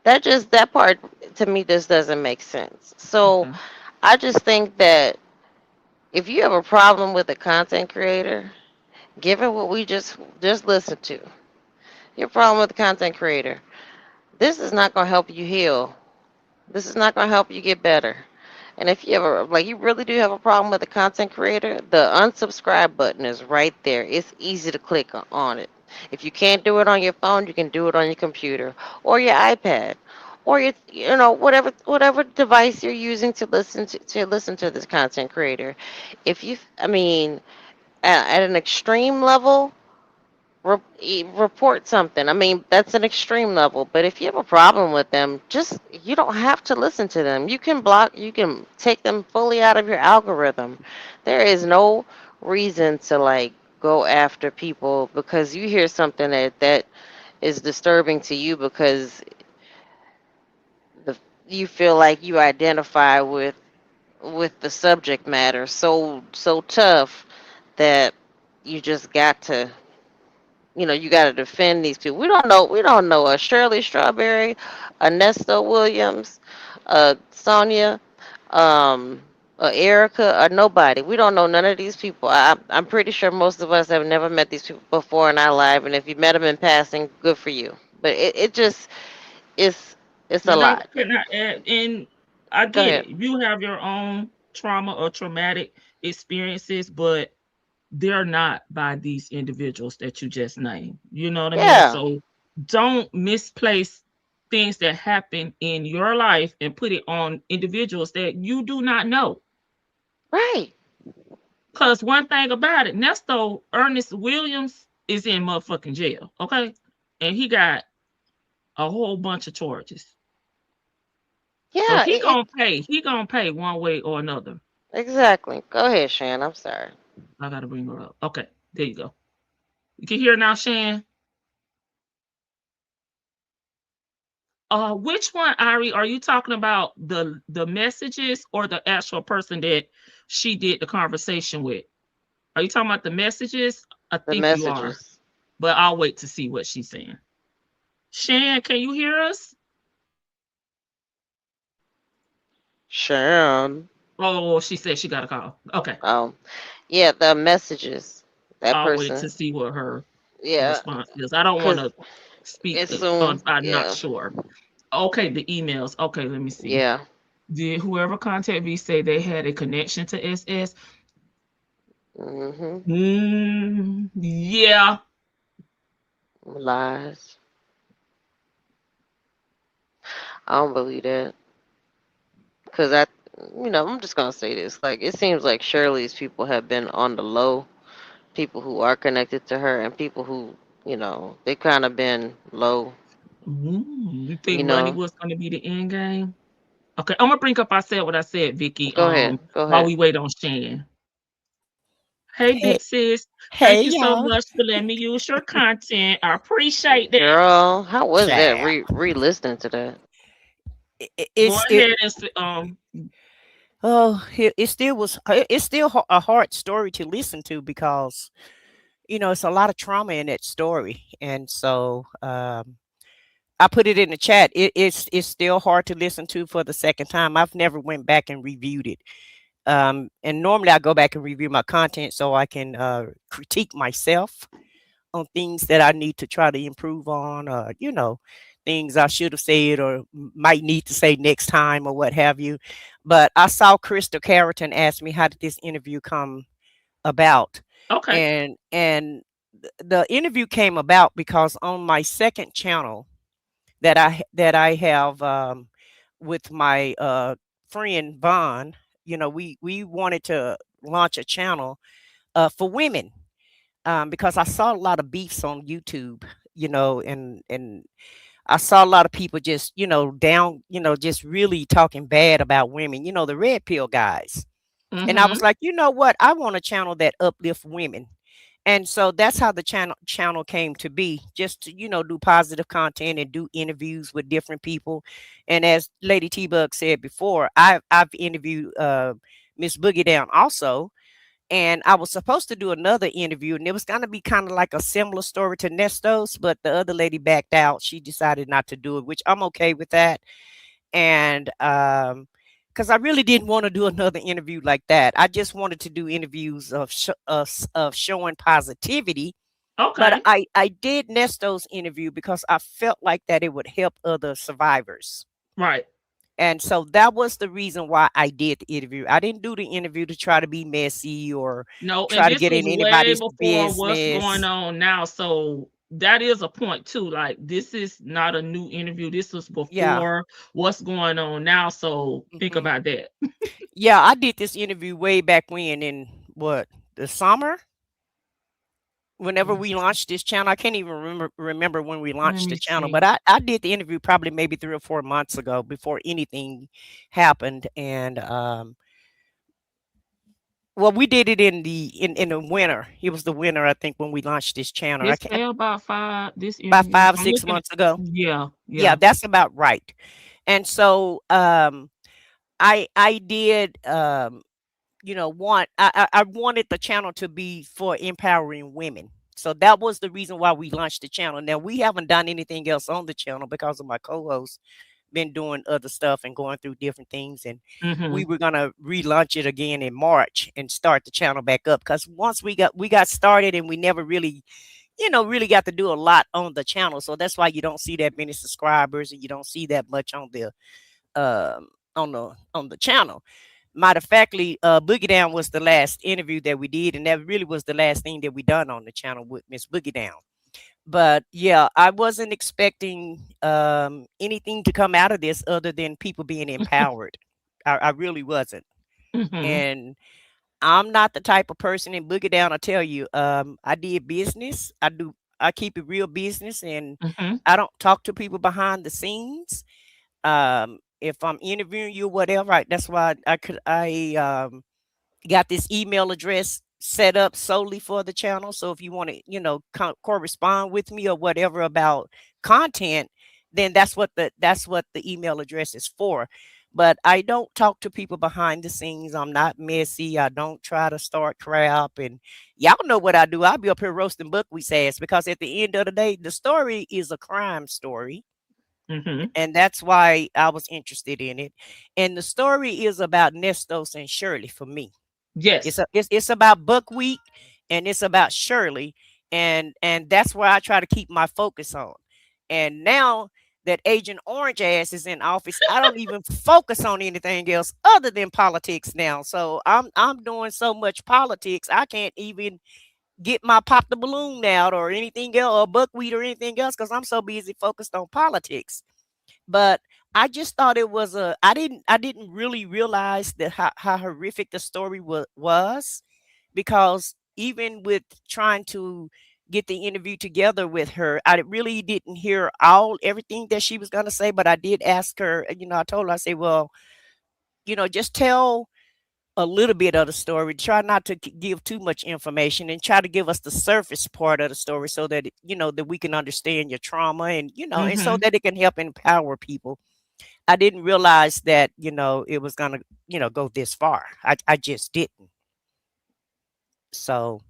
That part to me just doesn't make sense. So Okay. I just think that if you have a problem with a content creator, given what we just listened to, your problem with the content creator, this is not going to help you heal. This is not going to help you get better. And if you ever, like, you really do have a problem with a content creator, the unsubscribe button is right there. It's easy to click on it. If you can't do it on your phone, you can do it on your computer or your iPad or whatever device you're using to listen to this content creator. If you, I mean, at an extreme level, report something. I mean, that's an extreme level, but if you have a problem with them, you don't have to listen to them. You can take them fully out of your algorithm. There is no reason to like go after people because you hear something that is disturbing to you because the you feel like you identify with the subject matter so tough that you just got to you got to defend these people. We don't know a Shirley Strawberry, Ernesto Williams, Sonia, um, Erica, or nobody. We don't know none of these people. I'm pretty sure most of us have never met these people before in our life, and if you met them in passing, good for you. But it just it's it's a And I lot. cannot add, and I Go get ahead. it. You have your own trauma or traumatic experiences, but they're not by these individuals that you just named. You know what I mean? Yeah, So don't misplace things that happen in your life and put it on individuals that you do not know. right. Because one thing about it, Nesto Ernest Williams is in motherfucking jail. Okay. And he got a whole bunch of charges. So Yeah, he gonna pay. He gonna pay one way or another. exactly. Go ahead, Shan. I'm sorry. I gotta bring her up. Okay, there you go. You can hear now, Shan. Which one, Ari, are you talking about the messages or the actual person that she did the conversation with? Are you talking about the messages? I The think you are, messages. but I'll wait to see what she's saying. Shan, can you hear us? Shan. Oh, she said she got a call. Okay, Oh, yeah, the messages. That I'll wait person. to see what her Yeah, response is. I don't want cause to speak. it's soon. I'm not Yeah, sure. Okay, the emails. Okay, let me see. yeah. Did whoever contacted me say they had a connection to SS? Mhm. Yeah. Lies. I don't believe that. Cause I'm just gonna say this. Like, it seems like Shirley's people have been on the low. People who are connected to her and people who, they kind of been low. You You think money know. was going to be the end game? Okay, I'm gonna bring up. I said what I said, Vicky. Go ahead. Go While ahead. we wait on Shan. Hey, Hey, big sis. hey, Thank you so y'all. much for letting me use your content. I appreciate that. Girl, how was that? Child. Re-listening to that. Go It's it. ahead and Oh, it still was. It's still a hard story to listen to because it's a lot of trauma in that story, and so I put it in the chat. It's still hard to listen to for the second time. I've never went back and reviewed it. And normally I go back and review my content so I can critique myself. on things that I need to try to improve on, or things I should have said or might need to say next time or what have you. But I saw Crystal Carrington ask me, how did this interview come about? Okay. And the interview came about because on my second channel that I have, with my friend Vaughn, we wanted to launch a channel for women, because I saw a lot of beefs on YouTube, and I saw a lot of people just, down, just really talking bad about women, the red pill guys. And I Mm-hmm. was like, you know what? I want a channel that uplifts women. And so that's how the channel came to be, just to, do positive content and do interviews with different people. And as Lady T Bug said before, I've interviewed Miss Boogie Down also. And I was supposed to do another interview, and it was gonna be kind of like a similar story to Nestos, but the other lady backed out. She decided not to do it, which I'm okay with that. And because I really didn't want to do another interview like that. I just wanted to do interviews of showing positivity. But Okay. I did Nestos interview because I felt like that it would help other survivors. Right. And so that was the reason why I did the interview. I didn't do the interview to try to be messy or No, and try to this get was in way anybody's before what's going business. on now. So that is a point too. Like, this is not a new interview. This was Yeah. before what's going on now. So think hmm about that. Yeah, I did this interview way back when, in what, the summer, whenever we launched this channel. I can't even remember when we Let launched the me channel, see. but I did the interview probably maybe 3 or 4 months ago before anything happened. And well, we did it in the winter. It was the winter, I think, when we launched this channel. I This can't, fell about this about interview. five or I'm six looking at, months ago. yeah, Yeah, yeah. that's about right. And so I did want I wanted the channel to be for empowering women. So that was the reason why we launched the channel. Now we haven't done anything else on the channel because of my co-host been doing other stuff and going through different things, and we Mm-hmm. were gonna relaunch it again in March and start the channel back up, because once we got started and we never really really got to do a lot on the channel. So that's why you don't see that many subscribers and you don't see that much on the um on the channel. Matter of factly, Boogie Down was the last interview that we did, and that really was the last thing that we done on the channel with Miss Boogie Down. But yeah, I wasn't expecting anything to come out of this other than people being empowered. I really wasn't. Mm-hmm. And I'm not the type of person, in Boogie Down, I tell you, I did business. I keep it real business, and Mm-hmm. I don't talk to people behind the scenes. If I'm interviewing you or whatever, that's why I got this email address set up solely for the channel. So if you want to, correspond with me or whatever about content, then that's what the email address is for. But I don't talk to people behind the scenes. I'm not messy. I don't try to start crap. And y'all know what I do. I'll be up here roasting buckwheat ass, because at the end of the day, the story is a crime story. Mm-hmm. And that's why I was interested in it. And the story is about Nestos and Shirley for me. It's Yes. it's about buckwheat, and it's about Shirley, and that's where I try to keep my focus on. And now that Agent Orange ass is in office, I don't even focus on anything else other than politics now. So I'm doing so much politics, I can't even get my pop the balloon out or anything else, or buckwheat or anything else, because I'm so busy focused on politics. But I just thought it was I didn't really realize that how horrific the story was, because even with trying to get the interview together with her, I really didn't hear everything that she was going to say. But I did ask her, I told her, I said, well, just tell a little bit of the story. Try not to give too much information, and try to give us the surface part of the story, so that that we can understand your trauma, and and so Mm-hmm. that it can help empower people. I didn't realize that it was gonna go this far. I just didn't. So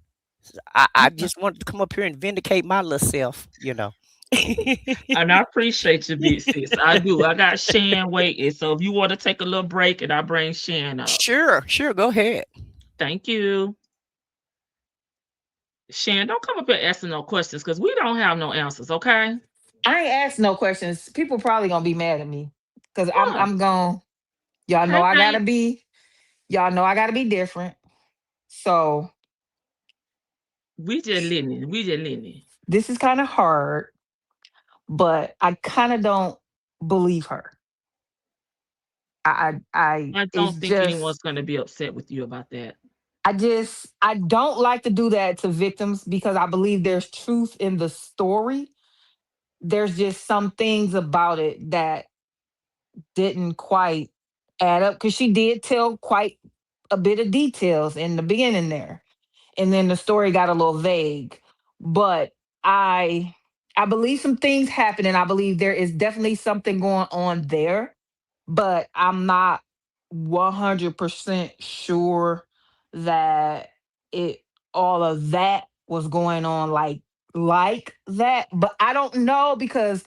I Okay. just wanted to come up here and vindicate my little self. And I appreciate you, big sis. I do. I got Shan waiting. So if you want to take a little break, and I bring Shan up. Sure, go ahead. Thank you. Shan, don't come up here asking no questions because we don't have no answers, okay? I ain't asked no questions. People probably gonna be mad at me because What? I'm going. Y'all know Hey, I gotta babe. be. Y'all know I gotta be different. So We just living. We just living. this is kind of hard, but I kind of don't believe her. I It's don't think just anyone's going to be upset with you about that. I don't like to do that to victims because I believe there's truth in the story. There's just some things about it that didn't quite add up because she did tell quite a bit of details in the beginning there. And then the story got a little vague. But I I believe some things happen and I believe there is definitely something going on there, but I'm not 100% sure that it all of that was going on like that, but I don't know because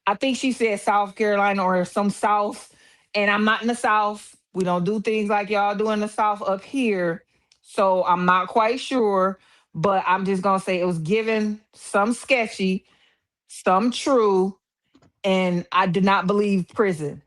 I think she said South Carolina or some South, and I'm not in the South. We don't do things like y'all do in the South up here. So I'm not quite sure, but I'm just gonna say it was given some sketchy, some true, and I do not believe prison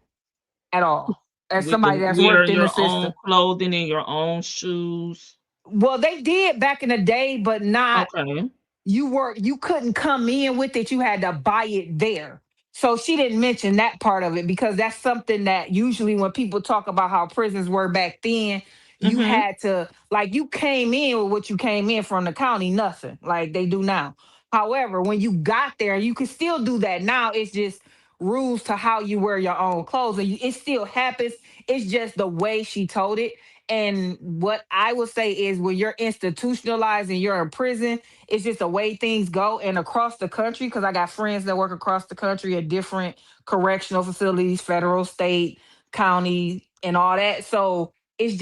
at all. As With the somebody that's worked wearing in the your own system. clothing and your own shoes. Well, they did back in the day, but not Okay. you couldn't come in with it, you had to buy it there. So she didn't mention that part of it because that's something that usually when people talk about how prisons were back then, you Mm-hmm. had to like you came in with what you came in from the county, nothing like they do now. However, when you got there, you can still do that now. It's just rules to how you wear your own clothes, and it still happens. It's just the way she told it. And what I would say is when you're institutionalized and you're in prison, it's just the way things go. And across the country, because I got friends that work across the country at different correctional facilities, federal, state, county, and all that. So it's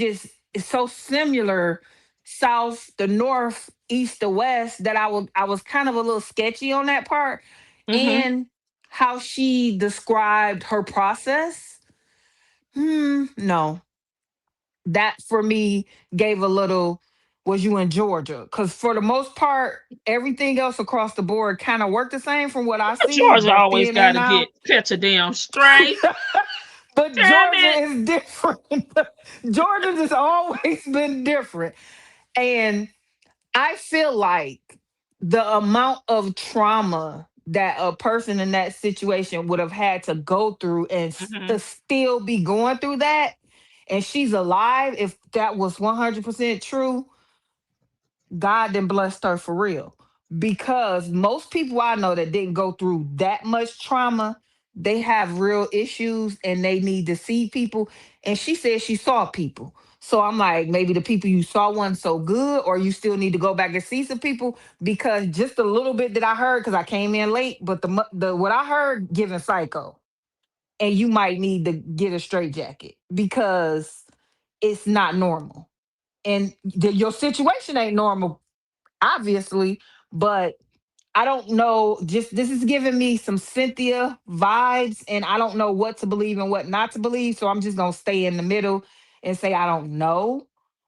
so similar, south, the north, east, the west, that I was kind of a little sketchy on that part. Mm-hmm. And how she described her process. No, that for me gave a little was you in Georgia? Because for the most part, everything else across the board kind of worked the same from what I see Georgia back always then got and to get now. catch a damn straight. But Damn Georgia it. is different. Georgia just always been different. And I feel like the amount of trauma that a person in that situation would have had to go through and Mm-hmm. to still be going through that, and she's alive, if that was 100% true, God then blessed her for real. Because most people I know that didn't go through that much trauma, they have real issues and they need to see people. And she said she saw people. So I'm like, maybe the people you saw wasn't so good, or you still need to go back and see some people. Because just a little bit that I heard, because I came in late, but the what I heard giving psycho, and you might need to get a straight jacket because it's not normal. And your situation ain't normal, obviously, but I don't know. Just this is giving me some Cynthia vibes, and I don't know what to believe and what not to believe. So I'm just gonna stay in the middle and say I don't know.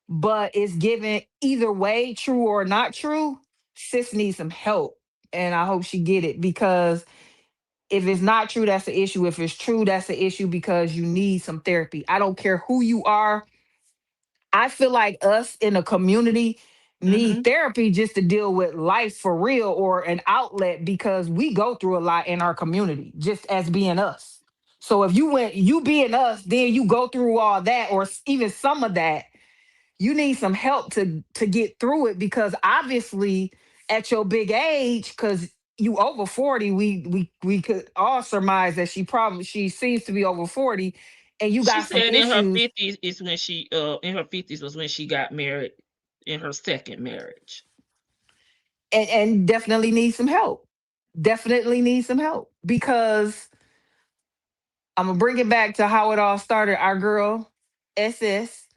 But it's given either way, true or not true. Sis needs some help, and I hope she get it because if it's not true, that's the issue. If it's true, that's the issue because you need some therapy. I don't care who you are. I feel like us in a community Mm-hmm. need therapy just to deal with life for real or an outlet because we go through a lot in our community just as being us. So if you being us, then you go through all that or even some of that, you need some help to get through it because obviously at your big age, because you over 40, we could all surmise that she seems to be over 40 and you She got some said in her issues 50s is when she in her 50s was when she got married in her second marriage. and definitely need some help. Definitely need some help because I'm gonna bring it back to how it all started. Our girl, SS,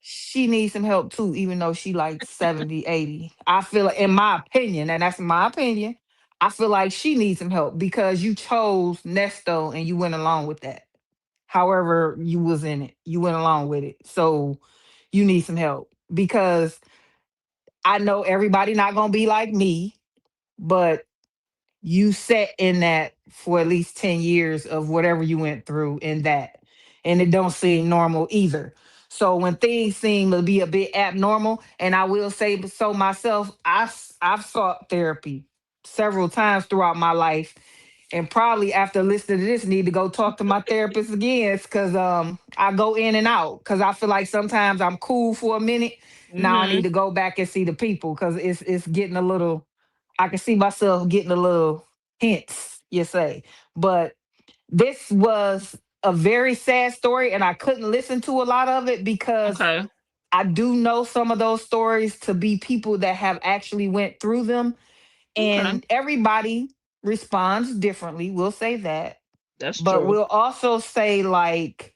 she needs some help too, even though she like 70, 80. I feel like, in my opinion, and that's my opinion, I feel like she needs some help because you chose Nesto and you went along with that. However, you was in it, you went along with it. So you need some help because I know everybody not gonna be like me, but you sat in that for at least 10 years of whatever you went through in that. And it don't seem normal either. So when things seem to be a bit abnormal, and I will say so myself, I've sought therapy several times throughout my life. And probably after listening to this, need to go talk to my therapist again because I go in and out because I feel like sometimes I'm cool for a minute. Now I need Mm-hmm. to go back and see the people because it's getting a little. I can see myself getting a little hints, you say. But this was a very sad story, and I couldn't listen to a lot of it because Okay. I do know some of those stories to be people that have actually went through them, Okay. and everybody responds differently. We'll say that, That's but true. we'll also say like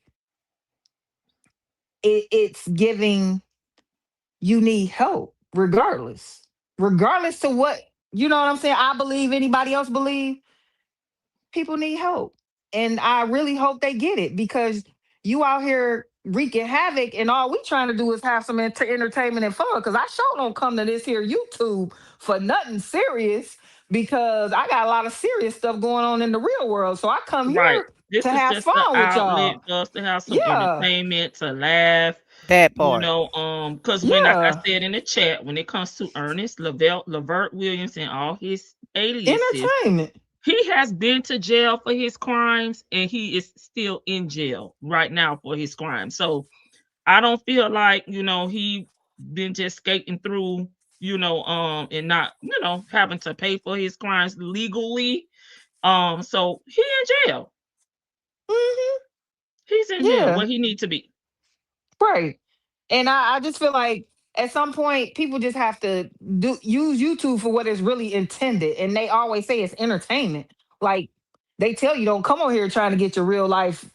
it's giving you need help regardless to what you know what I'm saying. I believe anybody else believe people need help. And I really hope they get it because you out here wreaking havoc and all we trying to do is have some entertainment and fun. Cause I sure don't come to this here YouTube for nothing serious because I got a lot of serious stuff going on in the real world. So I come Right. here This to is have just the fun with outlet y'all. for us to have some Yeah. entertainment, to laugh, That part. because when, like I Yeah. said in the chat, when it comes to Ernest Lavert Williams and all his aliases, Entertainment. he has been to jail for his crimes and he is still in jail right now for his crimes. So I don't feel like, he been just skating through, and not, having to pay for his crimes legally. So he in jail. Hmm. He's in jail Yeah. where he need to be. Right. And I just feel like at some point people just have to use YouTube for what it's really intended. And they always say it's entertainment. Like they tell you don't come on here trying to get your real life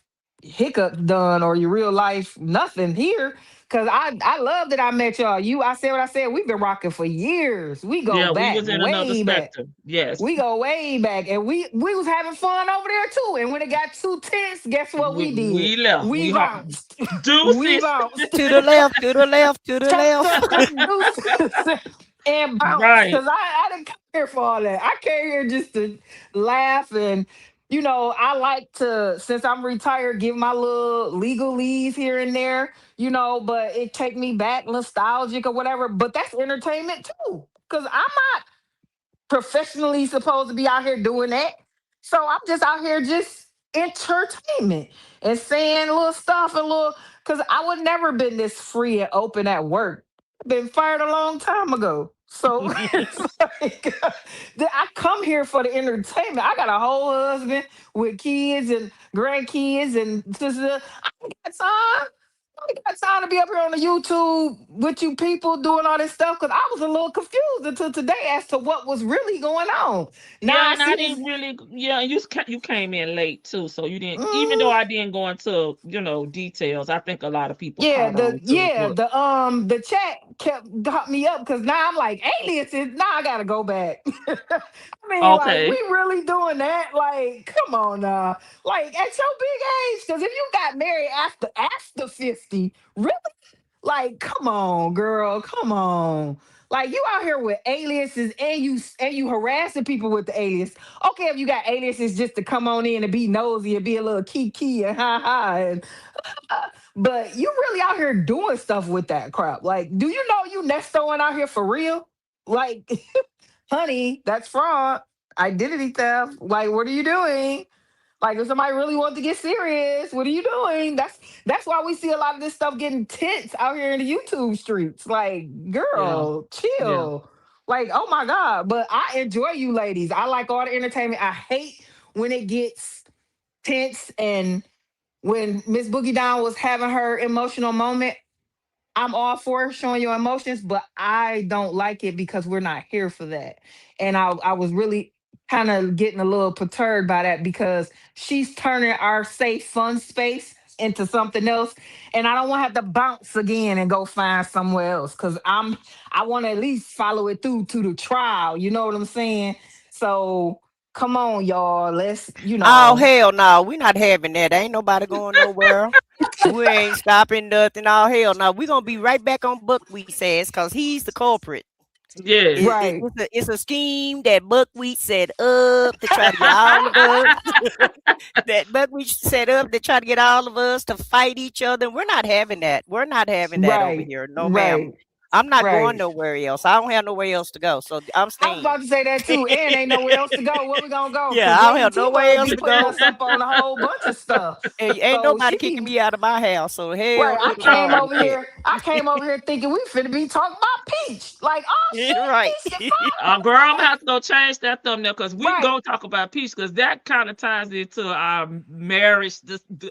hiccups done or your real life nothing here. Cause I love that I met y'all. I said what I said. We've been rocking for years. We go Yeah, we back was in another way back. sector. Yes. We go way back, and we was having fun over there too. And when it got too tense, guess what we did? We left. We We bounced. We deuces. bounced. To the left, to the left, to the Tucked left. up them deuces and bounced. Right. Cause I didn't come here for all that. I came here just to laugh and I like to, since I'm retired, give my little legalese here and there, but it take me back nostalgic or whatever. But that's entertainment too. Cause I'm not professionally supposed to be out here doing that. So I'm just out here just entertainment and saying little stuff and little because I would never been this free and open at work. I've been fired a long time ago. So it's like I come here for the entertainment. I got a whole husband with kids and grandkids and sister. I ain't got time. I got time to be up here on the YouTube with you people doing all this stuff because I was a little confused until today as to what was really going on. Now Yeah, I and I see this. didn't really. Yeah, and you came in late too, so you didn't. Even though Mhm. I didn't go into details, I think a lot of people Yeah, caught the on to yeah what. the chat got me up because now I'm like aliases. Now I gotta go back. I mean, like we Okay. really doing that? Like, come on now. Like at your big age, because if you got married after 50, really? Like, come on, girl, come on. Like you out here with aliases and you harassing people with the alias. Okay, if you got aliases just to come on in and be nosy and be a little kiki and ha ha and but you really out here doing stuff with that crap. Like, do you know you nestoing out here for real? Like, honey, that's fraud, identity theft. Like, what are you doing? Like if somebody really wants to get serious, what are you doing? That's why we see a lot of this stuff getting tense out here in the YouTube streets. Like, Yeah. girl, Yeah. chill. Like, oh my God. But I enjoy you ladies. I like all the entertainment. I hate when it gets tense and when Miss Boogie Down was having her emotional moment. I'm all for showing your emotions, but I don't like it because we're not here for that. And I was really kind of getting a little perturbed by that because she's turning our safe, fun space into something else. And I don't want to have to bounce again and go find somewhere else because I want to at least follow it through to the trial. You know what I'm saying? So come on, y'all. Let's. Oh hell no, we not having that. Ain't nobody going nowhere. We ain't stopping nothing. Oh hell no, we gonna be right back on Buckwheat's ass because he's the culprit. Yes. Right. It's a scheme that Buckwheat set up to try to get all of us. That Buckwheat set up to try to get all of us to fight each other. We're not having that. We're not having that over Right. here. No, ma'am. Right. I'm not going Right. nowhere else. I don't have nowhere else to go. So I'm I was staying. about to say that too. And ain't nowhere else to go. Where we gonna go? Yeah, Because I don't Lady have nowhere T-Bug else be to putting go. us up on a whole bunch of stuff. Ain't So nobody she kicking be me out of my house. So hell right. to the no with that. I came over here thinking we finna be talking about Peach. Like, oh shit, Right. Peach is Girl, I'm gonna have to go change that thumbnail because we Right. gonna talk about peace because that kind of ties into our marriage,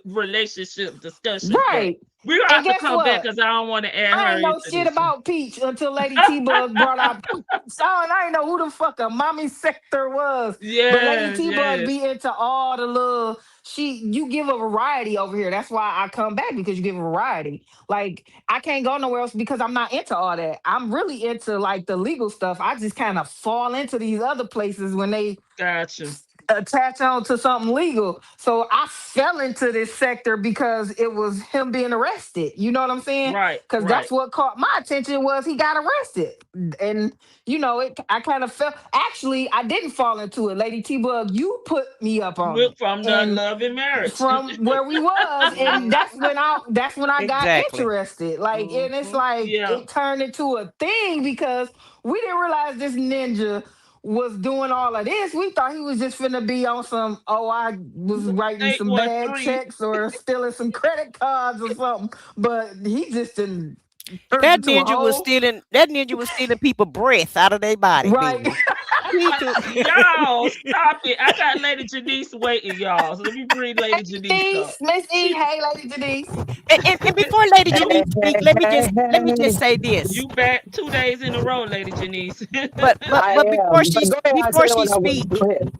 relationship discussion. But right. we're gonna And have to guess come back what? because I don't want to add I her ain't know into shit this one. about Peach until Lady T-Bug brought out Peach. So I ain't know who the fuck a mommy sector was. But Lady Yes, T-Bug yes. be into all the little you give a variety over here. That's why I come back, because you give a variety. Like, I can't go nowhere else because I'm not into all that. I'm really into like the legal stuff. I just kind of fall into these other places when they Gotcha. attach on to something legal. So I fell into this sector because it was him being arrested. You know what I'm saying? Right, Because right. that's what caught my attention, was he got arrested. And I kind of felt, actually I didn't fall into it. Lady T-Bug, you put me up on We're it. from the And love and marriage. from where we was, and that's when I got Exactly. interested. Like, and it's like Yeah. it turned into a thing because we didn't realize this ninja was doing all of this. We thought he was just finna be on some, oh, I was writing some bad 813. checks or stealing some credit cards or something. But he just didn't turn That into a ninja was whole stealing people breath out of their body, right. baby. He took Y'all, stop it. I got Lady Janice waiting, y'all. So let me bring Lady Janice up. Miss E, She, hey, Lady Denise. and before Lady Janice speak, let me just say this. you back 2 days in a row, Lady Janice. But I am. But go ahead, I before said she what I was. speak, Go ahead.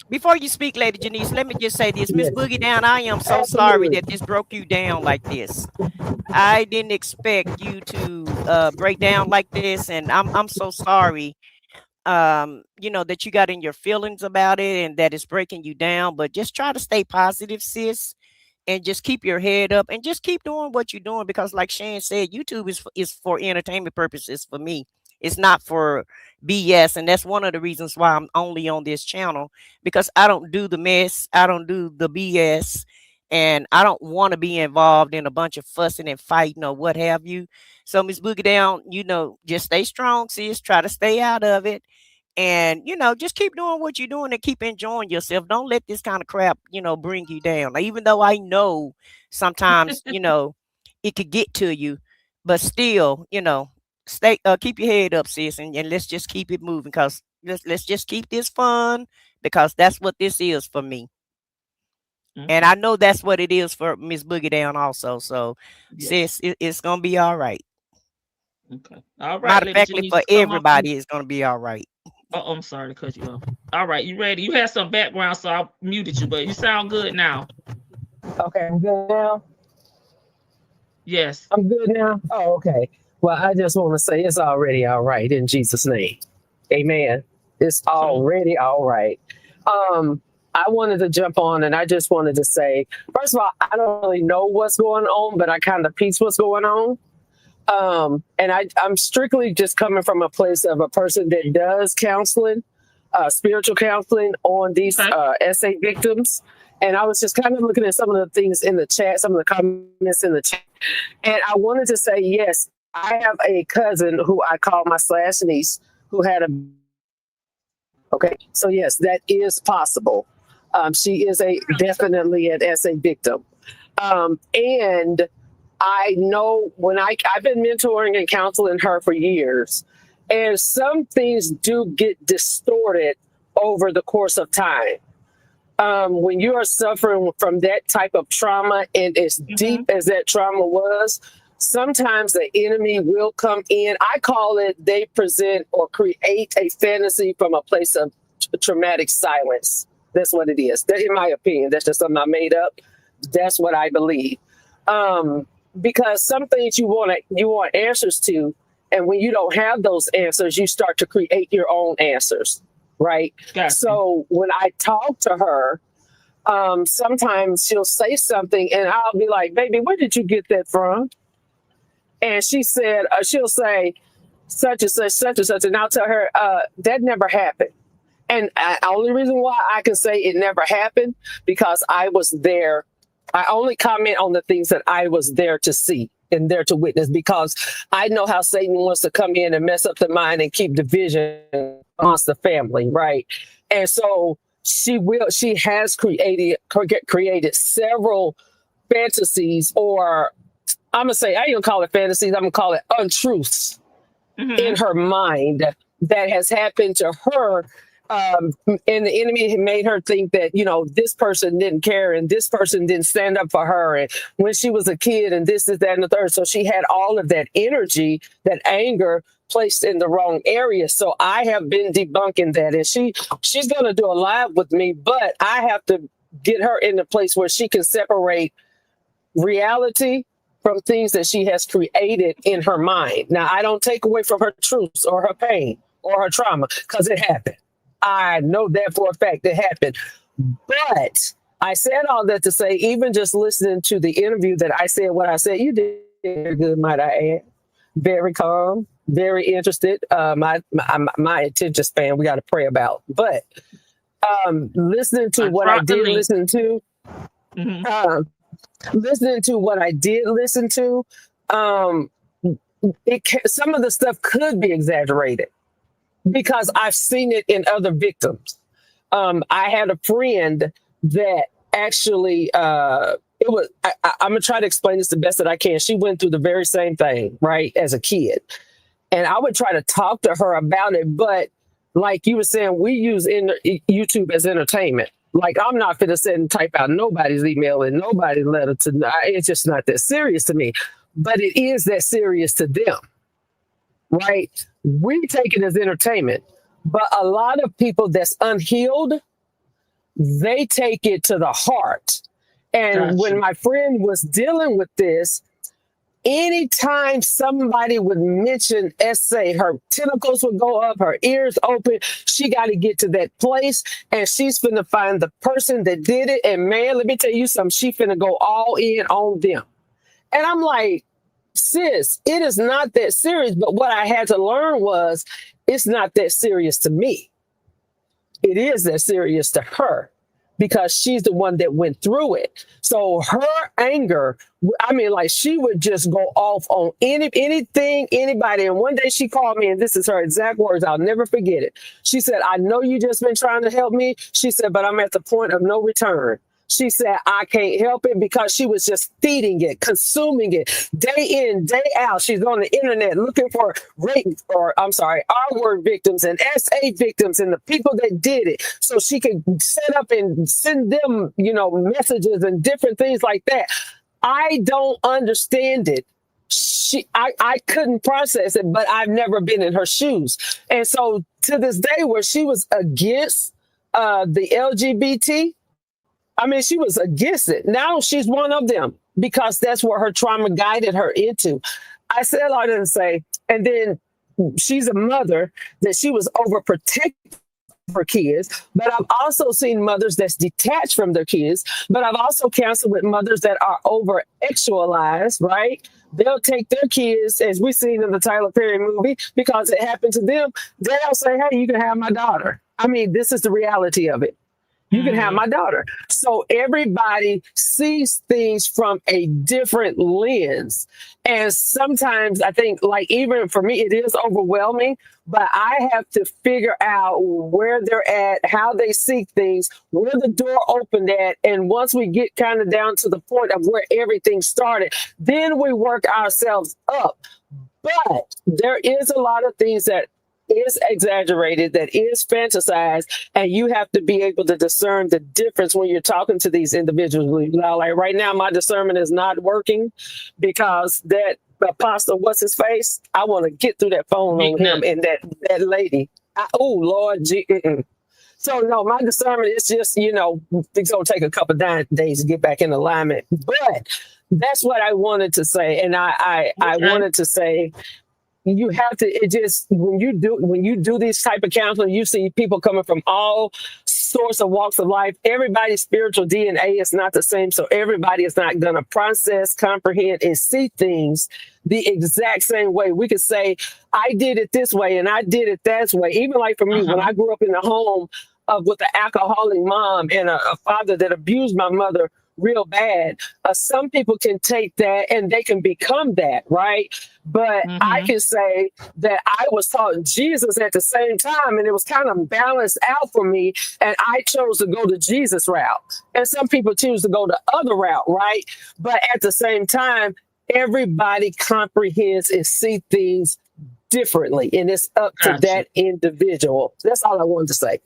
before you speak, Lady Janice, let me just say this. Miss Yes. Boogie Down, I am so sorry that this broke you down like this. I didn't expect you to break down like this, and I'm so sorry. That you got in your feelings about it and that it's breaking you down. But just try to stay positive, sis, and just keep your head up and just keep doing what you're doing, because like Shan said, YouTube is for entertainment purposes for me. It's not for BS, and that's one of the reasons why I'm only on this channel, because I don't do the mess, I don't do the BS, and I don't want to be involved in a bunch of fussing and fighting or what have you. So Miss Boogie Down, just stay strong, sis. Try to stay out of it, and just keep doing what you're doing and keep enjoying yourself. Don't let this kind of crap bring you down. Now, even though I know sometimes it could get to you, but still stay keep your head up, sis, and let's just keep it moving, because let's just keep this fun, because that's what this is for me. And I know that's what it is for Miss Boogie Down also. So sis, it's gonna be all right. Okay. All right. Matter of Lady fact, Janice, for come on. everybody, it's gonna be all right. Oh, I'm sorry to cut you off. All right, you ready? You had some background, so I muted you, but you sound good now. Okay, I'm good now. Yes. I'm good now. Oh, okay. Well, I just want to say it's already all right in Jesus' name. Amen. It's already all right. I wanted to jump on, and I just wanted to say, first of all, I don't really know what's going on, but I kind of piece what's going on. And I'm strictly just coming from a place of a person that does counseling, spiritual counseling on these SA victims. And I was just kind of looking at some of the things in the chat, some of the comments in the chat. And I wanted to say, yes, I have a cousin who I call my slash niece who had a. Okay, so yes, that is possible. She is definitely an SA victim. And I know when I've been mentoring and counseling her for years, and some things do get distorted over the course of time. When you are suffering from that type of trauma, and as deep as that trauma was, sometimes the enemy will come in. I call it, they present or create a fantasy from a place of traumatic silence. That's what it is. That, in my opinion, that's just something I made up. That's what I believe. Because some things you want answers to, and when you don't have those answers, you start to create your own answers, right? Gotcha. So when I talk to her, sometimes she'll say something, and I'll be like, "Baby, where did you get that from?" And she said, she'll say, such and such, and I'll tell her that never happened. And only reason why I can say it never happened because I was there. I only comment on the things that I was there to see and there to witness because I know how Satan wants to come in and mess up the mind and keep division amongst the family, right? And so she has created several fantasies, or I'm gonna say I ain't gonna call it fantasies, I'm gonna call it untruths in her mind that has happened to her. And the enemy had made her think that, this person didn't care and this person didn't stand up for her. And when she was a kid and this, that, and the third. So she had all of that energy, that anger placed in the wrong area. So I have been debunking that. And she's going to do a live with me, but I have to get her in a place where she can separate reality from things that she has created in her mind. Now, I don't take away from her truths or her pain or her trauma because it happened. I know that for a fact it happened. But I said all that to say, even just listening to the interview that I said what I said, you did very good, might I add. Very calm, very interested. My attention span, we got to pray about. But listening to what I did listen to, listening to what I did listen to, some of the stuff could be exaggerated. Because I've seen it in other victims. I had a friend that actually, I'm going to try to explain this the best that I can. She went through the very same thing, right, as a kid. And I would try to talk to her about it. But like you were saying, we use YouTube as entertainment. Like, I'm not going to sit and type out nobody's email and nobody's letter to, it's just not that serious to me. But it is that serious to them. Right? We take it as entertainment, but a lot of people that's unhealed, they take it to the heart. And when my friend was dealing with this, anytime somebody would mention essay, her tentacles would go up, her ears open. She got to get to that place and she's finna find the person that did it. And man, let me tell you something, she finna go all in on them. And I'm like, sis, it is not that serious. But what I had to learn was it's not that serious to me. It is that serious to her because she's the one that went through it. So her anger, she would just go off on anything, anybody. And one day she called me, and this is her exact words. I'll never forget it. She said, I know you just been trying to help me. She said, but I'm at the point of no return. She said, I can't help it because she was just feeding it, consuming it day in, day out. She's on the internet looking for R-word victims and SA victims and the people that did it. So she could set up and send them, messages and different things like that. I don't understand it. I couldn't process it, but I've never been in her shoes. And so to this day where she was against the LGBT, she was against it. Now she's one of them because that's what her trauma guided her into. I said all that to say, and then she's a mother that she was overprotective for kids, but I've also seen mothers that's detached from their kids, but I've also counseled with mothers that are over-sexualized, right? They'll take their kids, as we've seen in the Tyler Perry movie, because it happened to them. They'll say, hey, you can have my daughter. This is the reality of it. You can have my daughter. So everybody sees things from a different lens. And sometimes I think, like, even for me, it is overwhelming, but I have to figure out where they're at, how they see things, where the door opened at. And once we get kind of down to the point of where everything started, then we work ourselves up. But there is a lot of things that is exaggerated, that is fantasized, and you have to be able to discern the difference when you're talking to these individuals. Like right now, my discernment is not working because that apostle, what's his face? I want to get through that phone on him and that lady. So no, my discernment is just, it's gonna take a couple of days to get back in alignment. But that's what I wanted to say, and I wanted to say you have to, it just, when you do these type of counseling, you see people coming from all sorts of walks of life. Everybody's spiritual DNA is not the same, so everybody is not going to process, comprehend, and see things the exact same way. We could say, I did it this way and I did it that way. Even like for me, when I grew up in a home with an alcoholic mom and a father that abused my mother real bad, some people can take that and they can become that, right? But I can say that I was taught Jesus at the same time, and it was kind of balanced out for me, and I chose to go the Jesus route. And some people choose to go the other route, right? But at the same time, everybody comprehends and see things differently, and it's up to that individual. That's all I wanted to say.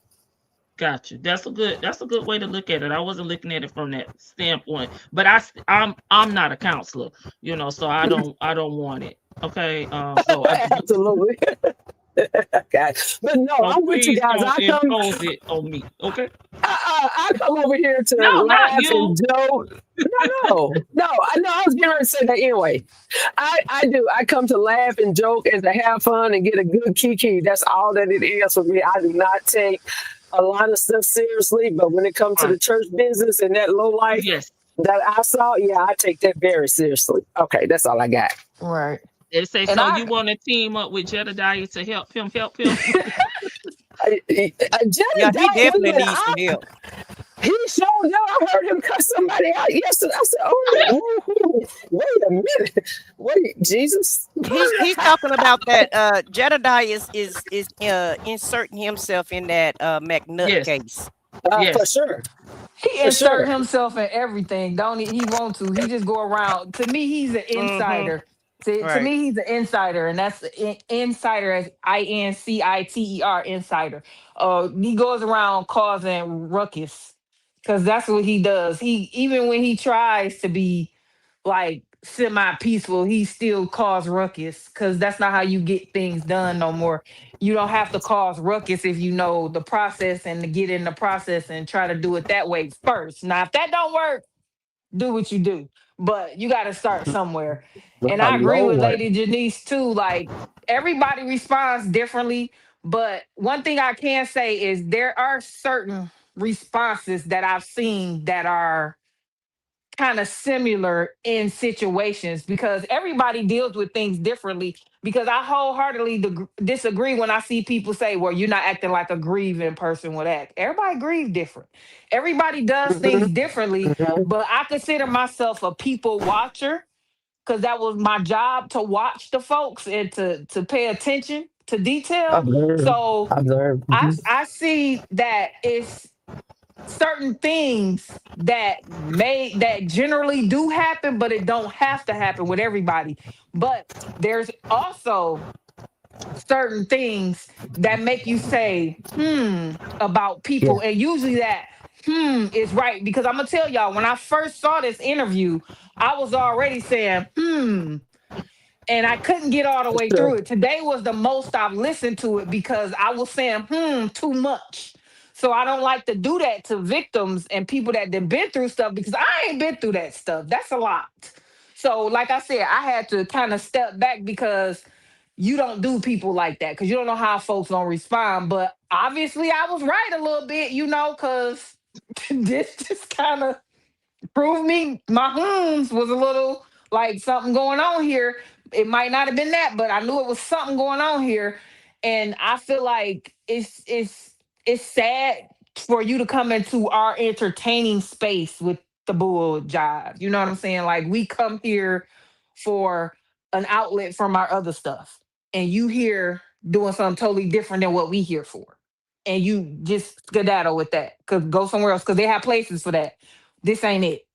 Gotcha. That's a good way to look at it. I wasn't looking at it from that standpoint, but I'm not a counselor, so I don't want it. Okay. So absolutely. Okay. But no, I'm with you guys. I come impose it on me. Okay. I come over here to laugh and joke. No. I was getting ready to say that anyway. I do. I come to laugh and joke and to have fun and get a good kiki. That's all that it is for me. I do not take a lot of stuff seriously, but when it comes to the church business and that low life that I saw, I take that very seriously. Okay, that's all I got. Right. They say, you want to team up with Jedediah to help him? Jedediah, he definitely needs some help. He showed up. I heard him cut somebody out yesterday. I said, "Oh, wait a minute, wait, Jesus." He's talking about that. Jedediah is inserting himself in that McNutt case. For sure. He insert himself in everything, don't he? He want to. He just go around. To me, he's an insider. To me, he's an insider, and that's insider as INCITER, insider. He goes around causing ruckus because that's what he does. Even when he tries to be like semi-peaceful, he still cause ruckus because that's not how you get things done no more. You don't have to cause ruckus if you know the process and to get in the process and try to do it that way first. Now, if that don't work, do what you do, but you got to start somewhere. And I agree with Lady Janice too. Like, everybody responds differently, but one thing I can say is there are certain responses that I've seen that are kind of similar in situations because everybody deals with things differently. Because I wholeheartedly disagree when I see people say, well, you're not acting like a grieving person would act. Everybody grieve different. Everybody does things differently, but I consider myself a people watcher because that was my job, to watch the folks and to pay attention to detail. So I see that it's certain things that generally do happen, but it don't have to happen with everybody. But there's also certain things that make you say about people, and usually that is right, because I'm gonna tell y'all, when I first saw this interview, I was already saying and I couldn't get all the way through it. Today was the most I've listened to it because I was saying too much. So I don't like to do that to victims and people that have been through stuff, because I ain't been through that stuff. That's a lot. So like I said, I had to kind of step back because you don't do people like that, because you don't know how folks gonna respond. But obviously I was right a little bit, because this just kind of proved me my was a little like something going on here. It might not have been that, but I knew it was something going on here. And I feel like it's sad for you to come into our entertaining space with the bull jive. You know what I'm saying? Like, we come here for an outlet from our other stuff, and you here doing something totally different than what we here for. And you just skedaddle with that, because go somewhere else, because they have places for that. This ain't it.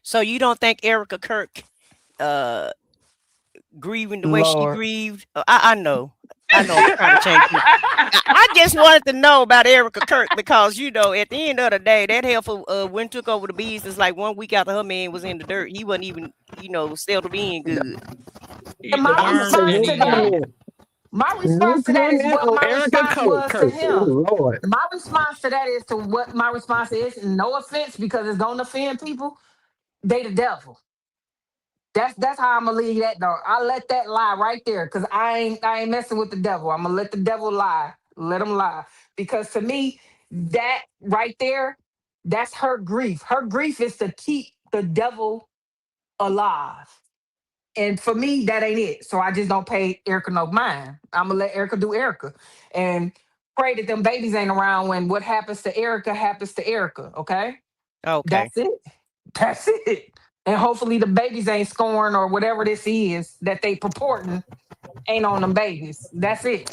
So you don't think Erica Kirk grieving the way she grieved? I know I'm trying to change it. I just wanted to know about Erica Kirk because, at the end of the day, that heifer when took over the business like 1 week after her man was in the dirt. He wasn't even, settled in good. My response to that is what my response was to him. My response to that is to what my response is. No offense, because it's going to offend people. They the devil. That's how I'm gonna leave that though. I let that lie right there because I ain't messing with the devil. I'm gonna let the devil lie. Let him lie. Because to me, that right there, that's her grief. Her grief is to keep the devil alive. And for me, that ain't it. So I just don't pay Erica no mind. I'm gonna let Erica do Erica. And pray that them babies ain't around when what happens to Erica happens to Erica. Okay? Okay. That's it. That's it. And hopefully the babies ain't scoring or whatever this is that they purporting ain't on them babies. That's it.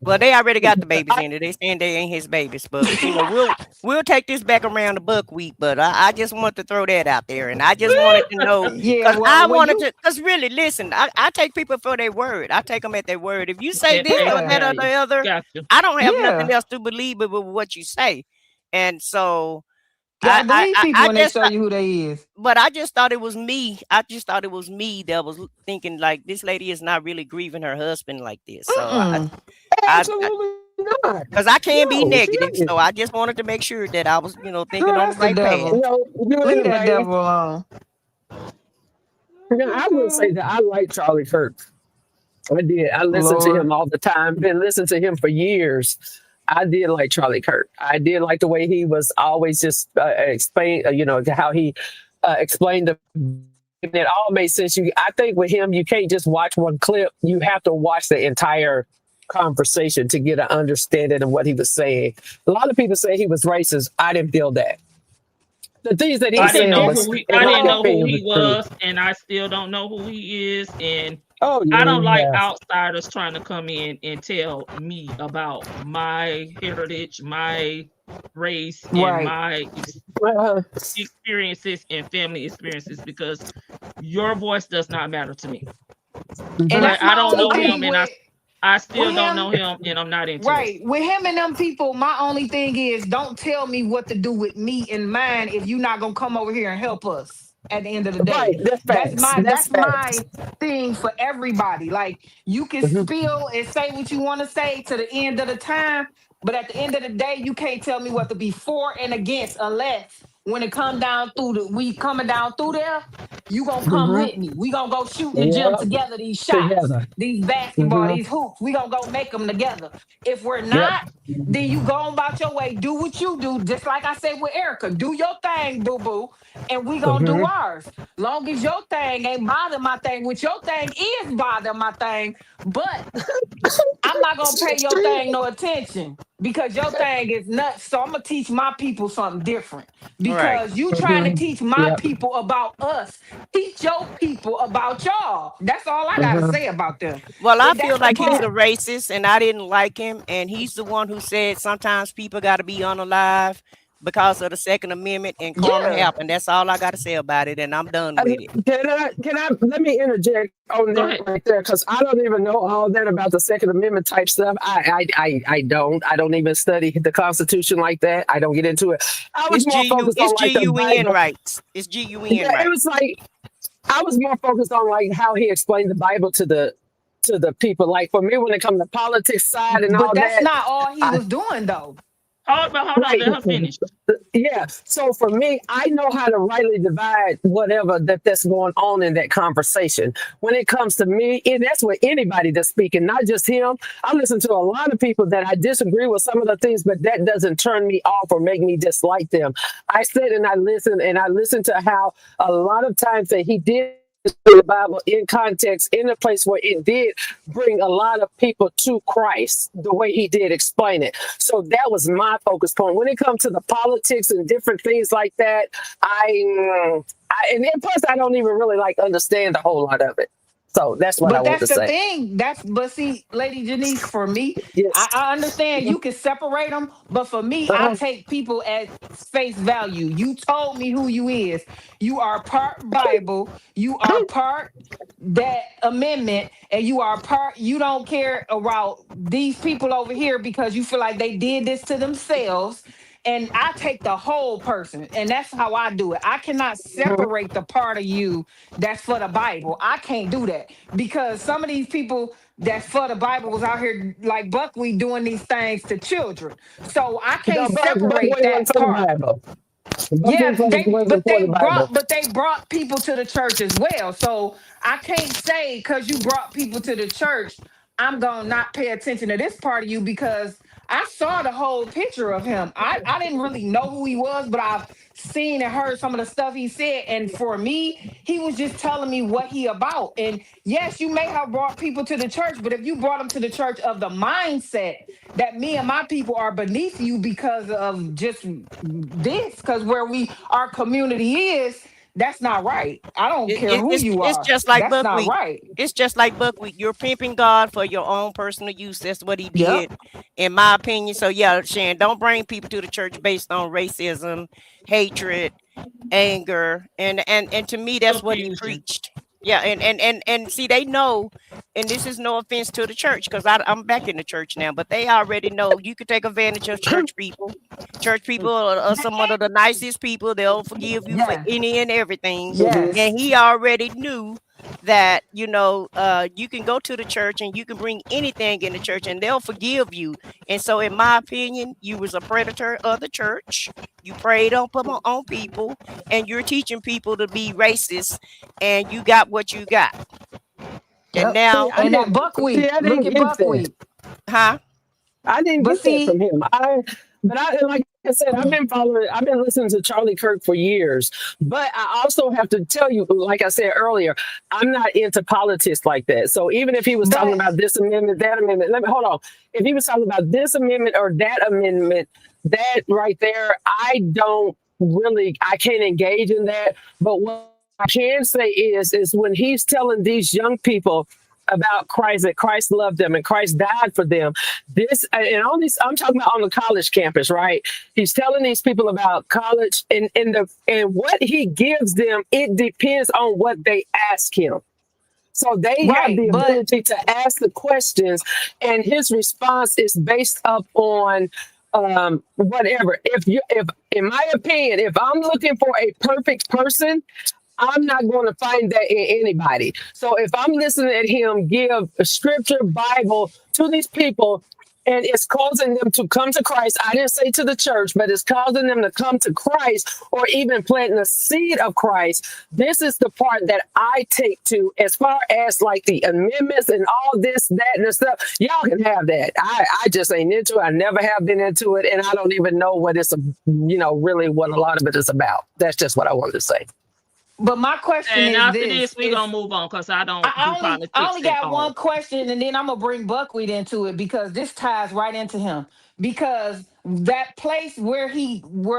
Well, they already got the babies in it. They saying they ain't his babies, but we'll take this back around the buckwheat. But I just want to throw that out there, and I just wanted to know Yeah, because I well, when wanted you to. Because really, listen, I take people for their word. I take them at their word. If you say At this face or that or yeah, the other, Gotcha. I don't have nothing yeah, else to believe but with what you say. And so gotta believe people I when they just show you who they is. but I just thought it was me. I just thought it was me that was thinking like this lady is not really grieving her husband like this. So Mm-mm. I Absolutely not. because I can't be No, she negative. ain't. So I just wanted to make sure that I was, thinking Girl, on the that's the right path. devil. No, you Leave ain't a that baby. devil alone. Now, I will say that I like Charlie Kirk. I did. I listened to Lord. him all the time. Been listening to him for years. I did like Charlie Kirk. I did like the way he was always just explain, how he explained the. It all made sense. I think with him, you can't just watch one clip. You have to watch the entire conversation to get an understanding of what he was saying. A lot of people say he was racist. I didn't feel that. The things that he I was didn't saying know It's was, who he in I my didn't no. know who opinion, was he true. was, and I still don't know who he is. And Oh I don't like yeah. outsiders trying to come in and tell me about my heritage, my race, and Right. my Uh, experiences and family experiences because your voice does not matter to me. And mhm. But that's I my don't only know So, him, thing and I with still don't know him. him, and I'm not into it. Right. With him and them people, my only thing is don't tell me what to do with me and mine if you're not gonna come over here and help us at the end of the day. right, that's That's facts. my That's that's facts. my thing for everybody. Like you can Mhm. spill and say what you want to say to the end of the time, but at the end of the day, you can't tell me what to be for and against unless when it come down through we coming down through there, you gonna come Mhm. with me. We gonna go shoot in the gym Yep. together, these shots, Together. these basketball, Mhm. these hoops. We gonna go make them together. If we're Yep. not, then you go on about your way. Do what you do. Just like I said with Erica, do your thing, boo boo, and we gonna do Mhm. ours. Long as your thing ain't bother my thing, which your thing is bother my thing, but I'm not gonna pay your thing no attention because your thing is nuts. So I'm gonna teach my people something different. Right. Because you trying to Mhm. teach my Yep. people about us, teach your people about y'all. That's all I gotta Mhm. say about them. Well, I feel That's the like he's a part. racist, and I didn't like him. And he's the one who said sometimes people got to be unalive because of the Second Amendment, and karma Yeah. happened. That's all I got to say about it, and I'm done with it. Can I let me interject on Go that ahead. right there because I don't even know all that about the Second Amendment type stuff. I don't even study the Constitution like that. I don't get into it. I was more focused It's on like the GUN Bible. rights. It's GUN Yeah, it rights. was like I was more focused on like how he explained the Bible to the people. Like for me, when it comes to politics side and But all that's that, not all he I was doing though. Hold on, right. let her finish. Yeah. So for me, I know how to rightly divide whatever that's going on in that conversation. When it comes to me, and that's with anybody that's speaking, not just him. I listen to a lot of people that I disagree with some of the things, but that doesn't turn me off or make me dislike them. I sit and I listen to how a lot of times that he did the Bible in context in a place where it did bring a lot of people to Christ the way he did explain it. So that was my focus point. When it comes to the politics and different things like that, and then plus I don't even really like understand a whole lot of it. So that's what I But want that's to the say. thing. But see, Lady Janice, for me, Yes. I understand you can separate them, but for me, I Uh-huh. take people at face value. You told me who you is. You are part Bible. You are part that amendment, and you are part. You don't care about these people over here because you feel like they did this to themselves. And I take the whole person, and that's how I do it. I cannot separate the part of you that's for the Bible. I can't do that because some of these people that's for the Bible was out here like Buckwheat doing these things to children. So I The can't Buck separate Boy wasn't that for the part. Bible. Voting Yeah, for they wasn't for the Bible. but they brought people to the church as well. So I can't say because you brought people to the church, I'm gonna not pay attention to this part of you because I saw the whole picture of him. I didn't really know who he was, but I've seen and heard some of the stuff he said. And for me, he was just telling me what he about. And yes, you may have brought people to the church, but if you brought them to the church of the mindset that me and my people are beneath you because of just this, because where our community is, that's not right. I don't care who you It's are. just like That's not buckwheat. right. It's just like buckwheat. You're pimping God for your own personal use. That's what he Yep. did, in my opinion. So yeah, Shan, don't bring people to the church based on racism, hatred, anger, and to me that's what he Confusion. preached. Yeah, and see, they know, and this is no offense to the church because I'm back in the church now, but they already know you could take advantage of church people. Church people are some of the nicest people. They'll forgive you for Yeah. any and everything. Yes. And he already knew that, you can go to the church and you can bring anything in the church and they'll forgive you. And so in my opinion, you was a predator of the church. You preyed on people, and you're teaching people to be racist, and you got what you got. And Yep. now, And that buckwheat. I Look didn't at get that. buckwheat. huh? I didn't But get that see, from him. Like I said, I've been listening to Charlie Kirk for years. But I also have to tell you, like I said earlier, I'm not into politics like that. So even if he was talking but about this amendment, that amendment, let me hold on. If he was talking about this amendment or that amendment, that right there, I can't engage in that. But what I can say is when he's telling these young people about Christ, that Christ loved them and Christ died for them. This and all these, I'm talking about on the college campus, right? He's telling these people about college and what he gives them, it depends on what they ask him. So they have right, the but ability to ask the questions, and his response is based up on whatever. If in my opinion, if I'm looking for a perfect person, I'm not going to find that in anybody. So if I'm listening at him give a scripture, Bible to these people, and it's causing them to come to Christ, I didn't say to the church, but it's causing them to come to Christ or even planting a seed of Christ. This is the part that I take to as far as like the amendments and all this, that, and the stuff. Y'all can have that. I just ain't into it. I never have been into it. And I don't even know what it's, really what a lot of it is about. That's just what I wanted to say. my question And is after this: this, we're gonna move on because I don't do I only politics at got one all. question, and then I'm gonna bring Buckwheat into it because this ties right into him. Because that place where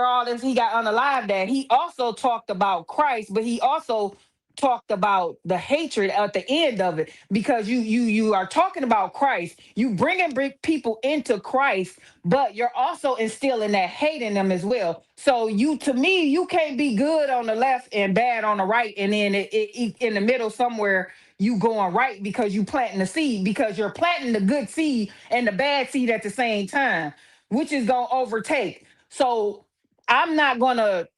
all this he got unalived at, he also talked about Christ, but he also talked about the hatred at the end of it. Because you are talking about Christ, you bring people into Christ, but you're also instilling that hate in them as well. So to me, you can't be good on the left and bad on the right, and then in the middle somewhere you going right because you planting the seed, because you're planting the good seed and the bad seed at the same time, which is gonna overtake. So I'm not gonna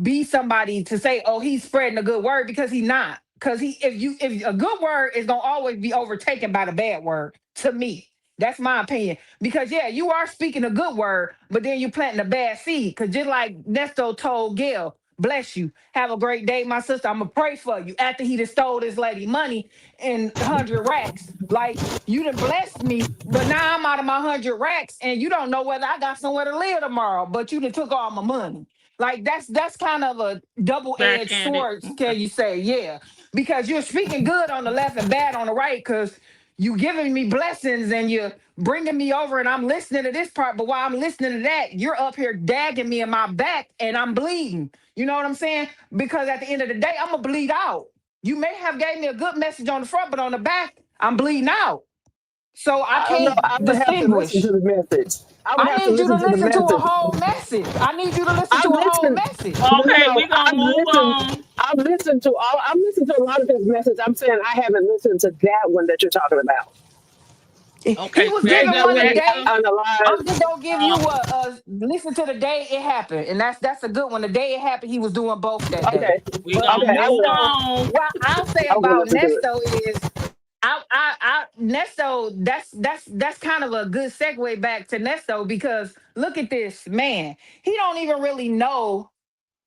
be somebody to say, oh, he's spreading a good word, because he's not. Because if a good word is gonna always be overtaken by the bad word, to me. That's my opinion. Because yeah, you are speaking a good word, but then you planting a bad seed. Because just like Nesto told Gail, bless you. Have a great day, my sister. I'm gonna pray for you. After he just stole this lady money in 100 racks. Like, you done blessed me, but now I'm out of my 100 racks, and you don't know whether I got somewhere to live tomorrow, but you done took all my money. Like, that's kind of a double-edged Backhanded. sword, Okay. can you say? Yeah. Because you're speaking good on the left and bad on the right, because you giving me blessings and you're bringing me over and I'm listening to this part, but while I'm listening to that, you're up here dagging me in my back and I'm bleeding. You know what I'm saying? Because at the end of the day, I'm gonna bleed out. You may have gave me a good message on the front, but on the back, I'm bleeding out. So I I don't know. I can't would have to listen to distinguish. the message. I would I have to need you to listen to the listen to a message. whole message. I need you to listen I've to a whole listened. message. No, no, Okay, no. we're gonna move on. I've listened to a lot of his message. I'm saying I haven't listened to that one that you're talking about. He Okay, was That giving Crystal, one one a back day. to I'm unalive. just gonna give you um, a listen to the day it happened, and that's a good one. The day it happened, he was doing both that day. Okay. we're But gonna Okay. I move will. Nesto, on. what I'll say I will about listen to it. Nesto is, I Nesto. That's kind of a good segue back to Nesto, because look at this man. He don't even really know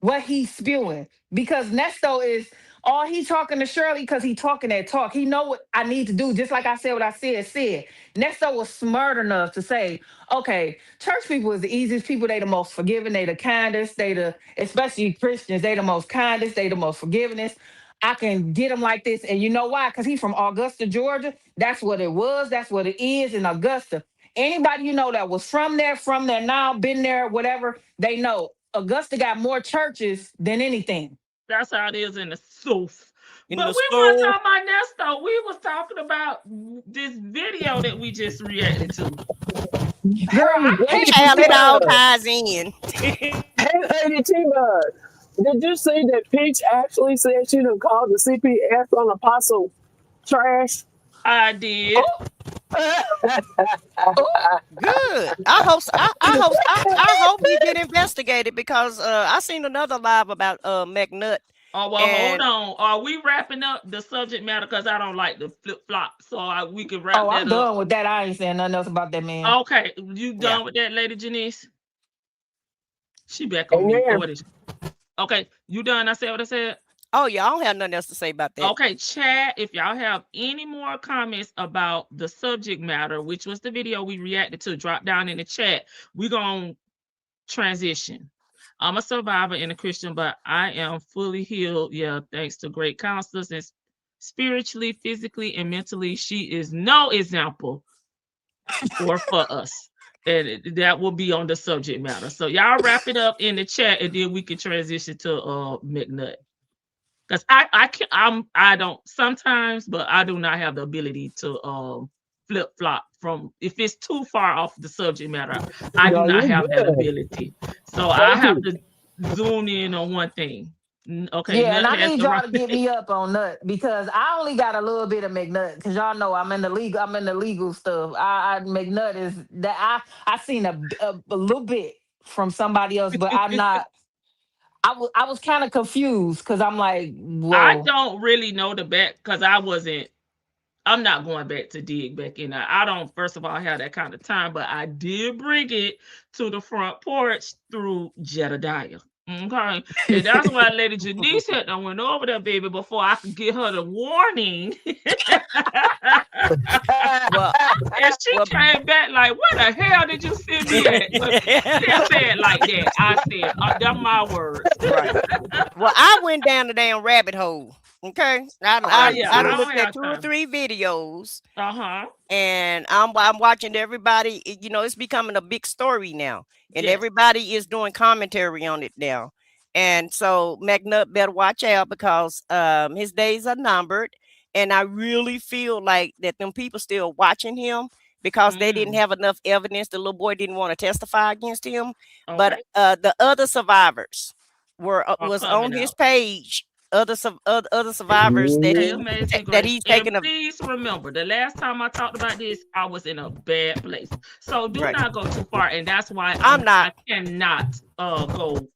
what he's spewing, because Nesto is all he talking to Shirley because he talking that talk. He know what I need to do. Just like I said, what I said. Nesto was smart enough to say, okay, church people is the easiest people. They the most forgiving. They the kindest. Especially Christians, they the most kindest. They the most forgivingest. I can get him like this. And you know why? Because he's from Augusta, Georgia. That's what it was. That's what it is in Augusta. Anybody you know that was from there now, been there, whatever, they know Augusta got more churches than anything. That's how it is in the South. In But the we weren't South. talking about Nesto. We was talking about this video that we just reacted to. Girl, How it all ties in. Hey, Lady T-Bug, did you see that Peach actually said she done called the CPS on Apostle trash? I did. Good. I hope you get investigated, because I seen another live about McNutt. Oh, well, hold on. Are we wrapping up the subject matter? Because I don't like the flip-flop. So we can wrap that up. I'm done with that. I ain't saying nothing else about that man. Okay. You done with that, Lady Janice? She back on me. What is she? Okay. You done? I said what I said? Oh, yeah. I don't have nothing else to say about that. Okay, chat. If y'all have any more comments about the subject matter, which was the video we reacted to, drop down in the chat. We're going to transition. I'm a survivor and a Christian, but I am fully healed. Yeah, thanks to great counselors, and spiritually, physically, and mentally, she is no example for us. And that will be on the subject matter. So y'all wrap it up in the chat, and then we can transition to McNutt. Because I don't sometimes, but I do not have the ability to flip flop from if it's too far off the subject matter. I do not have that ability. So I have to zoom in on one thing. Okay. Yeah, and I need y'all to get me up on Nut, because I only got a little bit of McNutt, because y'all know I'm in the legal stuff. McNutt is that I seen a little bit from somebody else, but I'm not. I was kind of confused because I'm like, whoa. I don't really know the back because I'm not going back to dig back in. I don't, first of all, have that kind of time, but I did bring it to the front porch through Jedediah. Okay. And that's why Lady Janice had done went over there, baby, before I could get her the warning. And she came back like, where the hell did you send me at? She said like that. I said, that's my words. Right. Well, I went down the damn rabbit hole. Okay. I looked at 2 or 3 videos. And I'm watching everybody. You know, it's becoming a big story now. And everybody is doing commentary on it now. And so McNutt better watch out, because his days are numbered. And I really feel like that them people still watching him because they didn't have enough evidence. The little boy didn't want to testify against him. But the other survivors was on his page. Other survivors that he's taking. Please remember, the last time I talked about this, I was in a bad place. So do not go too far, and that's why I cannot go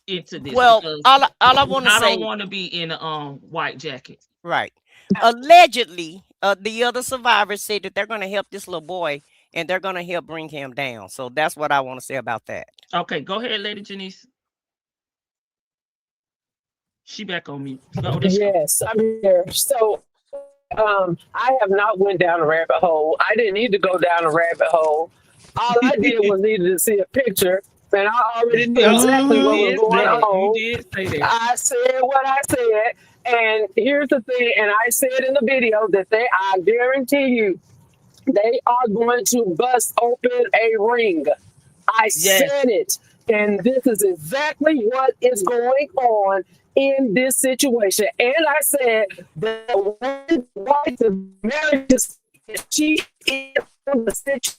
into this. Well, all I want to say, I don't want to be in a white jacket. Right. Allegedly, the other survivors said that they're going to help this little boy and they're going to help bring him down. So that's what I want to say about that. Okay, go ahead, Lady Janice. She back on me. Yes, I'm here. So I have not went down a rabbit hole. I didn't need to go down a rabbit hole. All I did was needed to see a picture, and I already knew exactly what was going on. You did say that. I said what I said, and here's the thing, and I said in the video that I guarantee you, they are going to bust open a ring. I said it, and this is exactly what is going on in this situation. And I said that the woman's right to marriage is she is in the situation.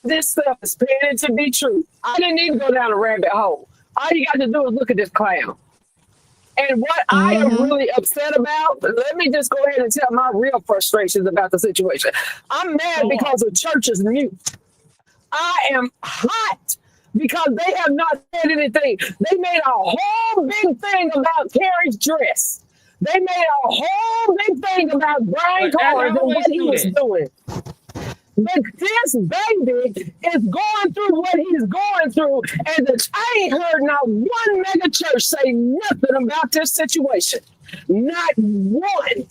This stuff is painted to be true. I didn't need to go down a rabbit hole. All you got to do is look at this clown. And what I am really upset about, let me just go ahead and tell my real frustrations about the situation. I'm mad because the church is mute. I am hot because they have not said anything. They made a whole big thing about Carrie's dress. They made a whole big thing about Brian Carter and what he was doing. But this baby is going through what he's going through, and I ain't heard not one mega church say nothing about this situation. Not one.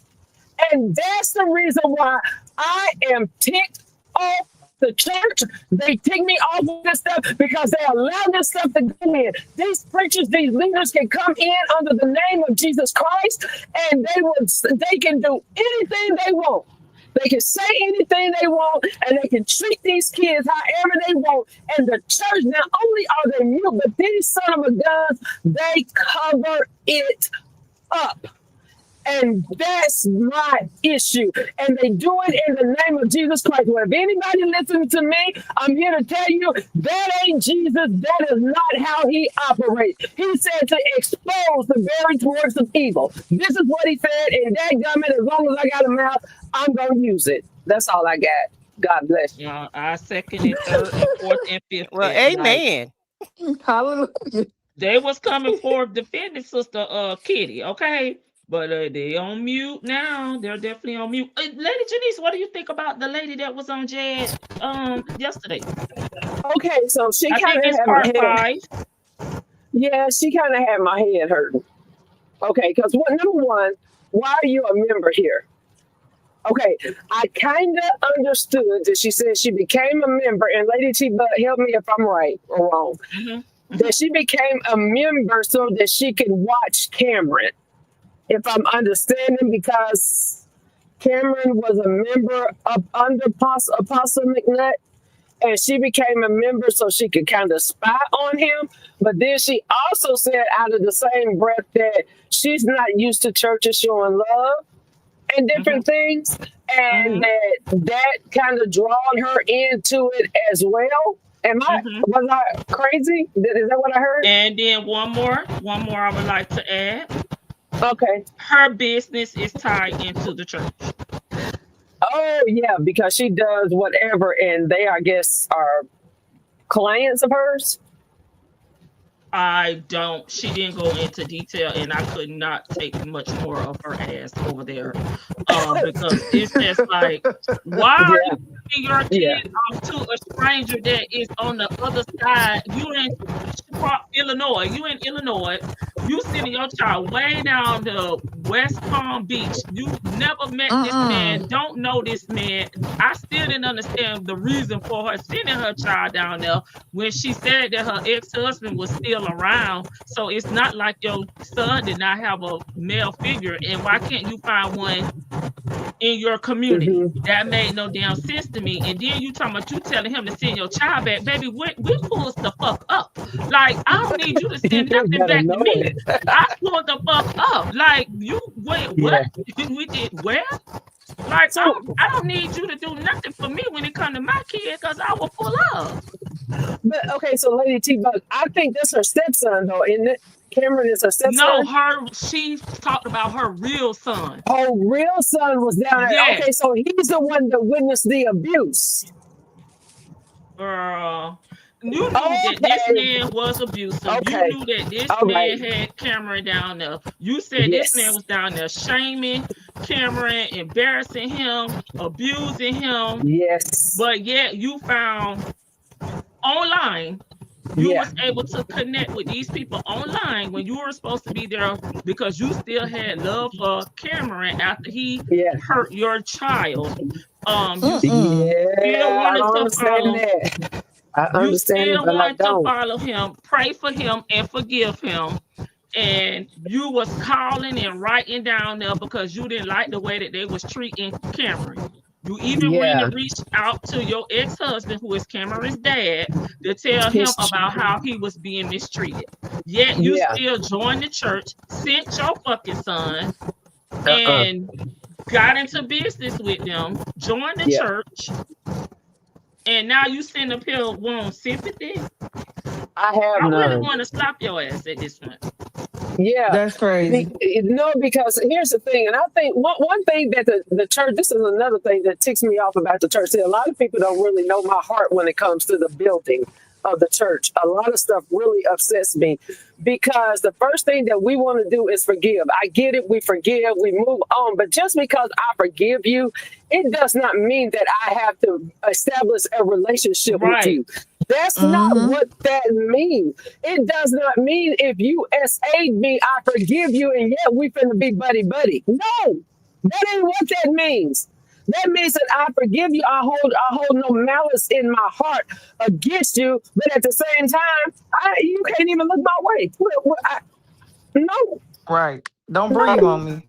And that's the reason why I am ticked off the church. They tick me off with this stuff because they allow this stuff to go in. These preachers, these leaders can come in under the name of Jesus Christ, and they can do anything they want. They can say anything they want, and they can treat these kids however they want. And the church, not only are they mute, but these son of a guns, they cover it up. And that's my issue. And they do it in the name of Jesus Christ. Well, if anybody listens to me, I'm here to tell you that ain't Jesus. That is not how he operates. He said to expose the very works of evil. This is what he said. And dadgummit, as long as I got a mouth, I'm going to use it. That's all I got. God bless you. I second and third and fourth and fifth. Well, amen. Hallelujah. They was coming forth defending Sister Kitty, okay? But they on mute now. They're definitely on mute. Lady Janice, what do you think about the lady that was on Jad yesterday? Okay, so she I kind think of it's had part my head. 5. Yeah, she kind of had my head hurting. Okay, because number one, why are you a member here? Okay, I kind of understood that she said she became a member, and Lady T, but help me if I'm right or wrong, that she became a member so that she could watch Cameron. If I'm understanding, because Cameron was a member up under Apostle McNutt, and she became a member so she could kind of spy on him. But then she also said out of the same breath that she's not used to churches showing love and different things, and that kind of drawn her into it as well. Was I crazy? Is that what I heard? And then one more I would like to add. Okay. Her business is tied into the church. Oh, yeah, because she does whatever, and they, I guess, are clients of hers. She didn't go into detail, and I could not take much more of her ass over there. Because it's just like, why are you putting your kid to a stranger that is on the other side? You in Illinois. You in Illinois. You sending your child way down to West Palm Beach. You never met this man, don't know this man. I still didn't understand the reason for her sending her child down there when she said that her ex-husband was still around. So it's not like your son did not have a male figure. And why can't you find one in your community? That made no damn sense to me. And then you talking about you telling him to send your child back. Baby, we pulled the fuck up. Like, I don't need you to send nothing back to me. I pulled the fuck up. Like, you wait, what? We did where? Like, so, I don't need you to do nothing for me when it comes to my kid, because I will pull up. But okay, so Lady T, but I think that's her stepson, though, isn't it? Cameron is her stepson. No, she talked about her real son. Oh, real son was down there. Yes. Okay, so he's the one that witnessed the abuse. Girl, you knew that this man was abusive. Okay. You knew that this man had Cameron down there. You said this man was down there shaming Cameron, embarrassing him, abusing him. Yes. But yet you found online, you was able to connect with these people online when you were supposed to be there because you still had love for Cameron after he hurt your child. You still wanted to follow him. I understand you still it, but wanted I don't. to follow him, pray for him, and forgive him. And you was calling and writing down there because you didn't like the way that they was treating Cameron. You even went and reached out to your ex-husband, who is Cameron's dad, to tell him about how he was being mistreated. Yet you still joined the church, sent your fucking son, and got into business with them, joined the church, and now you send up here want sympathy. I really want to slap your ass at this point. Yeah, that's crazy. No, because here's the thing, and I think one thing that the church, this is another thing that ticks me off about the church. See, a lot of people don't really know my heart when it comes to the building of the church. A lot of stuff really upsets me because the first thing that we want to do is forgive. I get it. We forgive, we move on. But just because I forgive you, it does not mean that I have to establish a relationship with you. That's not what that means. It does not mean if you SA'd me, I forgive you, and yet we finna be buddy-buddy. No, that ain't what that means. That means that I forgive you. I hold no malice in my heart against you, but at the same time, you can't even look my way. No. Right. Don't breathe on me.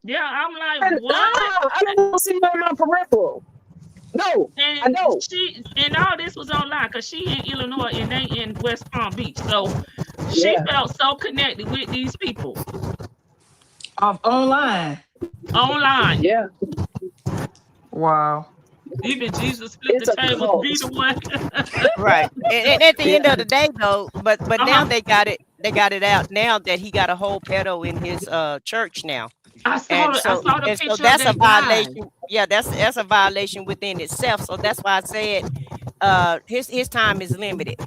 Yeah, I'm like, what? I don't see you in my peripheral. No, and I don't. She and all this was online because she in Illinois and they in West Palm Beach. So she felt so connected with these people. Online. Online. Yeah. Wow. Even Jesus flipped the table, be the one. Right. And at the end of the day, though, but now they got it out now that he got a whole pedo in his church now. I saw the picture. So that's a violation. Yeah, that's a violation within itself. So that's why I said his time is limited.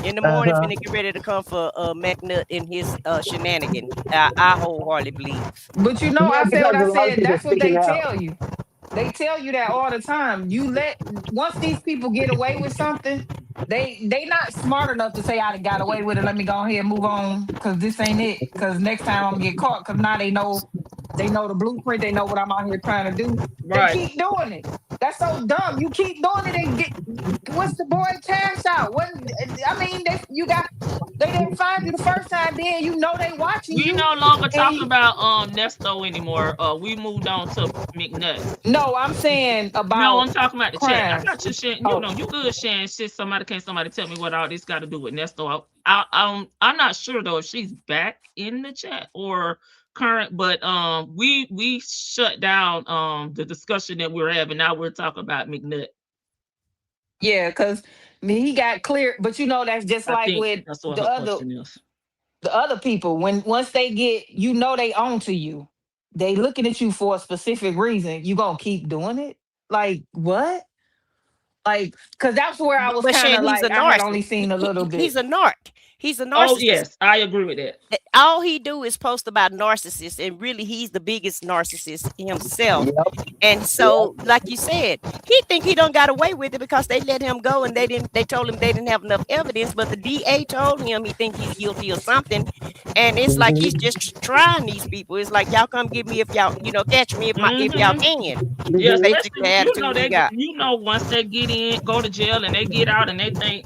In the morning, finna get ready to come for McNutt in his shenanigans. I wholeheartedly believe. But you know, I said what I said. That's what they tell you. They tell you that all the time. Once these people get away with something, they not smart enough to say I done got away with it. Let me go ahead and move on because this ain't it. Because next time I'm gonna get caught. Because now they know the blueprint. They know what I'm out here trying to do. Right. They keep doing it. That's so dumb. You keep doing it and get what's the boy cash out? They didn't find you the first time. Then you know they watching you. We no longer talk about Ernesto anymore. We moved on to McNutt. No, I'm saying about. No, I'm talking about the chat. I got you sharing. You Oh. know, you good sharing shit. Somebody tell me what all this got to do with Ernesto? I'm not sure though if she's back in the chat or current, but we shut down the discussion that we're having. Now we're talking about McNutt. Yeah, because he got cleared, but you know that's just like with the other people. Once they get, they own to you. They looking at you for a specific reason. You gonna keep doing it? Like what? Like, because that's where I was kind of like, I had only seen a little bit. He's a narc. He's a narcissist. Oh yes, I agree with that. All he do is post about narcissists, and really, he's the biggest narcissist himself. Yep. And so, like you said, he think he done got away with it because they let him go, and they told him they didn't have enough evidence. But the DA told him he think he's guilty of something, and it's like he's just trying these people. It's like y'all come get me if y'all, catch me if y'all can. Yes, basically the attitude he got. Once they get in, go to jail, and they get out, and they think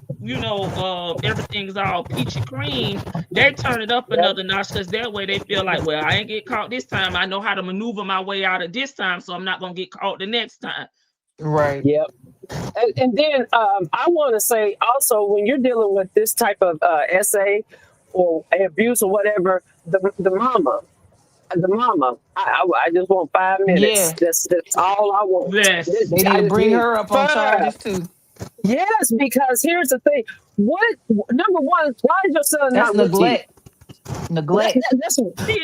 everything's all peachy cream, they turn it up another notch because that way they feel like, well, I ain't get caught this time. I know how to maneuver my way out of this time, so I'm not gonna get caught the next time. Right. Yep. And then I want to say also, when you're dealing with this type of SA or abuse or whatever, the mama, I just want 5 minutes. Yeah. That's all I want. Yes. They need to bring her up on charges too. Yes, because here's the thing. Number one, why is your son That's not neglect. with you? Neglect.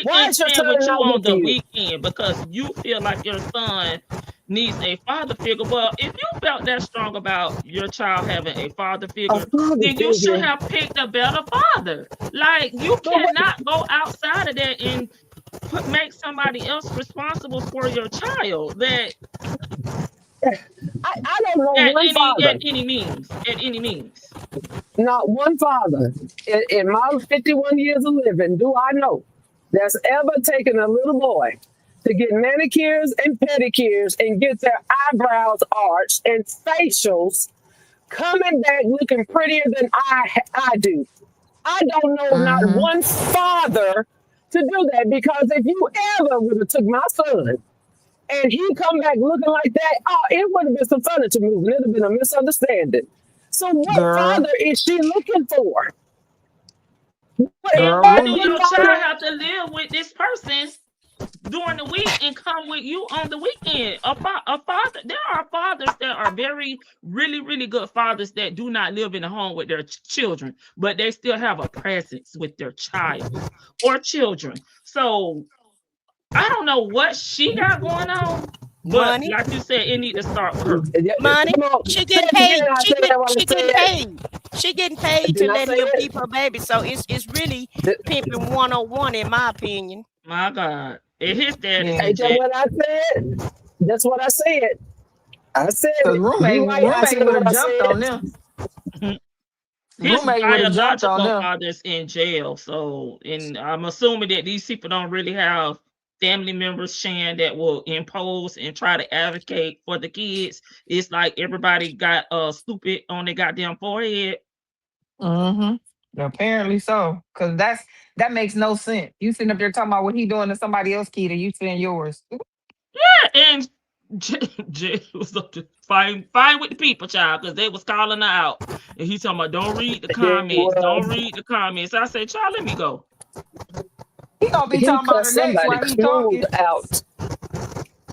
Why is your son with you not on with the you? weekend because you feel like your son needs a father figure. Well, if you felt that strong about your child having a father figure, then you should have picked a better father. Like, you cannot go outside of that and make somebody else responsible for your child. That I don't know one father. At any means. Not one father in my 51 years of living do I know that's ever taken a little boy to get manicures and pedicures and get their eyebrows arched and facials coming back looking prettier than I do. I don't know not one father to do that, because if you ever would have took my son and he come back looking like that, it would have been some furniture moving. It would have been a misunderstanding. So what father is she looking for? Why do your child have to live with this person during the week and come with you on the weekend? A father, there are fathers that are very, really, really good fathers that do not live in a home with their children, but they still have a presence with their child or children. So I don't know what she got going on, But Money. like you said, it need to start with her. Money. Come on, She say getting it paid. again. I She said get, I want she to say getting it. paid. She getting paid to Didn't I let say him it? keep her baby. So it's really pimping 101 in my opinion. My God. And his daddy Yeah. in Ain't that jail. what I said? That's what I said. I said Because it. Be right. I said roommate would what have I jumped on said. them. His Roommate would have jumped on biological them. father's in jail. So, and I'm assuming that these people don't really have family members, Shan, that will impose and try to advocate for the kids. It's like everybody got stupid on their goddamn forehead. Mm-hmm. Apparently so. Because that makes no sense. You sitting up there talking about what he doing to somebody else's kid and you saying yours. Yeah, and Jay was up to fine with the people, child, because they was calling her out. And he talking about, don't read the comments. Don't read the comments. I said, child, let me go. He gonna be He talking about her cussed next somebody while he crude talking. out.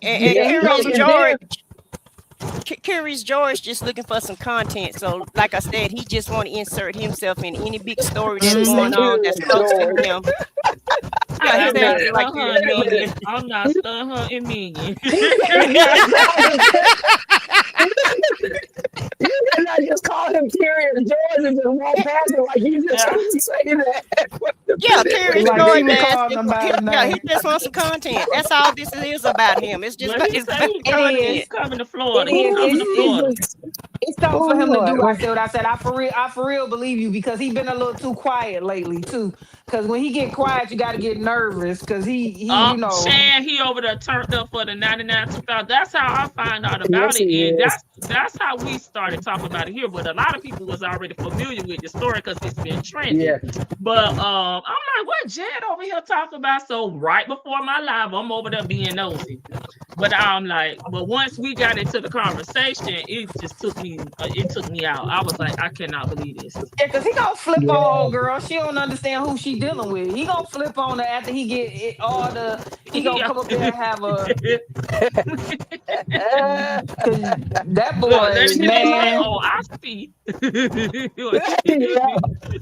And Yeah, he Curious gonna, and George, then Curious George just looking for some content. So, like I said, he just want to insert himself in any big story that's she said going on that's Curious close to George. him. Yeah, I'm he's not acting like stunned her Curious in Wait a George. minute. minion. I'm not stunned her in minion. You cannot call him. You cannot just call him Curious George and just walk past him like you just Yeah. couldn't say that. Wait a Yeah, minute. Curious Like George she was asked. calling him by his Yeah, he name. just wants some content. That's all this is about him. It's just Well, he it's said about he It coming, is. he's coming to It Florida. is. He coming to Florida. It's something for Oh him to do. I Lord. said what I said. I for real believe you because he been a little too quiet lately too. Because when he get quiet, you got to get nervous because he you know. Shan, he over there turned up for the 99 2000. That's how I find out about Yes, it. he And is. that's how we started talking about it here. But a lot of people was already familiar with the story because it's been trending. Yeah. But I'm like, what Jed over here talking about? So right before my live, I'm over there being nosy. But I'm like, but once we got into the conversation, it just took me out. I was like, I cannot believe this. Yeah, cause he gonna flip Yeah. on old girl. She don't understand who she dealing with. He gonna flip on her after he get it, all the. He gonna come up there and have a. Cause that Look, boy, Lady Denise like, man. oh, I see. Yeah,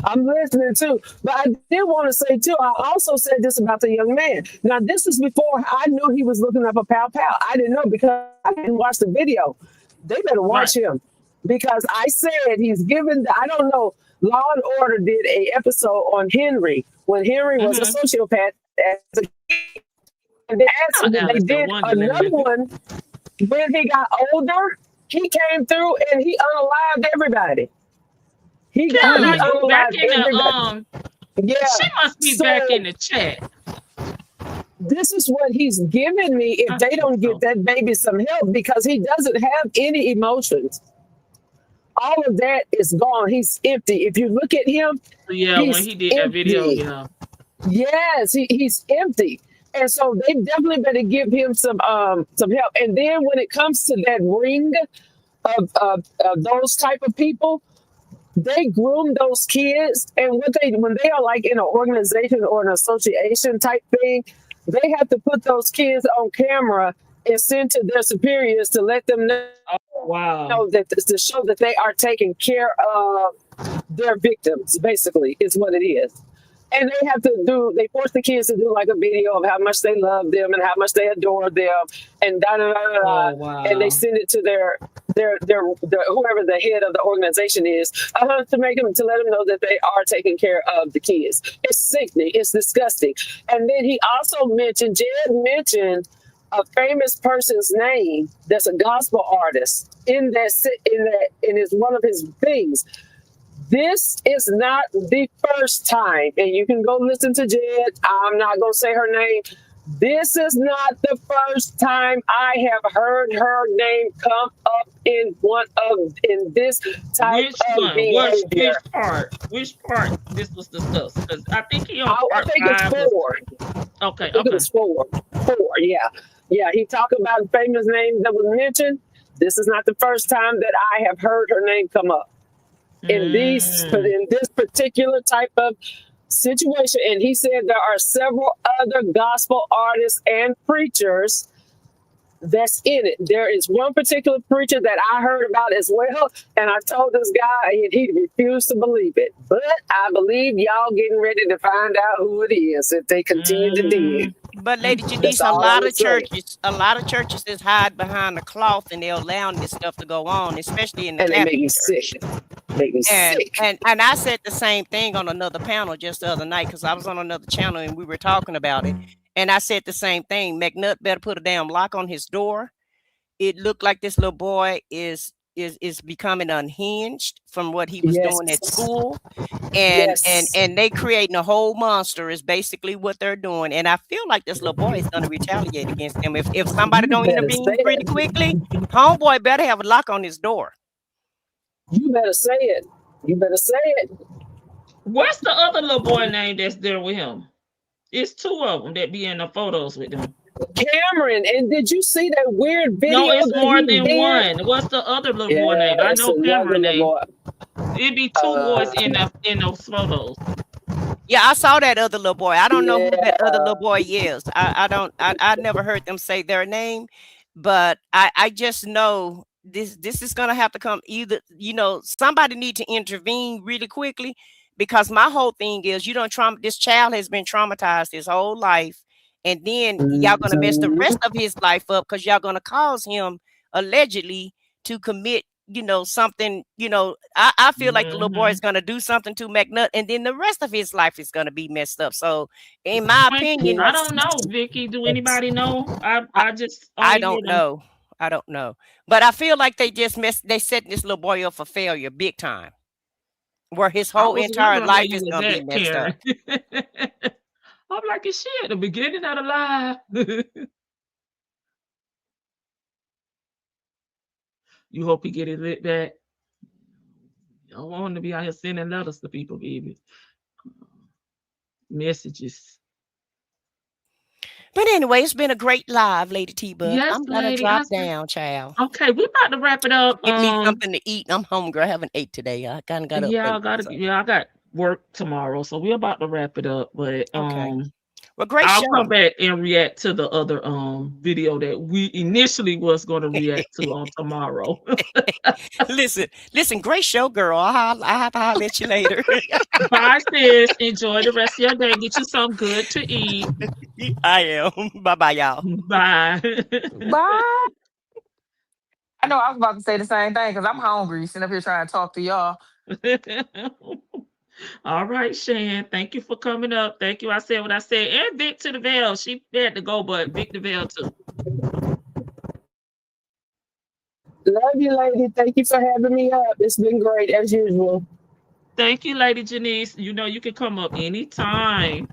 I'm listening too. But I did want to say too, I also said this about the young man. Now, this is before I knew he was looking up a Pow Pow. I didn't know because I didn't watch the video. They better watch him because I said he's given, I don't know, Law and Order did a episode on Henry when Henry was a sociopath. As a kid. And they did another one when he got older. He came through and he unalived everybody. He got Are you back unalived in everybody. the Yeah. She must be back in the chat. This is what he's giving me if they don't get that baby some help because he doesn't have any emotions. All of that is gone. He's empty. If you look at him, Yeah, when he did that video, yeah. Yes, he's empty. And so they definitely better give him some help. And then when it comes to that ring of those type of people, they groom those kids. And when they are like in an organization or an association type thing, they have to put those kids on camera and send to their superiors to let them know, that to show that they are taking care of their victims, basically, is what it is. And they force the kids to do like a video of how much they love them and how much they adore them and and they send it to their whoever the head of the organization is to let them know that they are taking care of the kids. It's sickening. It's disgusting. And then he also Jed mentioned a famous person's name that's a gospel artist in is one of his things. This is not the first time, and you can go listen to Jed. I'm not going to say her name. This is not the first time I have heard her name come up in this type of behavior. Which part this was discussed? Because I think he on I part think five. it's 4. Okay, I think it was 4. 4, yeah. Yeah, he talked about famous names that was mentioned. This is not the first time that I have heard her name come up. In this particular type of situation. And he said there are several other gospel artists and preachers that's in it. There is one particular preacher that I heard about as well, and I told this guy, and he refused to believe it. But I believe y'all getting ready to find out who it is if they continue to dig. But Lady That's Janice, all I'm gonna say. a lot of churches just hide behind the cloth and they're allowing this stuff to go on, especially in the And they make Catholic me Church. sick. Make me And sick. and I said the same thing on another panel just the other night because I was on another channel and we were talking about it. And I said the same thing. McNutt better put a damn lock on his door. It looked like this little boy is becoming unhinged from what he was doing at Yes. school. And Yes. they creating a whole monster is basically what they're doing. And I feel like this little boy is going to retaliate against them. If somebody You don't better intervene say pretty it. quickly, homeboy better have a lock on his door. You better say it. You better say it. What's the other little boy name that's there with him? It's two of them that be in the photos with them. Cameron, and did you see that weird video? No, it's that more he than did? one. What's the other little boy name? I it's know another Cameron name. little boy. It'd be two boys in those photos. Yeah, I saw that other little boy. I don't know who that other Yeah. little boy is. I never heard them say their name, but I just know this is gonna have to come either, somebody need to intervene really quickly because my whole thing is this child has been traumatized his whole life, and then y'all gonna mess the rest of his life up because y'all gonna cause him allegedly to commit something, I feel like the little boy is going to do something to McNutt and then the rest of his life is going to be messed up. So in my opinion, I don't know, Vicky. Do anybody know? I just I only don't hear them. know. I don't know. But I feel like they setting this little boy up for failure big time. Where his I whole was entire wondering where life you is was going to be at, messed up. Karen. I'm like, is she at the beginning of the live? You hope he get it lit back. I don't want him to be out here sending letters to people, baby. Messages. But anyway, it's been a great live, Lady T-Bug. Yes, I'm going to lady. drop down, child. Okay, we about to wrap it up. Get me something to eat. I'm hungry. I haven't ate today. I kind of got up late. I got work tomorrow, so we're about to wrap it up. But Okay. Well, great I'll show. come back and react to the other video that we initially was going to react to on tomorrow. Listen, great show, girl. I'll have to holler at you later. Bye, sis. Enjoy the rest of your day. Get you something good to eat. I am. Bye-bye, y'all. Bye. Bye. I know I was about to say the same thing because I'm hungry, sitting up here trying to talk to y'all. All right, Shan. Thank you for coming up. Thank you. I said what I said. And Vic to the Veil. She had to go, but Vic the Veil too. Love you, lady. Thank you for having me up. It's been great as usual. Thank you, Lady Janice. You know you can come up anytime.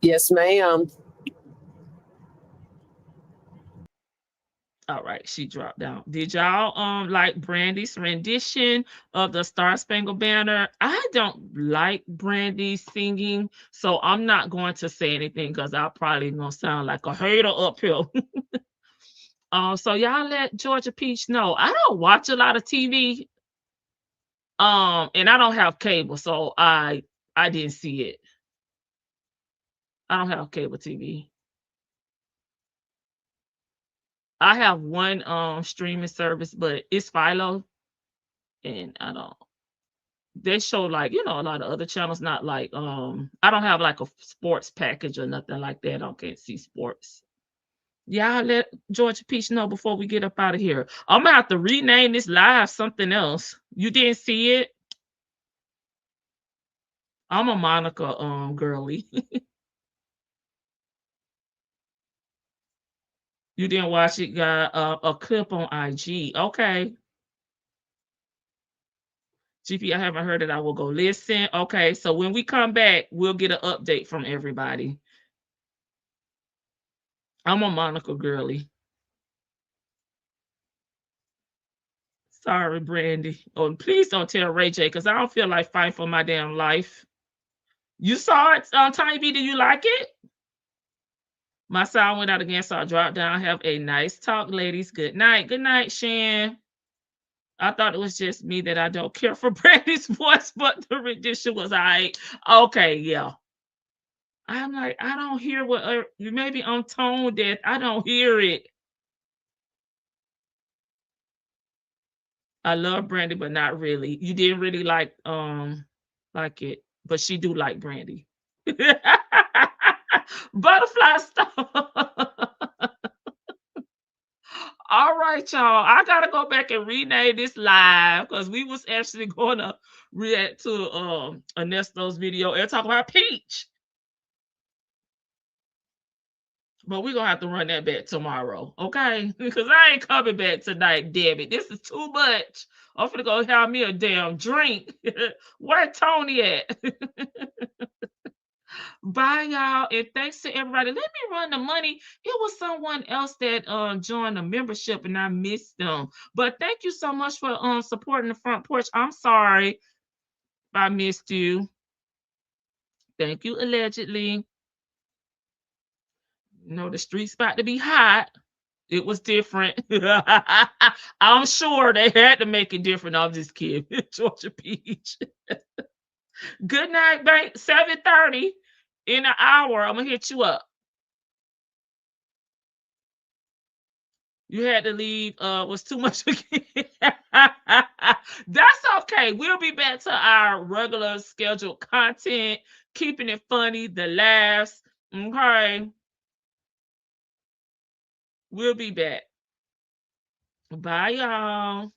Yes, ma'am. All right, she dropped down. Did y'all like Brandy's rendition of the Star Spangled Banner? I don't like Brandy singing, so I'm not going to say anything because I'll probably gonna sound like a hater uphill. So y'all let Georgia Peach know. I don't watch a lot of TV. And I don't have cable, so I didn't see it. I don't have cable TV. I have one streaming service, but it's Philo, and they show like a lot of other channels, not like I don't have like a sports package or nothing like that. I can't see sports. Y'all let Georgia Peach know before we get up out of here. I'm gonna have to rename this live something else. You didn't see it? I'm a Monica girly. You didn't watch it? Got a clip on IG. Okay. GP, I haven't heard it. I will go listen. Okay, so when we come back, we'll get an update from everybody. I'm a Monica girly. Sorry, Brandy. Oh, please don't tell Ray J, because I don't feel like fighting for my damn life. You saw it on Tiny B. Did you like it? My sound went out again, so I dropped down. Have a nice talk, ladies. Good night. Good night, Shan. I thought it was just me that I don't care for Brandy's voice, but the rendition was all right. Okay, yeah. I'm like, I don't hear what, maybe I'm tone deaf. I don't hear it. I love Brandy, but not really. You didn't really like it, but she do like Brandy. Butterfly star. All right, y'all. I gotta go back and rename this live because we was actually gonna react to Ernesto's video and talk about Peach. But we're gonna have to run that back tomorrow, okay? Because I ain't coming back tonight, damn it. This is too much. I'm finna go have me a damn drink. Where Tony at? Bye, y'all, and thanks to everybody. Let me run the money. It was someone else that joined the membership, and I missed them. But thank you so much for supporting the front porch. I'm sorry if I missed you. Thank you, allegedly. You know, the street's about to be hot. It was different. I'm sure they had to make it different. I'm just kidding. Georgia Peach. Good night, bank. 7:30 in an hour. I'm gonna hit you up. You had to leave. Was too much again. That's okay. We'll be back to our regular scheduled content, keeping it funny, the laughs. Okay. We'll be back. Bye, y'all.